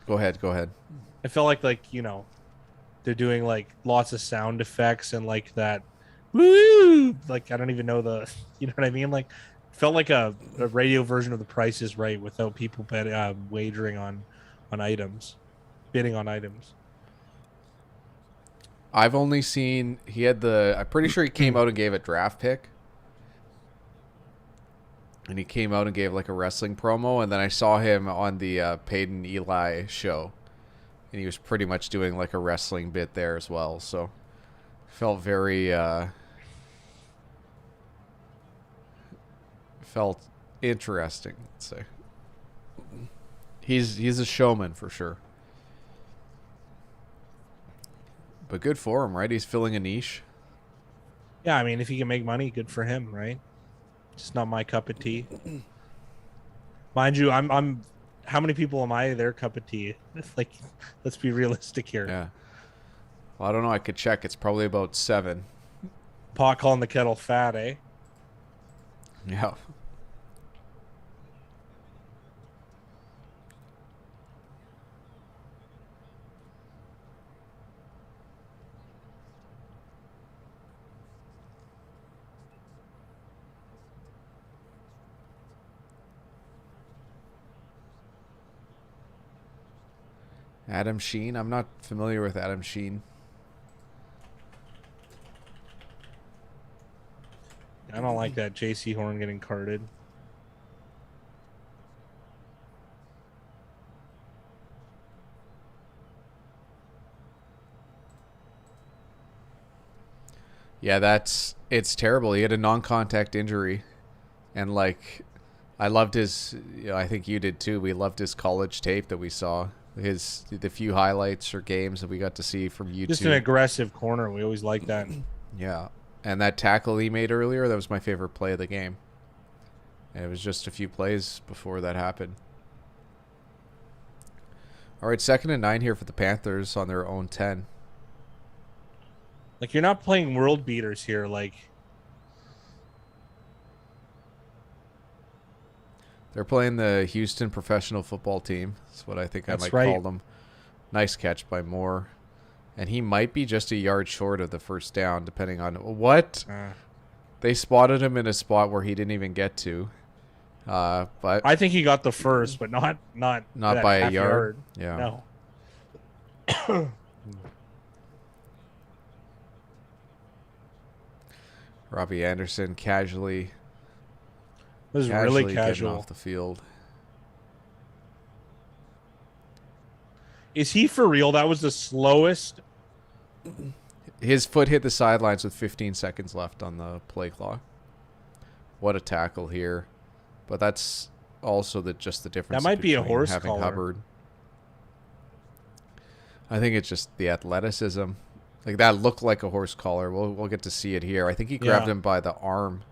Go ahead. I felt like they're doing like lots of sound effects and like that, woo! Like I don't even know you know what I mean? Like, felt like a radio version of The Price is Right without people wagering on items, bidding on items. I've only seen I'm pretty sure he came out and gave a draft pick. And he came out and gave like a wrestling promo, and then I saw him on the Peyton Eli show. And he was pretty much doing like a wrestling bit there as well. So felt very felt interesting, let's say. He's a showman for sure. But good for him, right? He's filling a niche. Yeah, I mean, if he can make money, good for him, right? Just not my cup of tea. Mind you, I'm how many people am I their cup of tea? Like, let's be realistic here. Yeah. Well, I don't know. I could check. It's probably about 7. Pot calling the kettle fat, eh? Yeah. Adam Sheen? I'm not familiar with Adam Sheen. I don't like that JC Horn getting carded. Yeah, it's terrible. He had a non-contact injury, and like, I loved his. I think you did too. We loved his college tape that we saw. The few highlights or games that we got to see from YouTube. Just an aggressive corner. We always like that. Yeah, and that tackle he made earlier, that was my favorite play of the game. And it was just a few plays before that happened. All right, 2nd and 9 here for the Panthers on their own 10. Like, you're not playing world beaters here. Like, they're playing the Houston professional football team. That's what I think I might call them. Nice catch by Moore. And he might be just a yard short of the first down, depending on what. They spotted him in a spot where he didn't even get to. But I think he got the first, but not by a yard. Yeah. No. Robbie Anderson casually. It was really getting casual off the field. Is he for real? That was the slowest. His foot hit the sidelines with 15 seconds left on the play clock. What a tackle here. But that's also just the difference. That might be a horse having collar. Hubbard. I think it's just the athleticism. Like, that looked like a horse collar. We'll get to see it here. I think he grabbed him by the arm.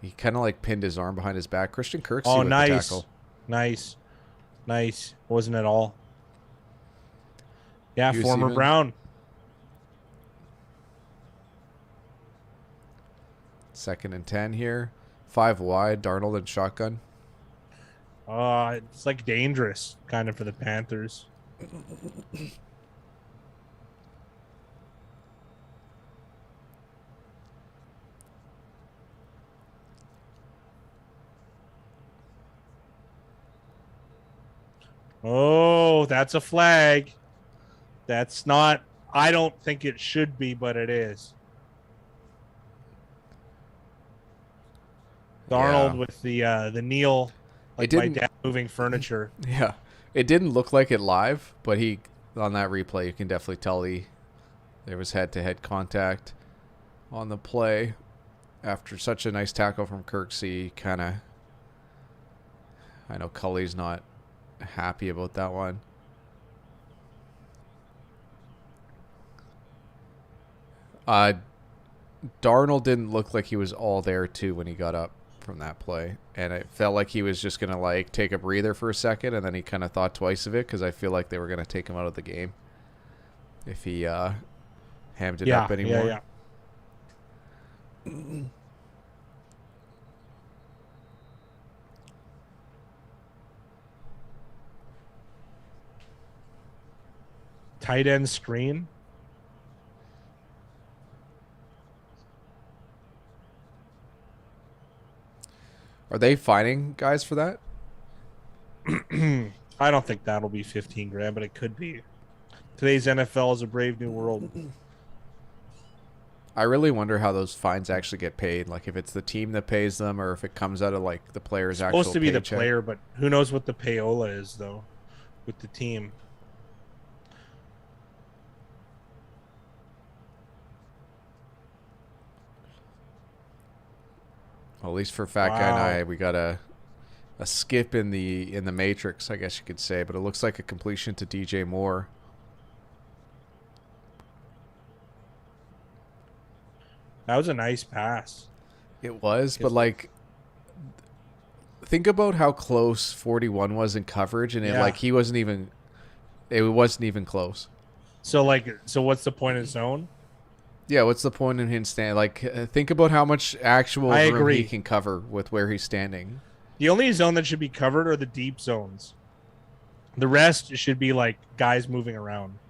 He kind of like pinned his arm behind his back. Christian Kirksey with the tackle. Nice. Wasn't at all. Yeah, Hugh former Stevens. Brown. 2nd and 10 here. 5 wide. Darnold and shotgun. It's like dangerous kind of for the Panthers. Oh, that's a flag. That's not. I don't think it should be, but it is. Darnold with the kneel, like my dad moving furniture. Yeah, it didn't look like it live, but on that replay, you can definitely tell there was head-to-head contact on the play. After such a nice tackle from Kirksey, I know Cully's not happy about that one. Darnold didn't look like he was all there too when he got up from that play, and it felt like he was just gonna like take a breather for a second, and then he kind of thought twice of it, because I feel like they were gonna take him out of the game if he hammed it up anymore. Tight end screen. Are they fining guys for that? I don't think that'll be 15 grand, but it could be. Today's NFL is a brave new world. I really wonder how those fines actually get paid. Like, if it's the team that pays them, or if it comes out of like the player's actual Supposed to be paycheck. the player, but who knows what the payola is though with the team. Well, at least for Fat Guy and I, we got a skip in the matrix, I guess you could say, but it looks like a completion to DJ Moore. That was a nice pass. It was, but like, think about how close 41 was in coverage, and it wasn't even close. So what's the point of zone? Yeah, what's the point in him standing? Like, think about how much actual room he can cover with where he's standing. The only zone that should be covered are the deep zones. The rest should be like guys moving around.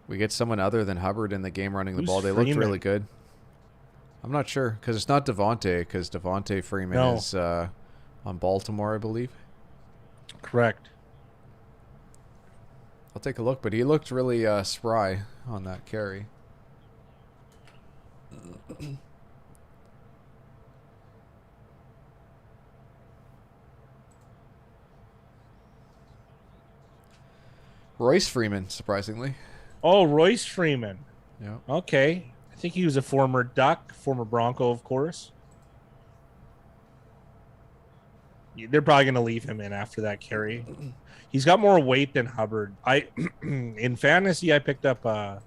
We get someone other than Hubbard in the game running the ball. They looked really good. I'm not sure, because it's not Devontae, because Devontae Freeman is on Baltimore, I believe. Correct. I'll take a look, but he looked really spry on that carry. Royce Freeman, surprisingly. Oh, Royce Freeman. Yeah. Okay. I think he was a former Duck, former Bronco, of course. They're probably going to leave him in after that carry. He's got more weight than Hubbard. In fantasy, I picked up a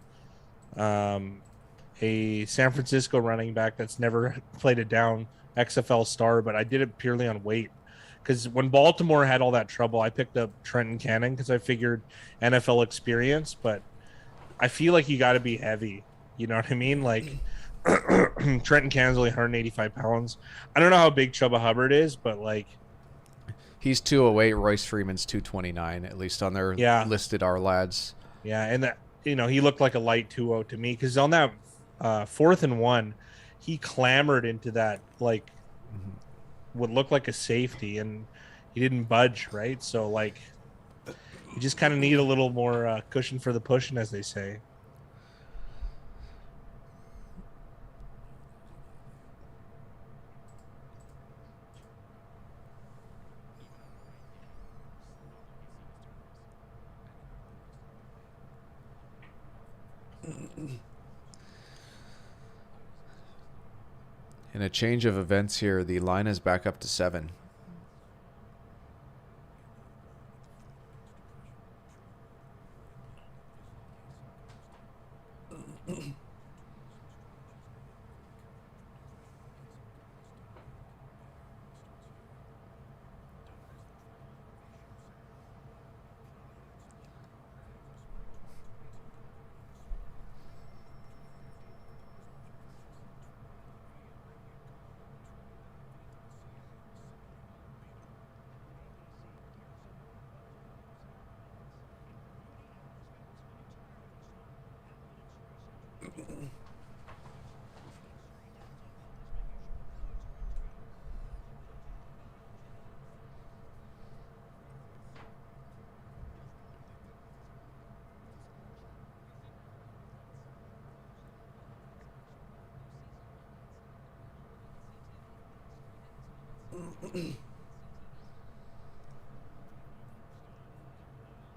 San Francisco running back that's never played it down, XFL star, but I did it purely on weight. Because when Baltimore had all that trouble, I picked up Trenton Cannon because I figured NFL experience, but I feel like you got to be heavy. You know what I mean? Like, Trenton Cannon's only 185 pounds. I don't know how big Chubba Hubbard is, but like, He's 208. Royce Freeman's 229, at least on their listed our lads. Yeah, and that he looked like a light 2-0 to me because on that 4th and 1, he clambered into that like would look like a safety, and he didn't budge, right? So like, you just kind of need a little more cushion for the pushing, as they say. In a change of events here, the line is back up to 7.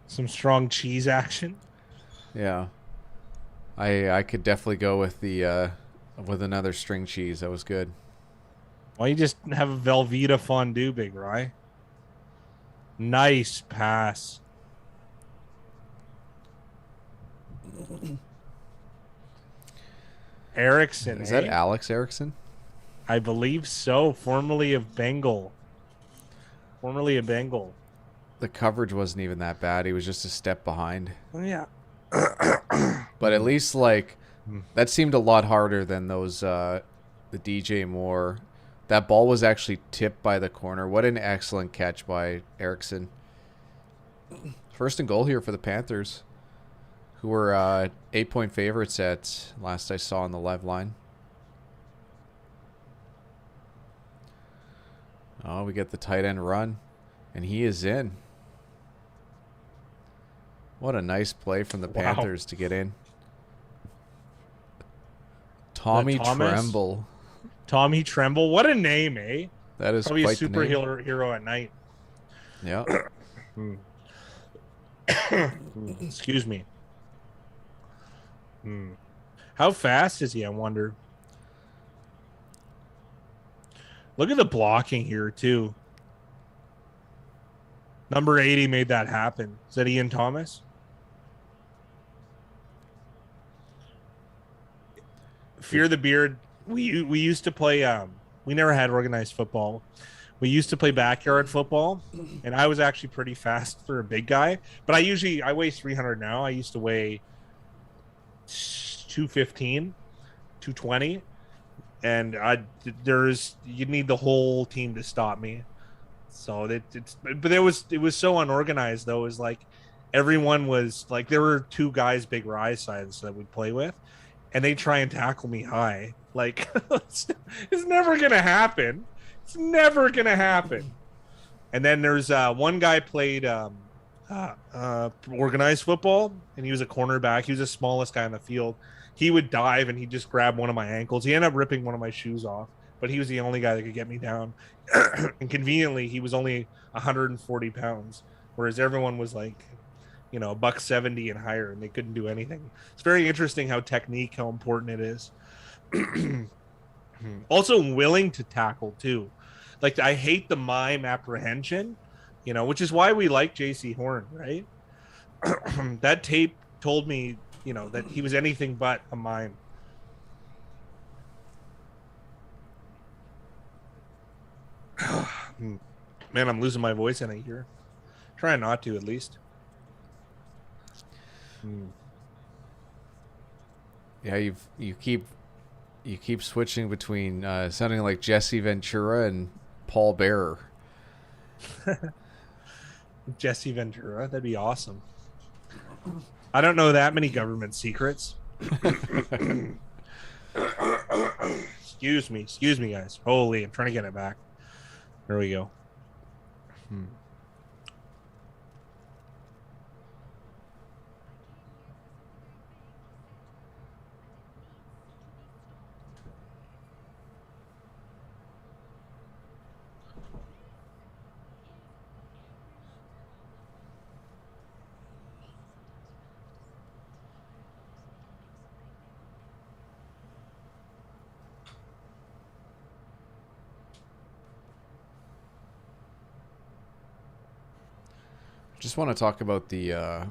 Some strong cheese action. Yeah, I could definitely go with the with another string cheese. That was good. Why you just have a Velveeta fondue, Big Rye? Nice pass. Erickson. Is that Alex Erickson? I believe so. Formerly a Bengal. The coverage wasn't even that bad. He was just a step behind. Yeah. But at least, like, that seemed a lot harder than those, the DJ Moore. That ball was actually tipped by the corner. What an excellent catch by Erickson. First and goal here for the Panthers, who were 8-point favorites at last I saw on the live line. Oh, we get the tight end run, and he is in. What a nice play from the Panthers to get in. Tommy Tremble. Tommy Tremble. What a name, eh? That is probably quite a superhero at night. Yeah. Excuse me. How fast is he, I wonder? Look at the blocking here, too. Number 80 made that happen. Is that Ian Thomas? Fear the Beard. We used to play. We never had organized football. We used to play backyard football, and I was actually pretty fast for a big guy. But I weigh 300 now. I used to weigh 215, 220, and you'd need the whole team to stop me. So but it was so unorganized though. It was like everyone was like, there were two guys big rise sides that we'd play with, and they try and tackle me high. Like it's never gonna happen. It's never gonna happen. And then there's one guy played organized football, and he was a cornerback. He was the smallest guy on the field. He would dive and he'd just grab one of my ankles. He ended up ripping one of my shoes off, but he was the only guy that could get me down. And conveniently, he was only 140 pounds, whereas everyone was like, $170 and higher, and they couldn't do anything. It's very interesting how important it is. Also willing to tackle too. Like, I hate the mime apprehension, which is why we like JC Horn, right? That tape told me, that he was anything but a mime. Man, I'm losing my voice in a year. Try not to, at least. Yeah, you keep switching between sounding like Jesse Ventura and Paul Bearer. Jesse Ventura. That'd be awesome. I don't know that many government secrets. Excuse me, guys. Holy, I'm trying to get it back. There we go. Just want to talk about the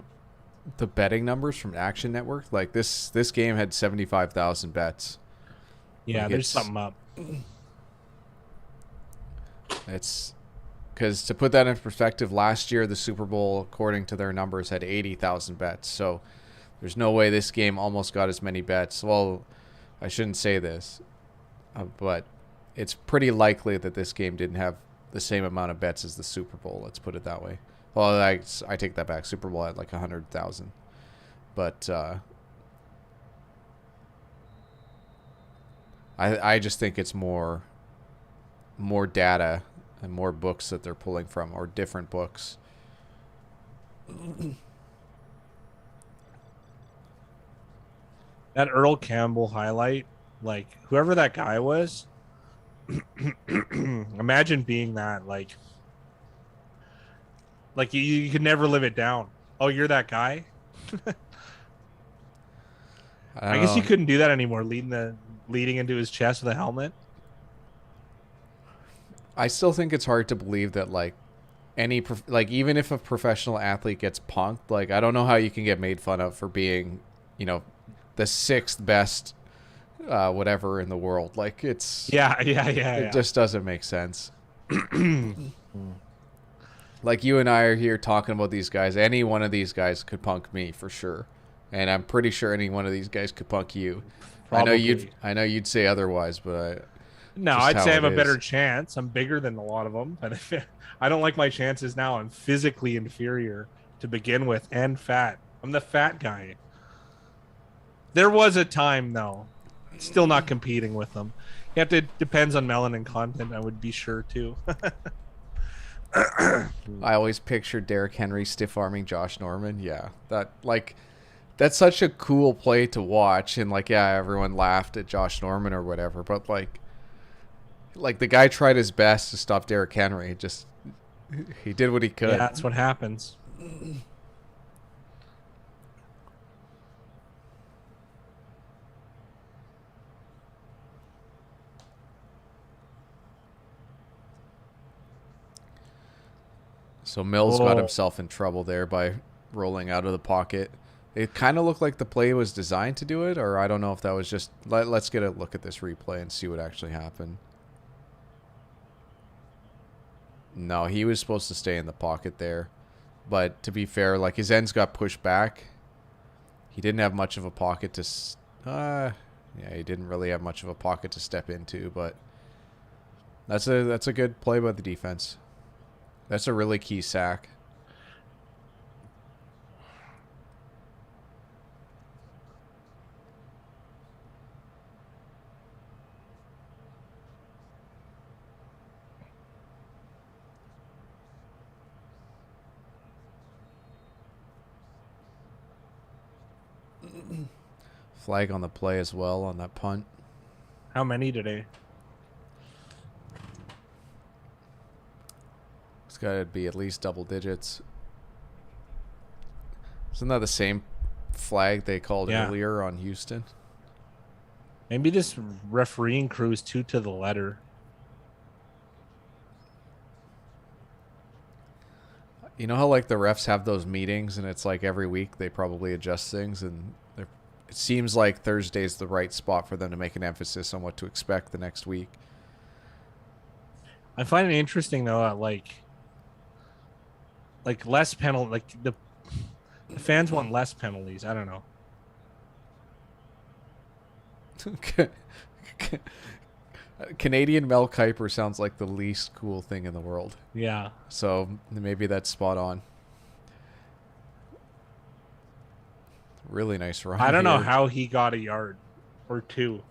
betting numbers from Action Network. Like this game had 75,000 bets. Yeah, like there's something up. It's because, to put that in perspective, last year the Super Bowl, according to their numbers, had 80,000 bets. So there's no way this game almost got as many bets. Well, I shouldn't say this, but it's pretty likely that this game didn't have the same amount of bets as the Super Bowl. Let's put it that way. Well, I take that back. Super Bowl had like 100,000, but I just think it's more data and more books that they're pulling from, or different books. That Earl Campbell highlight, like whoever that guy was, imagine being that. Like you could never live it down. Oh, you're that guy. I guess you couldn't do that anymore. Leading into his chest with a helmet. I still think it's hard to believe that even if a professional athlete gets punked, like I don't know how you can get made fun of for being, the sixth best whatever in the world. Like it's it just doesn't make sense. Like you and I are here talking about these guys. Any one of these guys could punk me for sure, and I'm pretty sure any one of these guys could punk you. Probably. I know you'd say otherwise, but I'd say I have a better chance. I'm bigger than a lot of them, but I don't like my chances now. I'm physically inferior to begin with, and fat. I'm the fat guy. There was a time, though. Still not competing with them. You have to. Depends on melanin content. I would be sure too. I always pictured Derrick Henry stiff arming Josh Norman. Yeah, that's such a cool play to watch, and everyone laughed at Josh Norman or whatever. But like the guy tried his best to stop Derrick Henry. He did what he could. Yeah, that's what happens. So Mills got himself in trouble there by rolling out of the pocket. It kind of looked like the play was designed to do it, or I don't know if that was just... Let's get a look at this replay and see what actually happened. No, he was supposed to stay in the pocket there. But to be fair, his ends got pushed back. He didn't have much of a pocket to... he didn't really have much of a pocket to step into, but that's a good play by the defense. That's a really key sack. Flag on the play as well on that punt. How many today? It's got to be at least double digits. Isn't that the same flag they called earlier on Houston? Maybe this refereeing crew is too to the letter. You know how the refs have those meetings and it's every week they probably adjust things, and it seems like Thursday's the right spot for them to make an emphasis on what to expect the next week. I find it interesting though that less penalty, the fans want less penalties. I don't know. Canadian Mel Kiper sounds like the least cool thing in the world. Yeah. So maybe that's spot on. Really nice run. I don't know here. how he got a yard or two.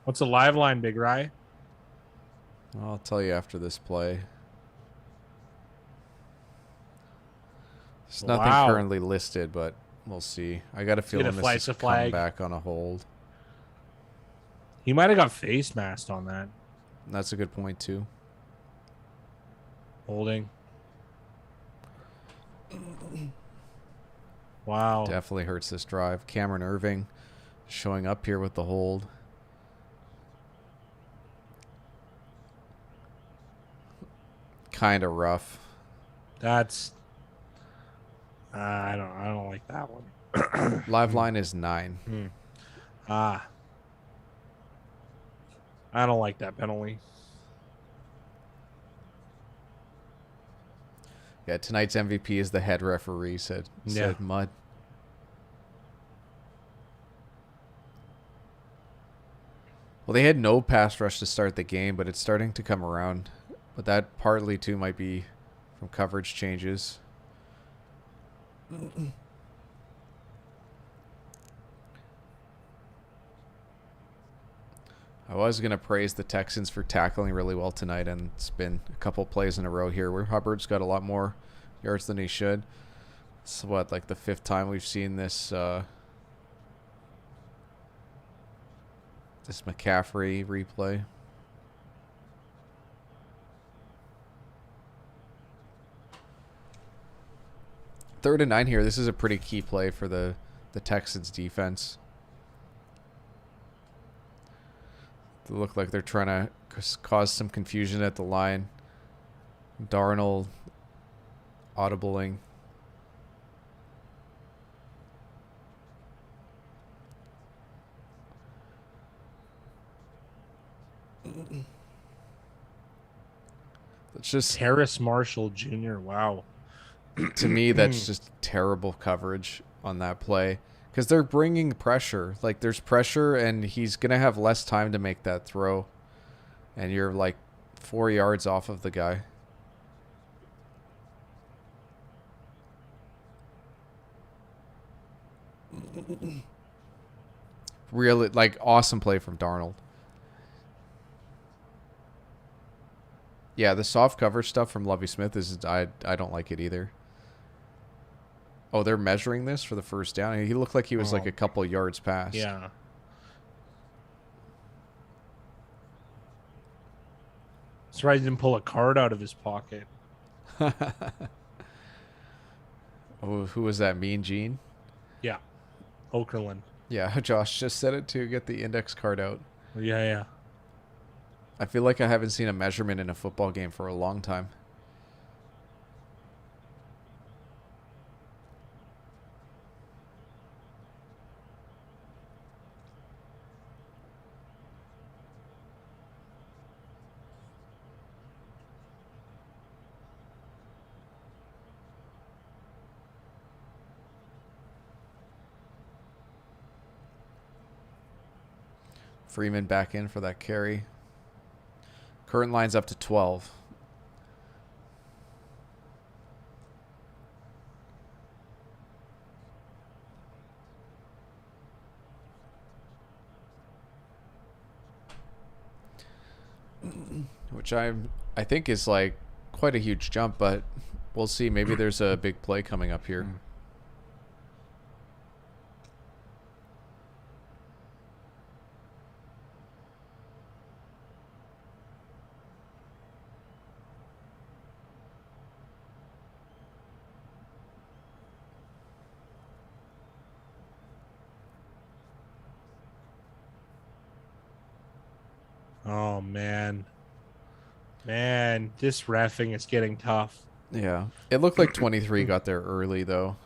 What's the live line, Big Rye? I'll tell you after this play. There's nothing currently listed, but we'll see. I got a feeling this is come back on a hold. He might have got face masked on that. That's a good point, too. Holding. Wow. Definitely hurts this drive. Cameron Irving showing up here with the hold. Kind of rough. That's I don't like that one. Live line is 9. I don't like that penalty. Yeah, tonight's MVP is the head referee, said Mudd. Well, they had no pass rush to start the game, but it's starting to come around. But that partly, too, might be from coverage changes. I was going to praise the Texans for tackling really well tonight, and it's been a couple plays in a row here where Hubbard's got a lot more yards than he should. It's like the 5th time we've seen this this McCaffrey replay. Third and 9 here. This is a pretty key play for the Texans defense. They look like they're trying to cause some confusion at the line. Darnold audibling. It's just Harris Marshall Jr. Wow. To me, that's just terrible coverage on that play. Because they're bringing pressure. Like, there's pressure, and he's going to have less time to make that throw. And you're, 4 yards off of the guy. Really, awesome play from Darnold. Yeah, the soft coverage stuff from Lovie Smith is... I don't like it either. Oh, they're measuring this for the first down. He looked like he was a couple yards past. Yeah. Surprised he didn't pull a card out of his pocket. Oh, who was that? Mean Gene? Yeah. Okerlund. Yeah, Josh just said it too. Get the index card out. Yeah. I feel like I haven't seen a measurement in a football game for a long time. Freeman back in for that carry. Current line's up to 12. Which I think is quite a huge jump, but we'll see. Maybe there's a big play coming up here. Oh man, this reffing is getting tough. Yeah. It looked like 23 got there early, though.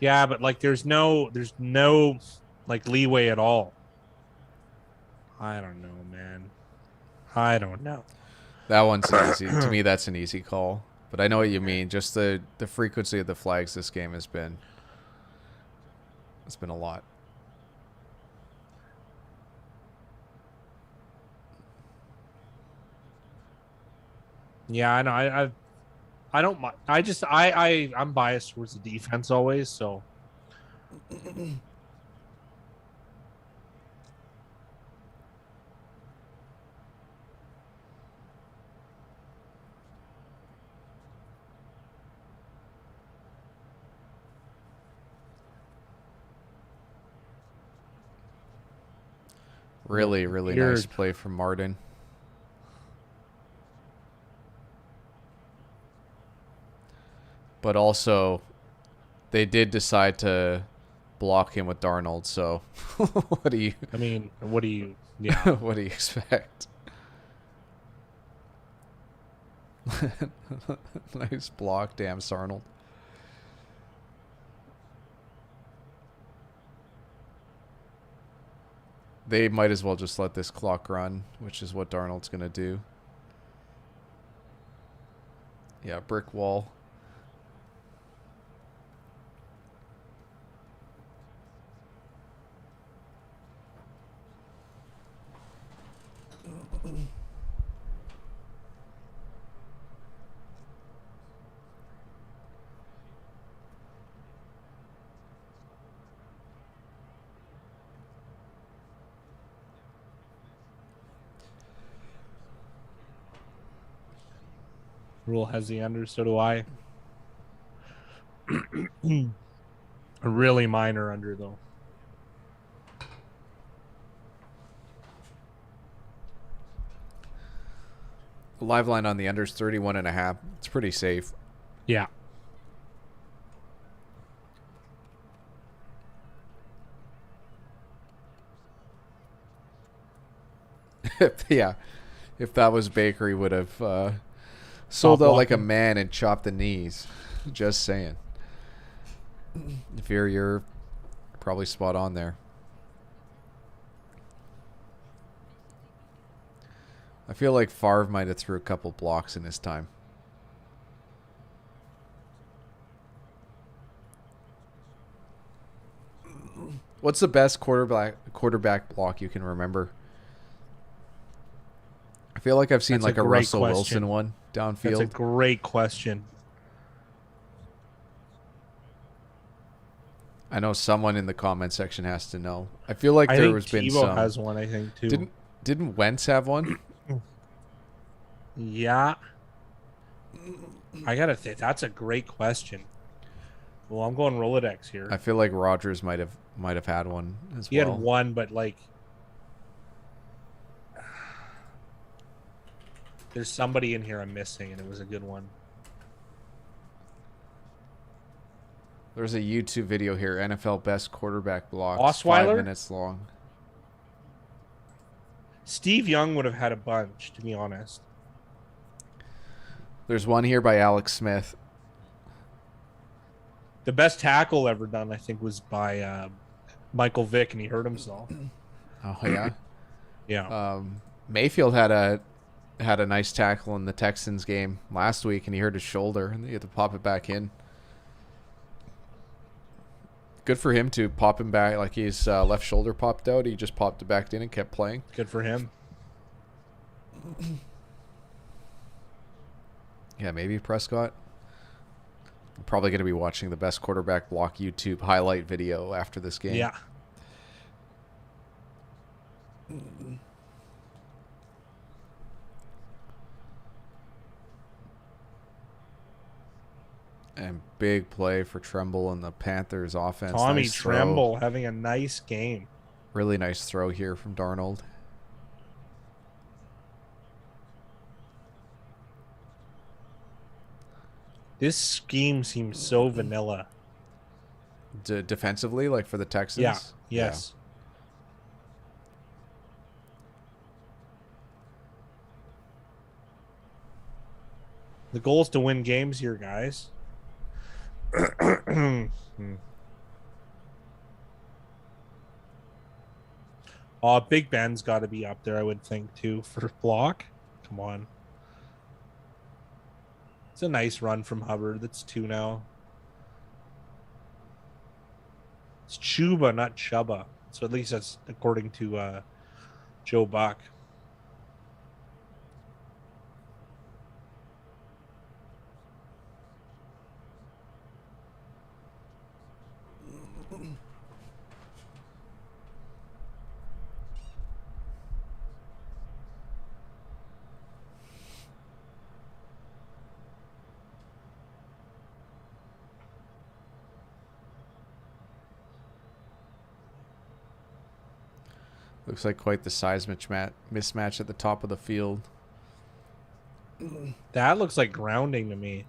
Yeah, but like there's no like leeway at all. I don't know, man. I don't know. That one's an easy. To me, that's an easy call. But I know what you mean. Just the frequency of the flags this game has been. It's been a lot. Yeah, I know. I don't mind. I'm biased towards the defense always, so Really, really Weird. nice play from Martin. But also, they did decide to block him with Darnold. So, what do you? I mean, what do you? Yeah, What do you expect? Nice block, damn Sarnold. They might as well just let this clock run, which is what Darnold's going to do. Yeah, brick wall. Rule has the under, so do I. A really minor under though. Live line on the unders 31.5. It's pretty safe. Yeah. Yeah, if that was Baker, he would have sold out like a man and chopped the knees. Just saying. If you're probably spot on there. I feel like Favre might have threw a couple blocks in his time. What's the best quarterback block you can remember? I feel like I've seen like a Russell Wilson one downfield. That's a great question. I know someone in the comment section has to know. I feel like there has been some. Tebow has one, I think, too. Didn't Wentz have one? Yeah. I gotta think. That's a great question. Well, I'm going Rolodex here. I feel like Rodgers might have had one as He well. had one, but like there's somebody in here I'm missing, and it was a good one. There's a YouTube video here, NFL best quarterback block. Osweiler? 5 minutes long. Steve Young would have had a bunch, to be honest. There's one here by Alex Smith. The best tackle ever done, I think, was by Michael Vick, and he hurt himself. Oh yeah. Yeah. Mayfield had a nice tackle in the Texans game last week, and he hurt his shoulder, and he had to pop it back in. Good for him to pop him back, like his left shoulder popped out. He just popped it back in and kept playing. Good for him. Yeah, maybe Prescott. I'm probably going to be watching the best quarterback block YouTube highlight video after this game. Yeah. And big play for Tremble and the Panthers offense. Tommy nice Tremble throw. having a nice game. Really nice throw here from Darnold. This scheme seems so vanilla. Defensively, like for the Texans? Yeah. Yes. The goal is to win games here, guys. Oh, Big Ben's got to be up there, I would think, too, for block. Come on. It's a nice run from Hubbard. That's 2 now. It's Chuba, not Chubba. So at least that's according to Joe Buck. Looks like quite the size mismatch at the top of the field. That looks like grounding to me.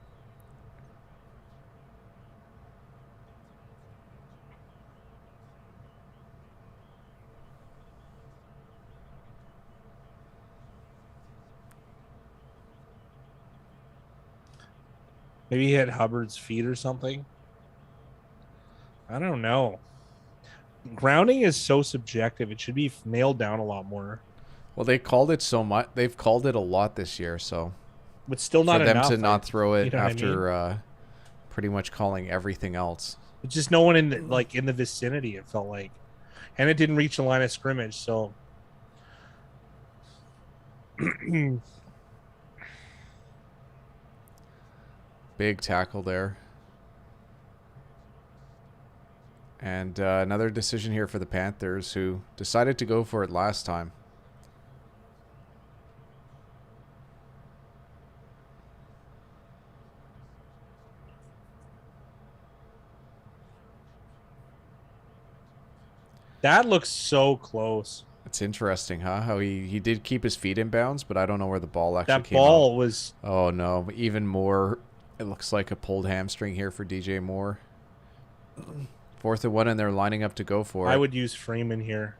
Maybe he hit Hubbard's feet or something. I don't know. Grounding is so subjective. It should be nailed down a lot more. Well, they called it so much. They've called it a lot this year, so. But still not enough. For them to not throw it after I mean? Pretty much calling everything else. It's just no one in the vicinity, it felt like. And it didn't reach the line of scrimmage, so. Big tackle there. And another decision here for the Panthers, who decided to go for it last time. That looks so close. It's interesting, huh? How he did keep his feet in bounds, but I don't know where the ball actually came out. That ball out. was... Oh, no. Even more, it looks like a pulled hamstring here for DJ Moore. 4th and 1, and they're lining up to go for it. I would use Freeman here.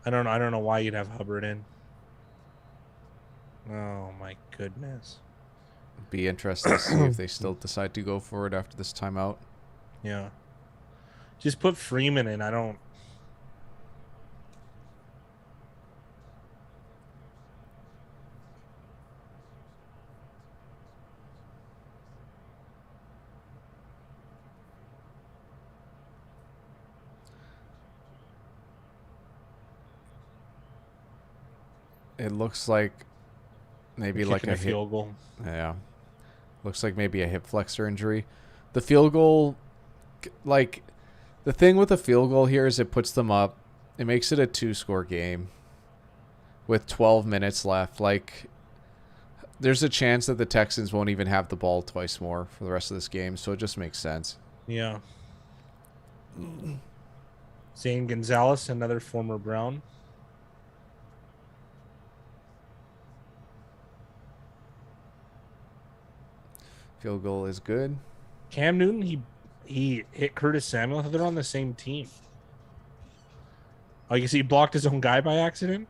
I don't know why you'd have Hubbard in. Oh, my goodness. Be interested to see if they still decide to go for it after this timeout. Yeah. Just put Freeman in. I don't... It looks like maybe like a field goal. Yeah. Looks like maybe a hip flexor injury. The field goal, like, the thing with the field goal here is it puts them up. It makes it a 2-score game with 12 minutes left. Like, there's a chance that the Texans won't even have the ball twice more for the rest of this game, so it just makes sense. Yeah. Zane Gonzalez, another former Brown. Field goal is good. Cam Newton, he hit Curtis Samuel. They're on the same team. Oh, you see he blocked his own guy by accident?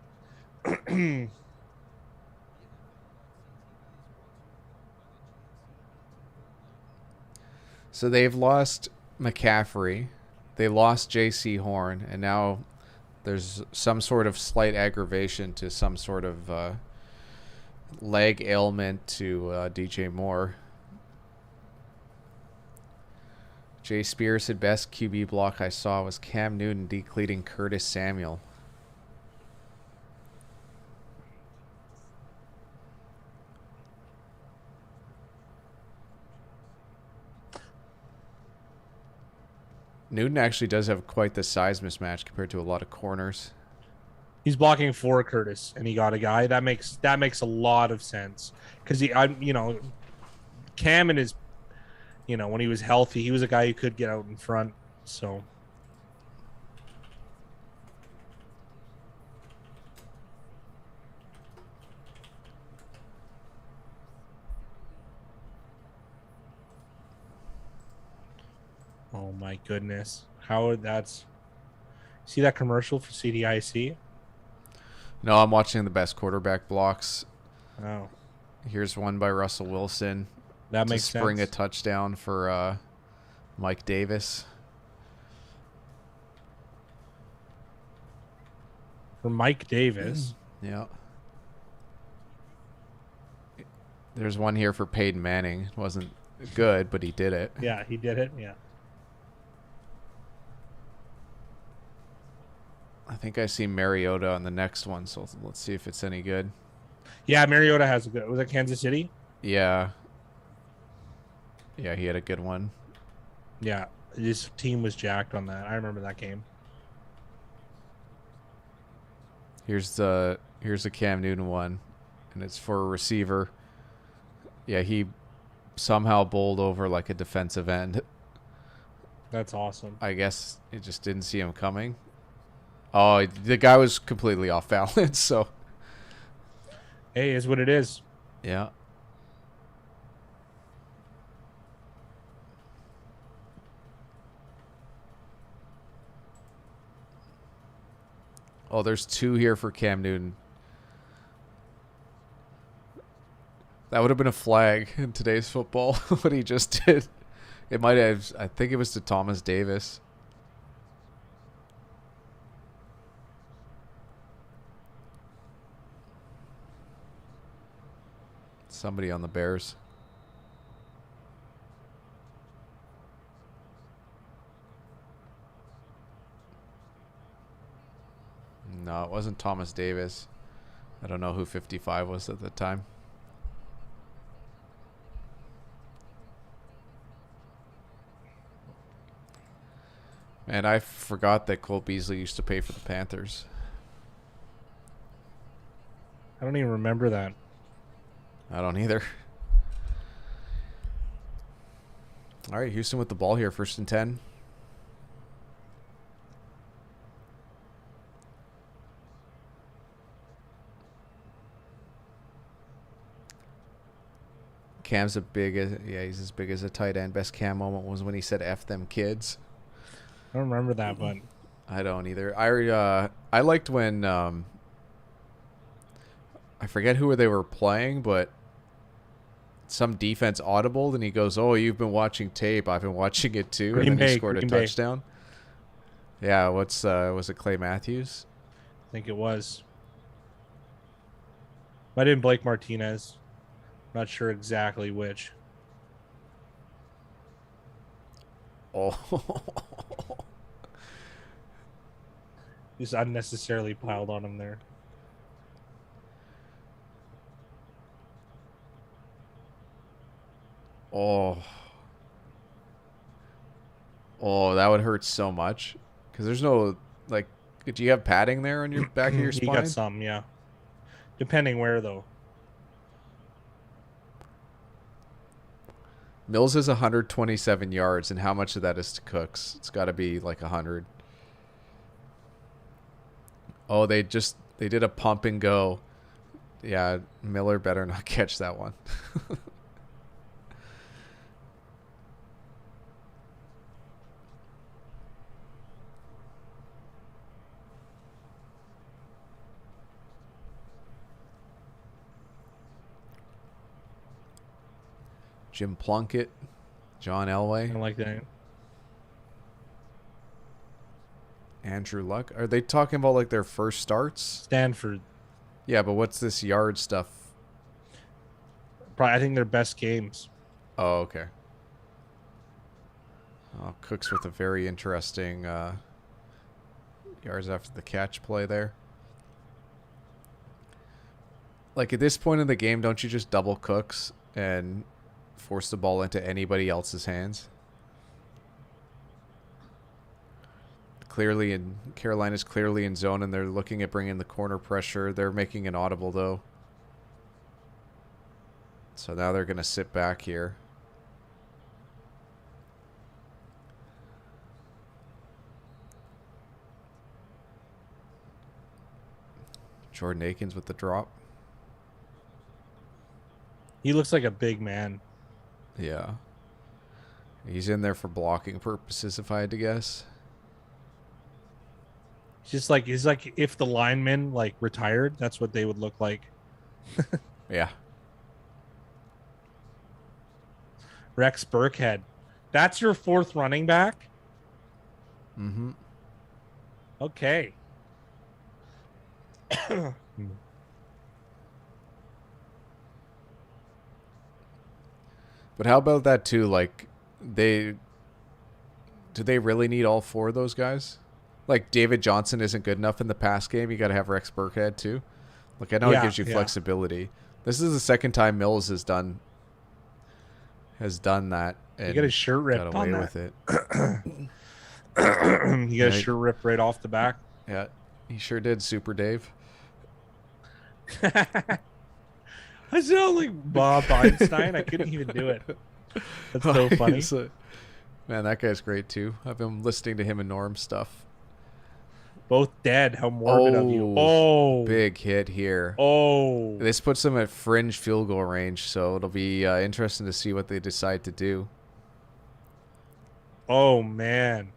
So they've lost McCaffrey. They lost J.C. Horn, and now there's some sort of slight aggravation to some sort of leg ailment to DJ Moore. Jay Spears said best QB block I saw was Cam Newton decleating Curtis Samuel. Newton actually does have quite the size mismatch compared to a lot of corners. He's blocking for Curtis, and he got a guy. That makes a lot of sense because Cam and his, when he was healthy, he was a guy who could get out in front. So. Oh my goodness. See that commercial for CDIC? No, I'm watching the best quarterback blocks. Oh. Here's one by Russell Wilson. That to makes spring sense. a touchdown for Mike Davis. For Mike Davis. Yeah. There's one here for Peyton Manning. It wasn't good, but he did it. Yeah, he did it. Yeah. I think I see Mariota on the next one, so let's see if it's any good. Yeah, Mariota has a good. Was it Kansas City? Yeah. Yeah, he had a good one. Yeah, his team was jacked on that. I remember that game. Here's the Cam Newton one, and it's for a receiver. Yeah, he somehow bowled over like a defensive end. That's awesome. I guess it just didn't see him coming. Oh, the guy was completely off balance, so. Hey, is what it is. Yeah. Oh, there's two here for Cam Newton. That would have been a flag in today's football, what he just did. It might have, I think it was to Thomas Davis. Somebody on the Bears. No, it wasn't Thomas Davis. I don't know who 55 was at the time. Man, I forgot that Cole Beasley used to pay for the Panthers. I don't even remember that. I don't either. All right, Houston with the ball here, 1st and 10. Cam's he's as big as a tight end. Best Cam moment was when he said "F them kids." I don't remember that, but I don't either. I liked when I forget who they were playing, but some defense audibled and he goes, "Oh, you've been watching tape. I've been watching it too." And then he scored a touchdown. Yeah, was it Clay Matthews? I think it was. Might have been Blake Martinez. Not sure exactly which. Oh. Just unnecessarily piled on him there. Oh, that would hurt so much. Because there's no, like, do you have padding there on your back of your spine? You got some, yeah. Depending where, though. Mills has 127 yards, and how much of that is to Cooks? It's got to be like 100. Oh, they did a pump and go. Yeah, Miller better not catch that one. Jim Plunkett, John Elway. I don't like that. Andrew Luck. Are they talking about like their first starts? Stanford. Yeah, but what's this yard stuff? Probably, I think their best games. Oh, okay. Oh, Cooks with a very interesting yards after the catch play there. Like at this point in the game, don't you just double Cooks and force the ball into anybody else's hands? Carolina's clearly in zone, and they're looking at bringing the corner pressure. They're making an audible, though. So now they're going to sit back here. Jordan Akins with the drop. He looks like a big man. Yeah. He's in there for blocking purposes, if I had to guess. He's like if the linemen like retired, that's what they would look like. Yeah. Rex Burkhead. That's your fourth running back? Mm-hmm. Okay. But how about that too? Like, do they really need all four of those guys? Like, David Johnson isn't good enough in the pass game. You got to have Rex Burkhead too. Like, I know it gives you flexibility. This is the second time Mills has done that. And you got his shirt ripped got away on with it. You got his shirt ripped right off the back. Yeah, he sure did, Super Dave. I sound like Bob Einstein. I couldn't even do it. That's so funny. Man, that guy's great too. I've been listening to him and Norm stuff. Both dead. How morbid of you. Oh. Big hit here. Oh. This puts them at fringe field goal range, so it'll be interesting to see what they decide to do. Oh, man.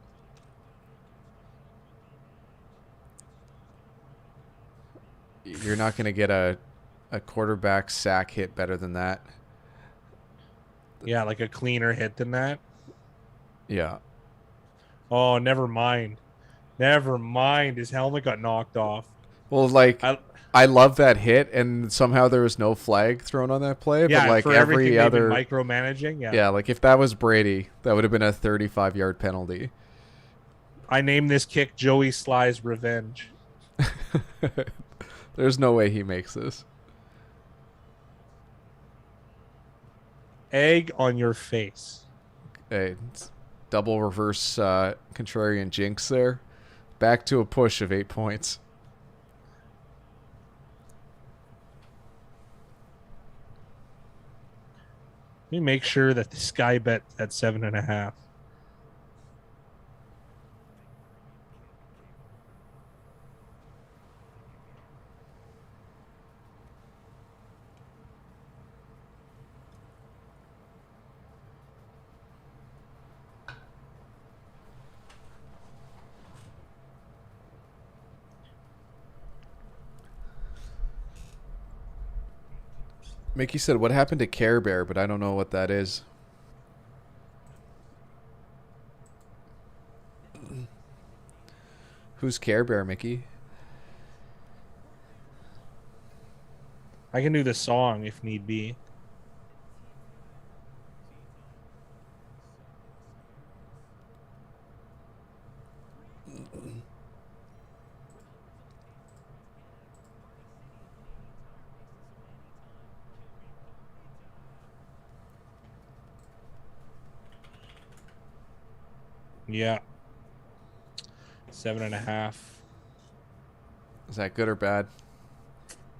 You're not going to get a quarterback sack hit better than that. Yeah, like a cleaner hit than that. Yeah. Oh, never mind. Never mind. His helmet got knocked off. Well, like, I love that hit, and somehow there was no flag thrown on that play. Yeah, but like for every other micromanaging. Yeah. Yeah, like if that was Brady, that would have been a 35-yard penalty. I named this kick Joey Sly's Revenge. There's no way he makes this. Egg on your face. Hey, it's double reverse contrarian jinx there. Back to a push of 8 points. Let me make sure that the Sky bet at 7.5. Mickey said, "What happened to Care Bear?" But I don't know what that is. Who's Care Bear, Mickey? I can do the song if need be. Yeah. 7.5. Is that good or bad?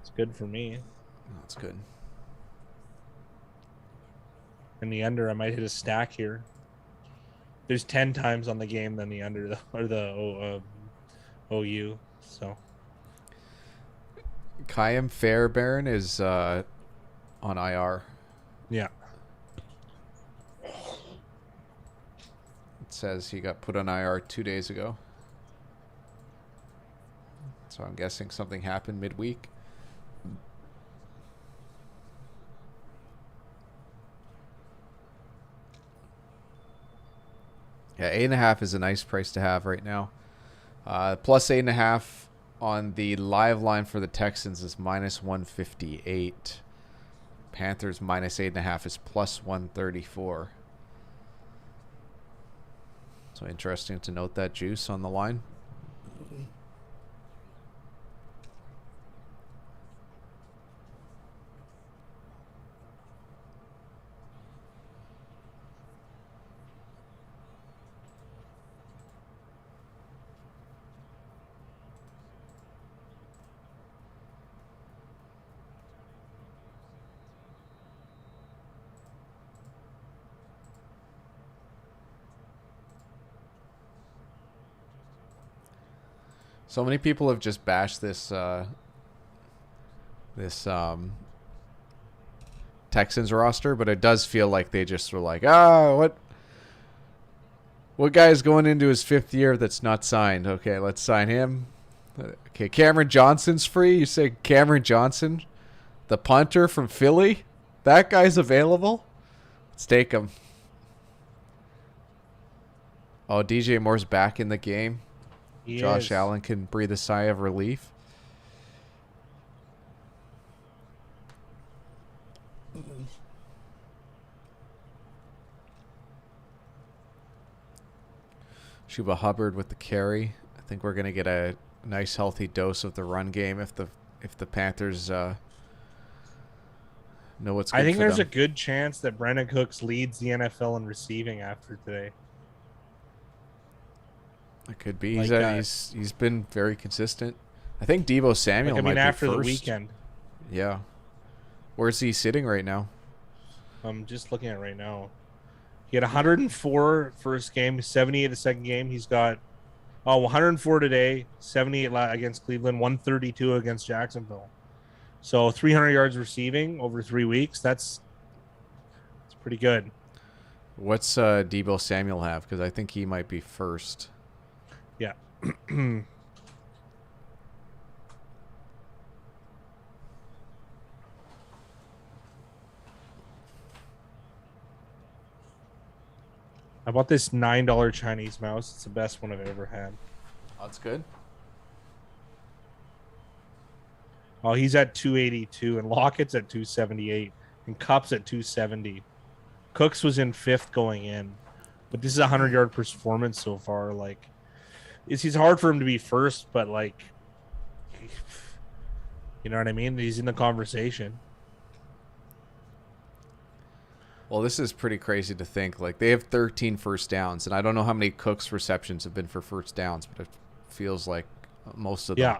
It's good for me. That's good. In the under, I might hit a stack here. There's 10 times on the game than the under or the OU. So Kayam Fairbairn is on IR. Yeah. It says he got put on IR 2 days ago. So I'm guessing something happened midweek. Yeah, 8.5 is a nice price to have right now. Plus 8.5 on the live line for the Texans is minus 158. Panthers minus 8.5 is plus 134. So interesting to note that juice on the line. So many people have just bashed this Texans roster, but it does feel like they just were like, what guy is going into his 5th year that's not signed? Okay, let's sign him. Okay, Cameron Johnson's free. You say Cameron Johnson, the punter from Philly? That guy's available? Let's take him. Oh, DJ Moore's back in the game. He Josh is. Allen can breathe a sigh of relief. Chuba Hubbard with the carry. I think we're going to get a nice healthy dose of the run game if the Panthers know what's good I think for there's them. a good chance that Brandon Cooks leads the NFL in receiving after today. It could be. Like, He's been very consistent. I think Deebo Samuel might after be first. the weekend. Yeah. Where's he sitting right now? I'm just looking at it right now. He had 104 first game, 78 the second game. He's got 104 today, 78 against Cleveland, 132 against Jacksonville. So 300 yards receiving over 3 weeks. That's pretty good. What's Deebo Samuel have? Because I think he might be first. Yeah. I bought this $9 Chinese mouse. It's the best one I've ever had. That's good. Oh, he's at 282, and Lockett's at 278, and Cup's at 270. Cooks was in 5th going in, but this is a 100-yard performance so far. Like, it's hard for him to be first, but like, you know what I mean? He's in the conversation. Well, this is pretty crazy to think. Like, they have 13 first downs, and I don't know how many Cooks receptions have been for first downs, but it feels like most of them. Yeah.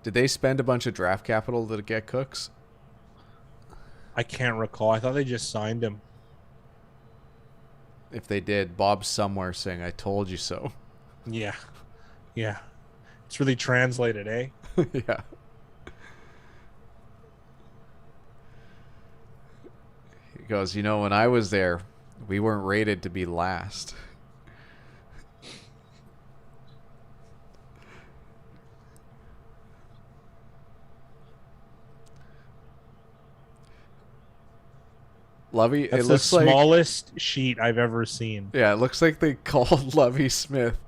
Did they spend a bunch of draft capital to get Cooks? I can't recall. I thought they just signed him. If they did, Bob's somewhere saying, "I told you so." Yeah. Yeah. It's really translated, eh? Yeah. He goes, when I was there, we weren't rated to be last. Lovey, That's it the looks smallest sheet I've ever seen. Yeah, it looks like they called Lovey Smith.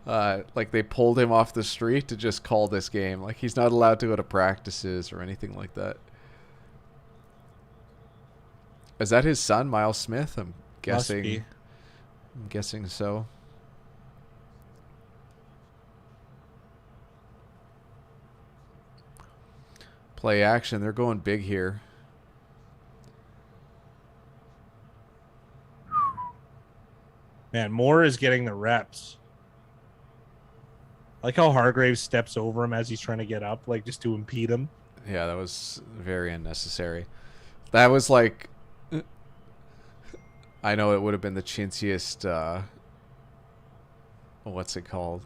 Like they pulled him off the street to just call this game. Like he's not allowed to go to practices or anything like that. Is that his son, Miles Smith? I'm guessing. Must be. I'm guessing so. Play action. They're going big here. Man, Moore is getting the reps. I like how Hargraves steps over him as he's trying to get up, like just to impede him. Yeah, that was very unnecessary. That was like, I know it would have been the chintziest, what's it called?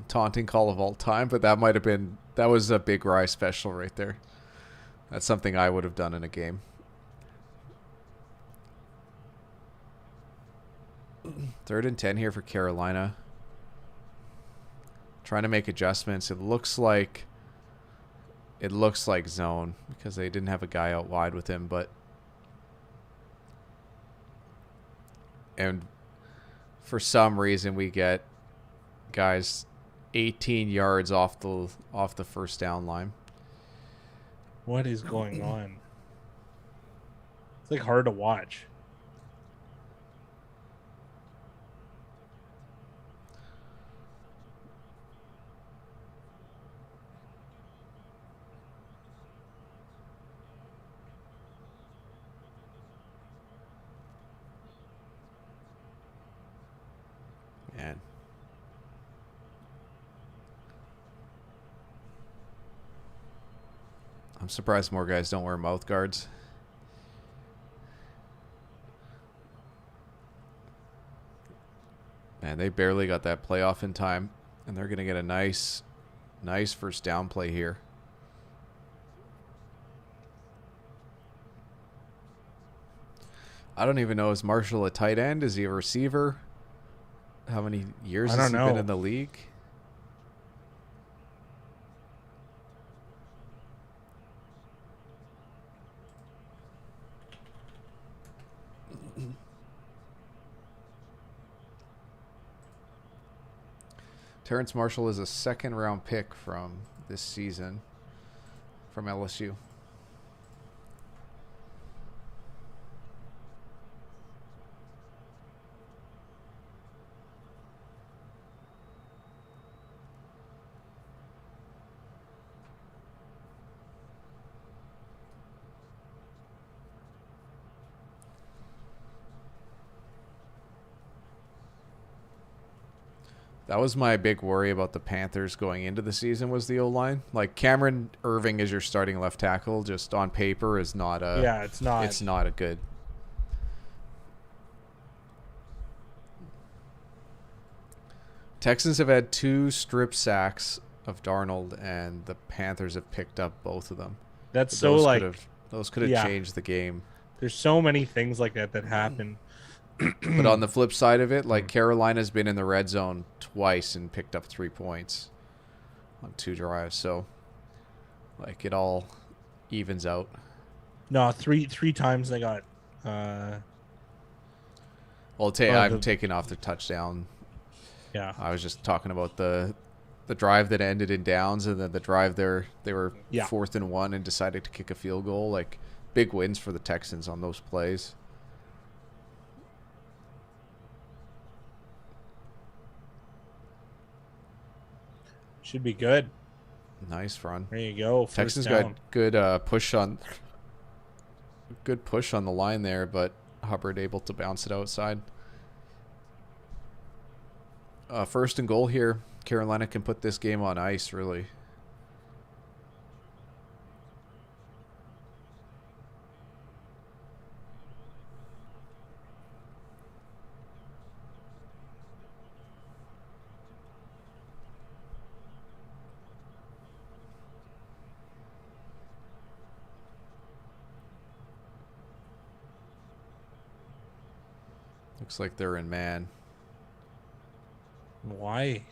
Taunting call of all time, but that was a big Rye special right there. That's something I would have done in a game. Third and 10 here for Carolina. Trying to make adjustments. It looks like zone because they didn't have a guy out wide with him, and for some reason we get guys 18 yards off the first down line. What is going on? It's like hard to watch. Man. I'm surprised more guys don't wear mouth guards. Man, they barely got that playoff in time, and they're going to get a nice first down play here. I don't even know, is Marshall a tight end? Is he a receiver? How many years has he been in the league? Terrence Marshall is a second-round pick from this season from LSU. That was my big worry about the Panthers going into the season was the O-line. Like Cameron Irving as your starting left tackle, just on paper is not a. Yeah, it's not. It's not a good. Texans have had 2 strip sacks of Darnold, and the Panthers have picked up both of them. That's so like those could have changed the game. There's so many things like that happen. But on the flip side of it, like Carolina's been in the red zone twice and picked up 3 points on 2 drives, so like it all evens out. No, three times they got. I'm taking off the touchdown. Yeah, I was just talking about the drive that ended in downs, and then the drive there they were 4th and 1 and decided to kick a field goal. Like big wins for the Texans on those plays. Should be good. Nice run. There you go. Texans got good push on the line there, but Hubbard able to bounce it outside. 1st and goal here. Carolina can put this game on ice, really. Looks like they're in man. Why?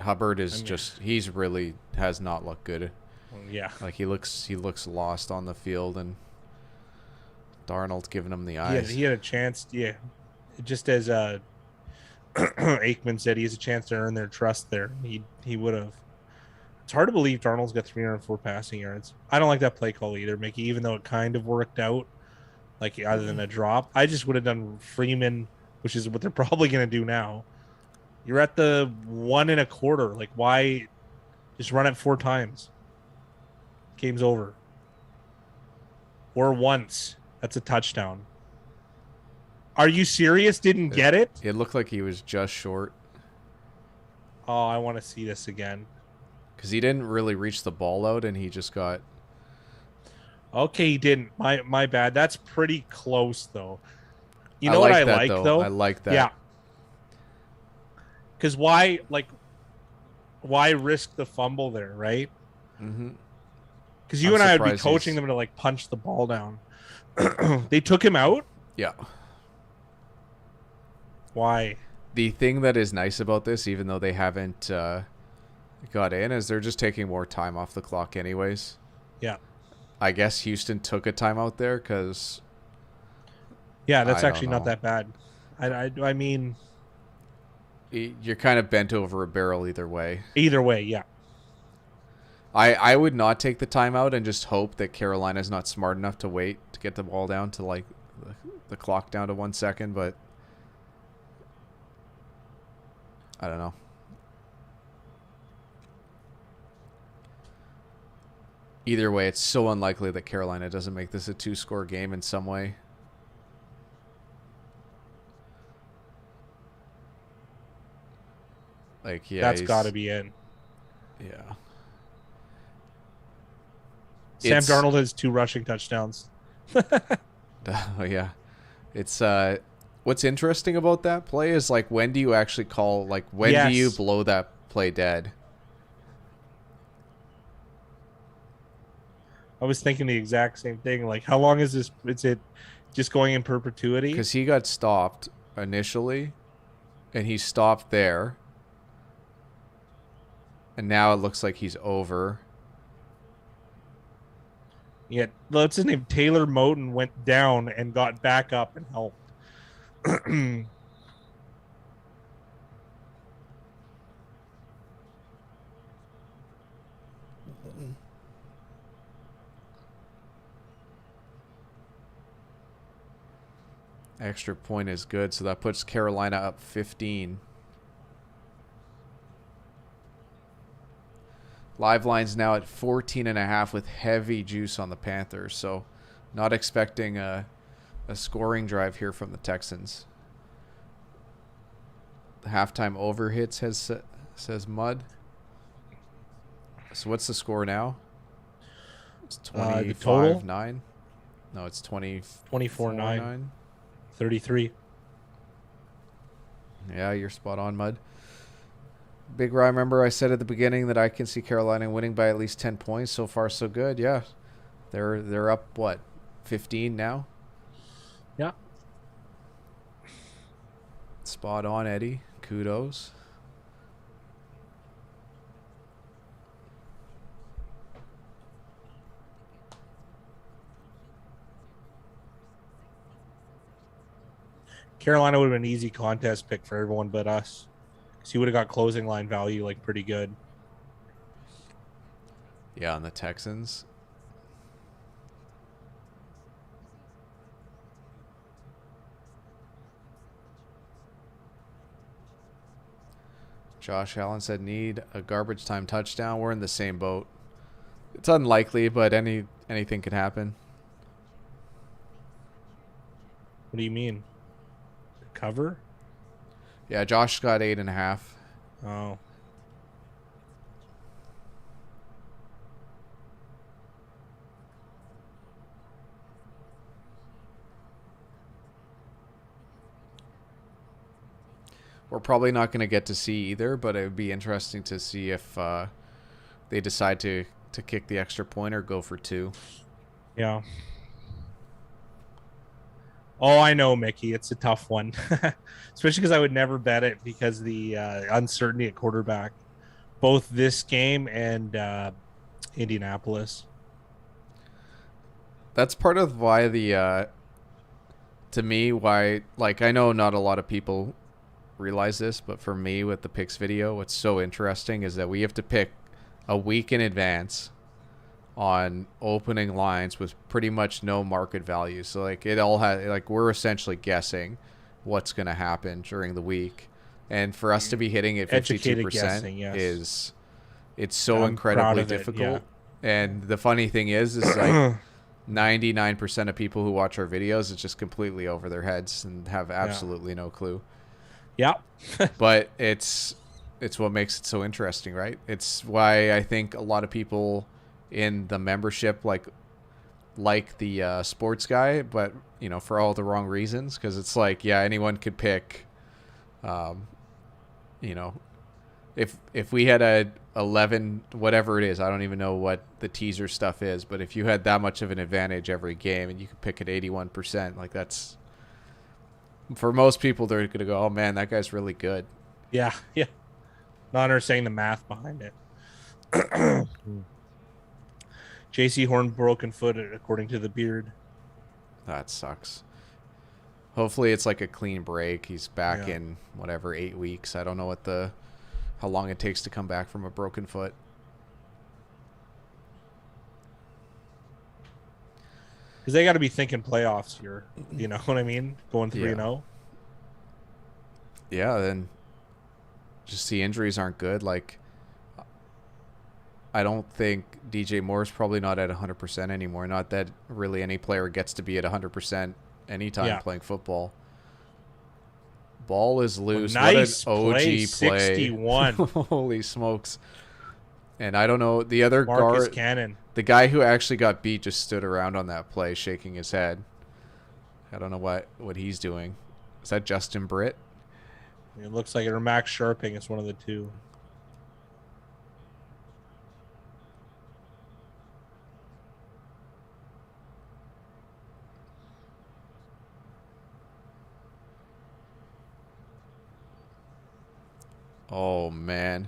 Hubbard is he's really has not looked good. Yeah. Like he looks lost on the field, and Darnold's giving him the eyes. He had a chance, yeah. Just as Aikman said, he has a chance to earn their trust there. He would have. It's hard to believe Darnold's got 304 passing yards. I don't like that play call either, Mickey, even though it kind of worked out. Like other than a drop, I just would have done Freeman, which is what they're probably going to do now. You're at the 1 1/4. Like, why just run it 4 times? Game's over. Or once. That's a touchdown. Are you serious? Didn't get it? It looked like he was just short. Oh, I want to see this again. Because he didn't really reach the ball out, and he just got. Okay, he didn't. My bad. That's pretty close, though. You know what I like, though? I like that. Yeah. Because why risk the fumble there, right? Mm-hmm. Because you and I would be coaching them to, like, punch the ball down. They took him out? Yeah. Why? The thing that is nice about this, even though they haven't got in, is they're just taking more time off the clock anyways. Yeah. I guess Houston took a timeout there because... Yeah, that's actually not that bad. I mean... You're kind of bent over a barrel either way. Either way, yeah. I would not take the timeout and just hope that Carolina's not smart enough to wait to get the ball down to, like, the clock down to 1 second, but... I don't know. Either way, it's so unlikely that Carolina doesn't make this a 2-score game in some way. Like, yeah, that's got to be in. Yeah. Sam Darnold has 2 rushing touchdowns. Oh, yeah. It's what's interesting about that play is, like, when do you actually call, like, when do you blow that play dead? I was thinking the exact same thing. Like, how long is this? Is it just going in perpetuity? Because he got stopped initially, and he stopped there. And now it looks like he's over. Yeah, what's his name? Taylor Moton went down and got back up and helped. Extra point is good, so that puts Carolina up 15. Live line's now at 14.5 with heavy juice on the Panthers, so not expecting a scoring drive here from the Texans. The halftime over hits says Mud. So what's the score now? It's 25-9. No, it's 24-9. 33. Yeah, you're spot on, Mud. Big Rye, remember I said at the beginning that I can see Carolina winning by at least 10 points. So far, so good. Yeah. They're up, what, 15 now? Yeah. Spot on, Eddie. Kudos. Carolina would have been an easy contest pick for everyone but us. Because he would have got closing line value like pretty good. Yeah, on the Texans. Josh Allen said need a garbage time touchdown. We're in the same boat. It's unlikely, but anything could happen. What do you mean? Cover? Yeah, Josh got 8.5. Oh. We're probably not going to get to see either, but it would be interesting to see if they decide to kick the extra point or go for 2. Yeah. Oh, I know, Mickey. It's a tough one. Especially because I would never bet it because of the uncertainty at quarterback. Both this game and Indianapolis. That's part of why to me, why, like, I know not a lot of people realize this, but for me with the picks video, what's so interesting is that we have to pick a week in advance on opening lines with pretty much no market value. So like it all has, like, we're essentially guessing what's going to happen during the week, and for us to be hitting at 52% guessing, yes. is, it's so I'm incredibly proud of it, difficult. yeah. And the funny thing is like 99% of people who watch our videos, it's just completely over their heads and have absolutely no clue. Yeah. But it's what makes it so interesting, right? It's why I think a lot of people in the membership like the sports guy, but you know, for all the wrong reasons, because it's like, yeah, anyone could pick, you know, if we had a 11 whatever it is, I don't even know what the teaser stuff is, but if you had that much of an advantage every game and you could pick at 81%, like, that's, for most people, they're gonna go, oh man, that guy's really good. Yeah. Not understanding the math behind it. JC Horn broken foot, according to the beard. That sucks. Hopefully it's like a clean break. He's back in whatever 8 weeks. I don't know how long it takes to come back from a broken foot. Because they got to be thinking playoffs here. You know what I mean? Going 3-0. Yeah, then just the injuries aren't good. Like, I don't think DJ Moore's probably not at 100% anymore. Not that really any player gets to be at 100% anytime playing football. Ball is loose. Nice what an OG play. 61. Holy smokes. And I don't know, the other Marcus guard, Cannon. the guy who actually got beat, just stood around on that play shaking his head. I don't know what he's doing. Is that Justin Britt? It looks like it, or Max Sharping. It's one of the two. Oh, man.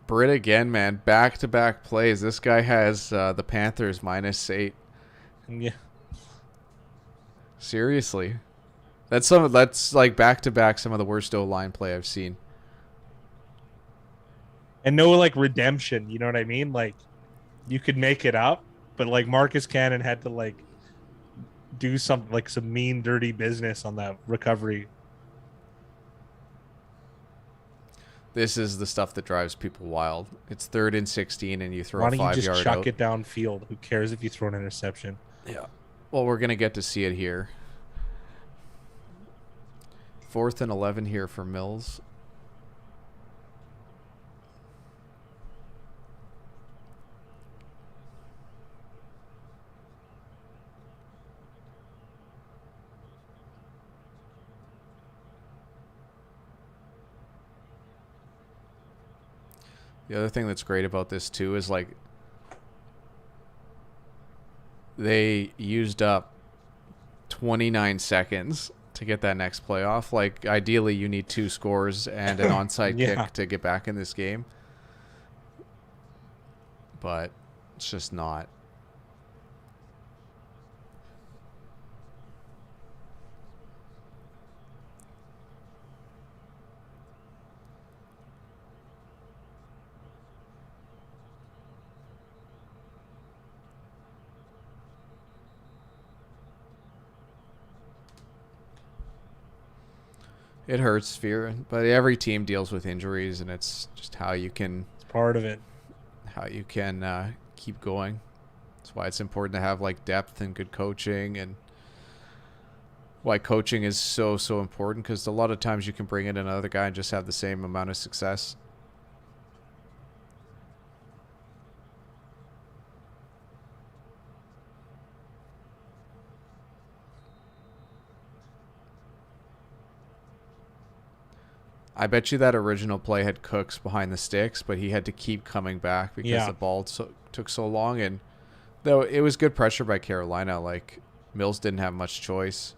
Britt again, man. Back-to-back plays. This guy has the Panthers -8. Yeah. Seriously. That's like back to back some of the worst O-line play I've seen. And no like redemption. You know what I mean? Like you could make it up, but like Marcus Cannon had to like do something like some mean, dirty business on that recovery. This is the stuff that drives people wild. It's 3rd and 16, and you throw Why a don't you 5 just yard chuck out. it downfield? Who cares if you throw an interception? Yeah. Well, we're gonna get to see it here. 4th and 11 here for Mills. The other thing that's great about this too is like they used up 29 seconds to get that next playoff. Like ideally you need 2 scores and an onside Yeah. kick to get back in this game. But it's just not. It hurts, fear, but every team deals with injuries, and it's just how you can It's part of it. keep going. That's why it's important to have like depth and good coaching, and why coaching is so important, because a lot of times you can bring in another guy and just have the same amount of success. I bet you that original play had Cooks behind the sticks, but he had to keep coming back because the ball took so long. And though it was good pressure by Carolina, like Mills didn't have much choice.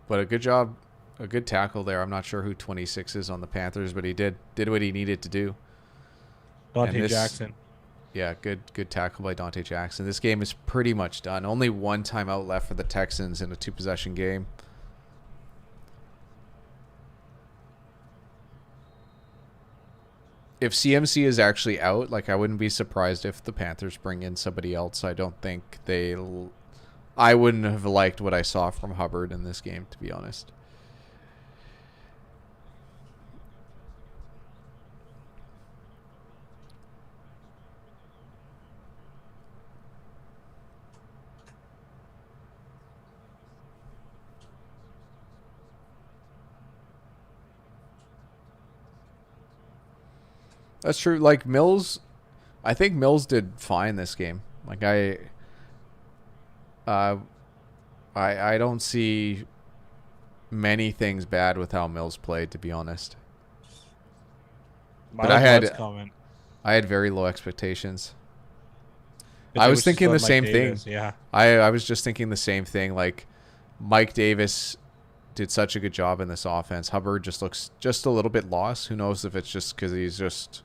But a good job, a good tackle there. I'm not sure who 26 is on the Panthers, but he did what he needed to do. Dante Jackson. Yeah, good tackle by Dante Jackson. This game is pretty much done. Only 1 timeout left for the Texans in a 2-possession game. If CMC is actually out, like I wouldn't be surprised if the Panthers bring in somebody else. I wouldn't have liked what I saw from Hubbard in this game, to be honest. That's true. Like Mills, I think Mills did fine this game. Like I don't see many things bad with how Mills played, to be honest. But I had very low expectations. I was thinking the same thing. Yeah. I was just thinking the same thing. Like Mike Davis did such a good job in this offense. Hubbard just looks just a little bit lost. Who knows if it's just because he's just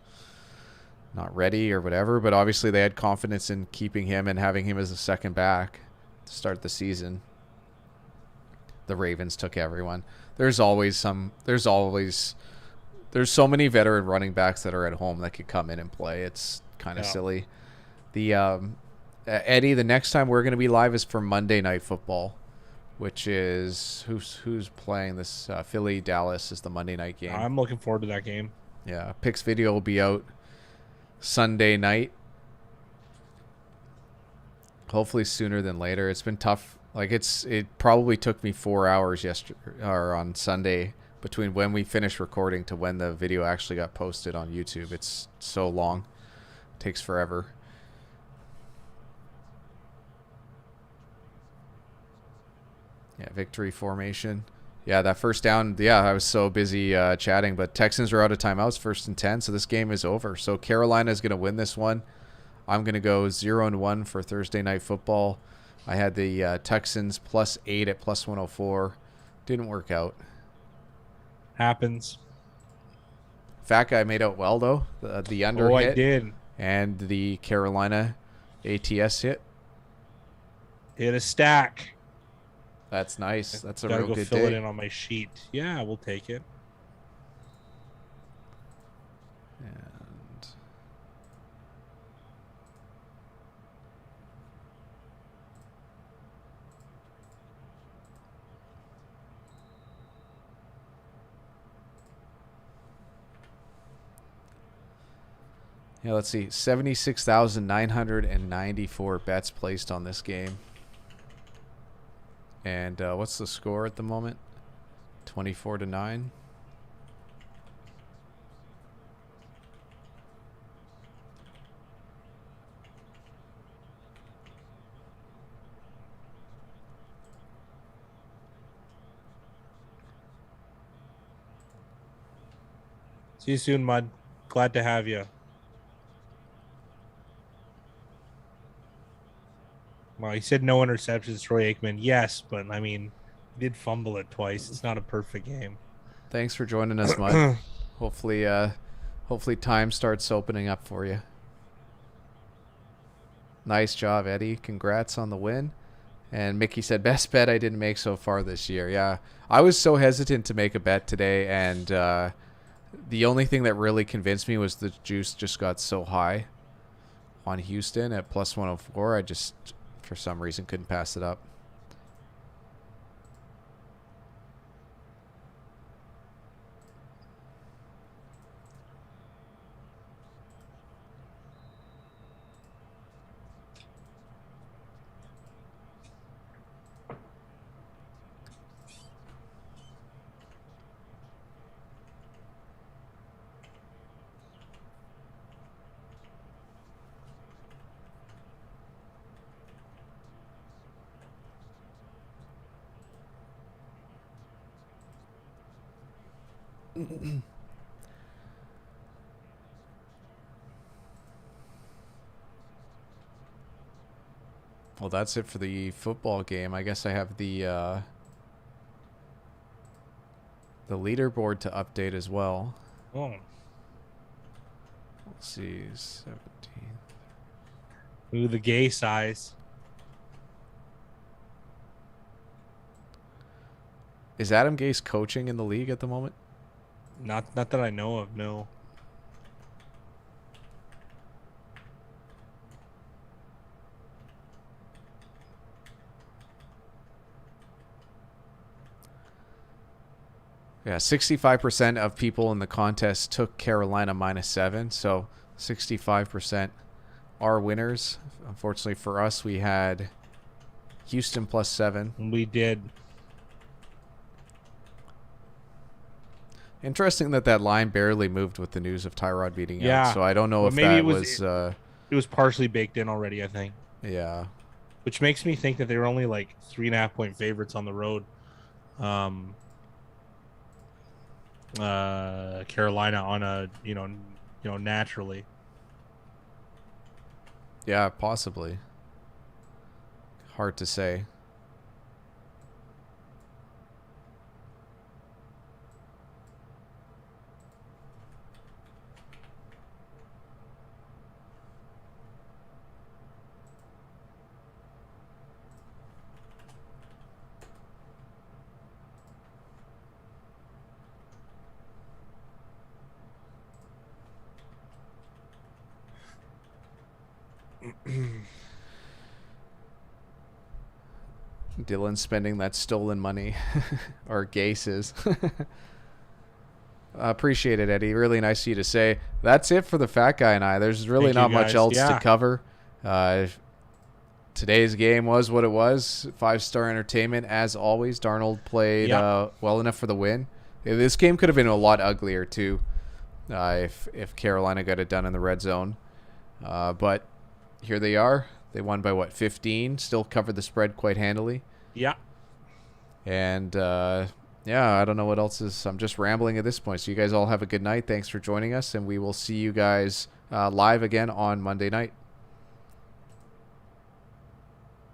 not ready or whatever. But obviously they had confidence in keeping him and having him as a second back to start the season. The Ravens took everyone. There's so many veteran running backs that are at home that could come in and play. It's kind of silly. The Eddie, the next time we're going to be live is for Monday Night Football, which is who's playing this. Philly Dallas is the Monday night game. I'm looking forward to that game. Yeah, Picks video will be out Sunday night. Hopefully sooner than later. It's been tough. Like it probably took me 4 hours on Sunday between when we finished recording to when the video actually got posted on YouTube. It's so long. It takes forever. Yeah, victory formation. Yeah, that first down. Yeah, I was so busy chatting, but Texans are out of timeouts, 1st and 10, so this game is over. So Carolina is going to win this one. I'm going to go 0-1 for Thursday Night Football. I had the Texans +8 at +104. Didn't work out. Happens. Fat Guy made out well, though. The under Oh, hit. I did. And the Carolina ATS hit. Hit a stack. That's nice. That's a Gotta real go good fill day. it in on my sheet. Yeah, we'll take it. And yeah, let's see. 76,994 bets placed on this game. And what's the score at the moment? 24-9. See you soon, Mud. Glad to have you. Well, he said no interceptions, Troy Aikman. Yes, but I mean, he did fumble it twice. It's not a perfect game. Thanks for joining us, Mud. Hopefully time starts opening up for you. Nice job, Eddie. Congrats on the win. And Mickey said, best bet I didn't make so far this year. Yeah, I was so hesitant to make a bet today, and the only thing that really convinced me was the juice just got so high on Houston at plus 104. I just, for some reason, couldn't pass it up. Well, that's it for the football game. I guess I have the leaderboard to update as well. Oh. Let's see, 17. Ooh, the gay size. Is Adam Gase coaching in the league at the moment? Not that I know of, no. Yeah, 65% of people in the contest took Carolina -7, so 65% are winners. Unfortunately for us, we had Houston +7. We did. Interesting that line barely moved with the news of Tyrod beating Yeah. out. So I don't know if maybe that it was it was partially baked in already, I think. Yeah. Which makes me think that they were only like 3.5 point favorites on the road. Carolina on a naturally. Yeah, possibly. Hard to say. Dylan spending that stolen money. Or Gase's. Appreciate it, Eddie. Really nice of you to say. That's it for the Fat Guy and I. There's really Thank you, not much guys. else Yeah. to cover. Today's game was what it was. 5-star entertainment, as always. Darnold played well enough for the win. This game could have been a lot uglier, too, if Carolina got it done in the red zone. But here they are. They won by, 15? Still covered the spread quite handily. Yeah. And, I don't know what else is. I'm just rambling at this point. So you guys all have a good night. Thanks for joining us, and we will see you guys live again on Monday night.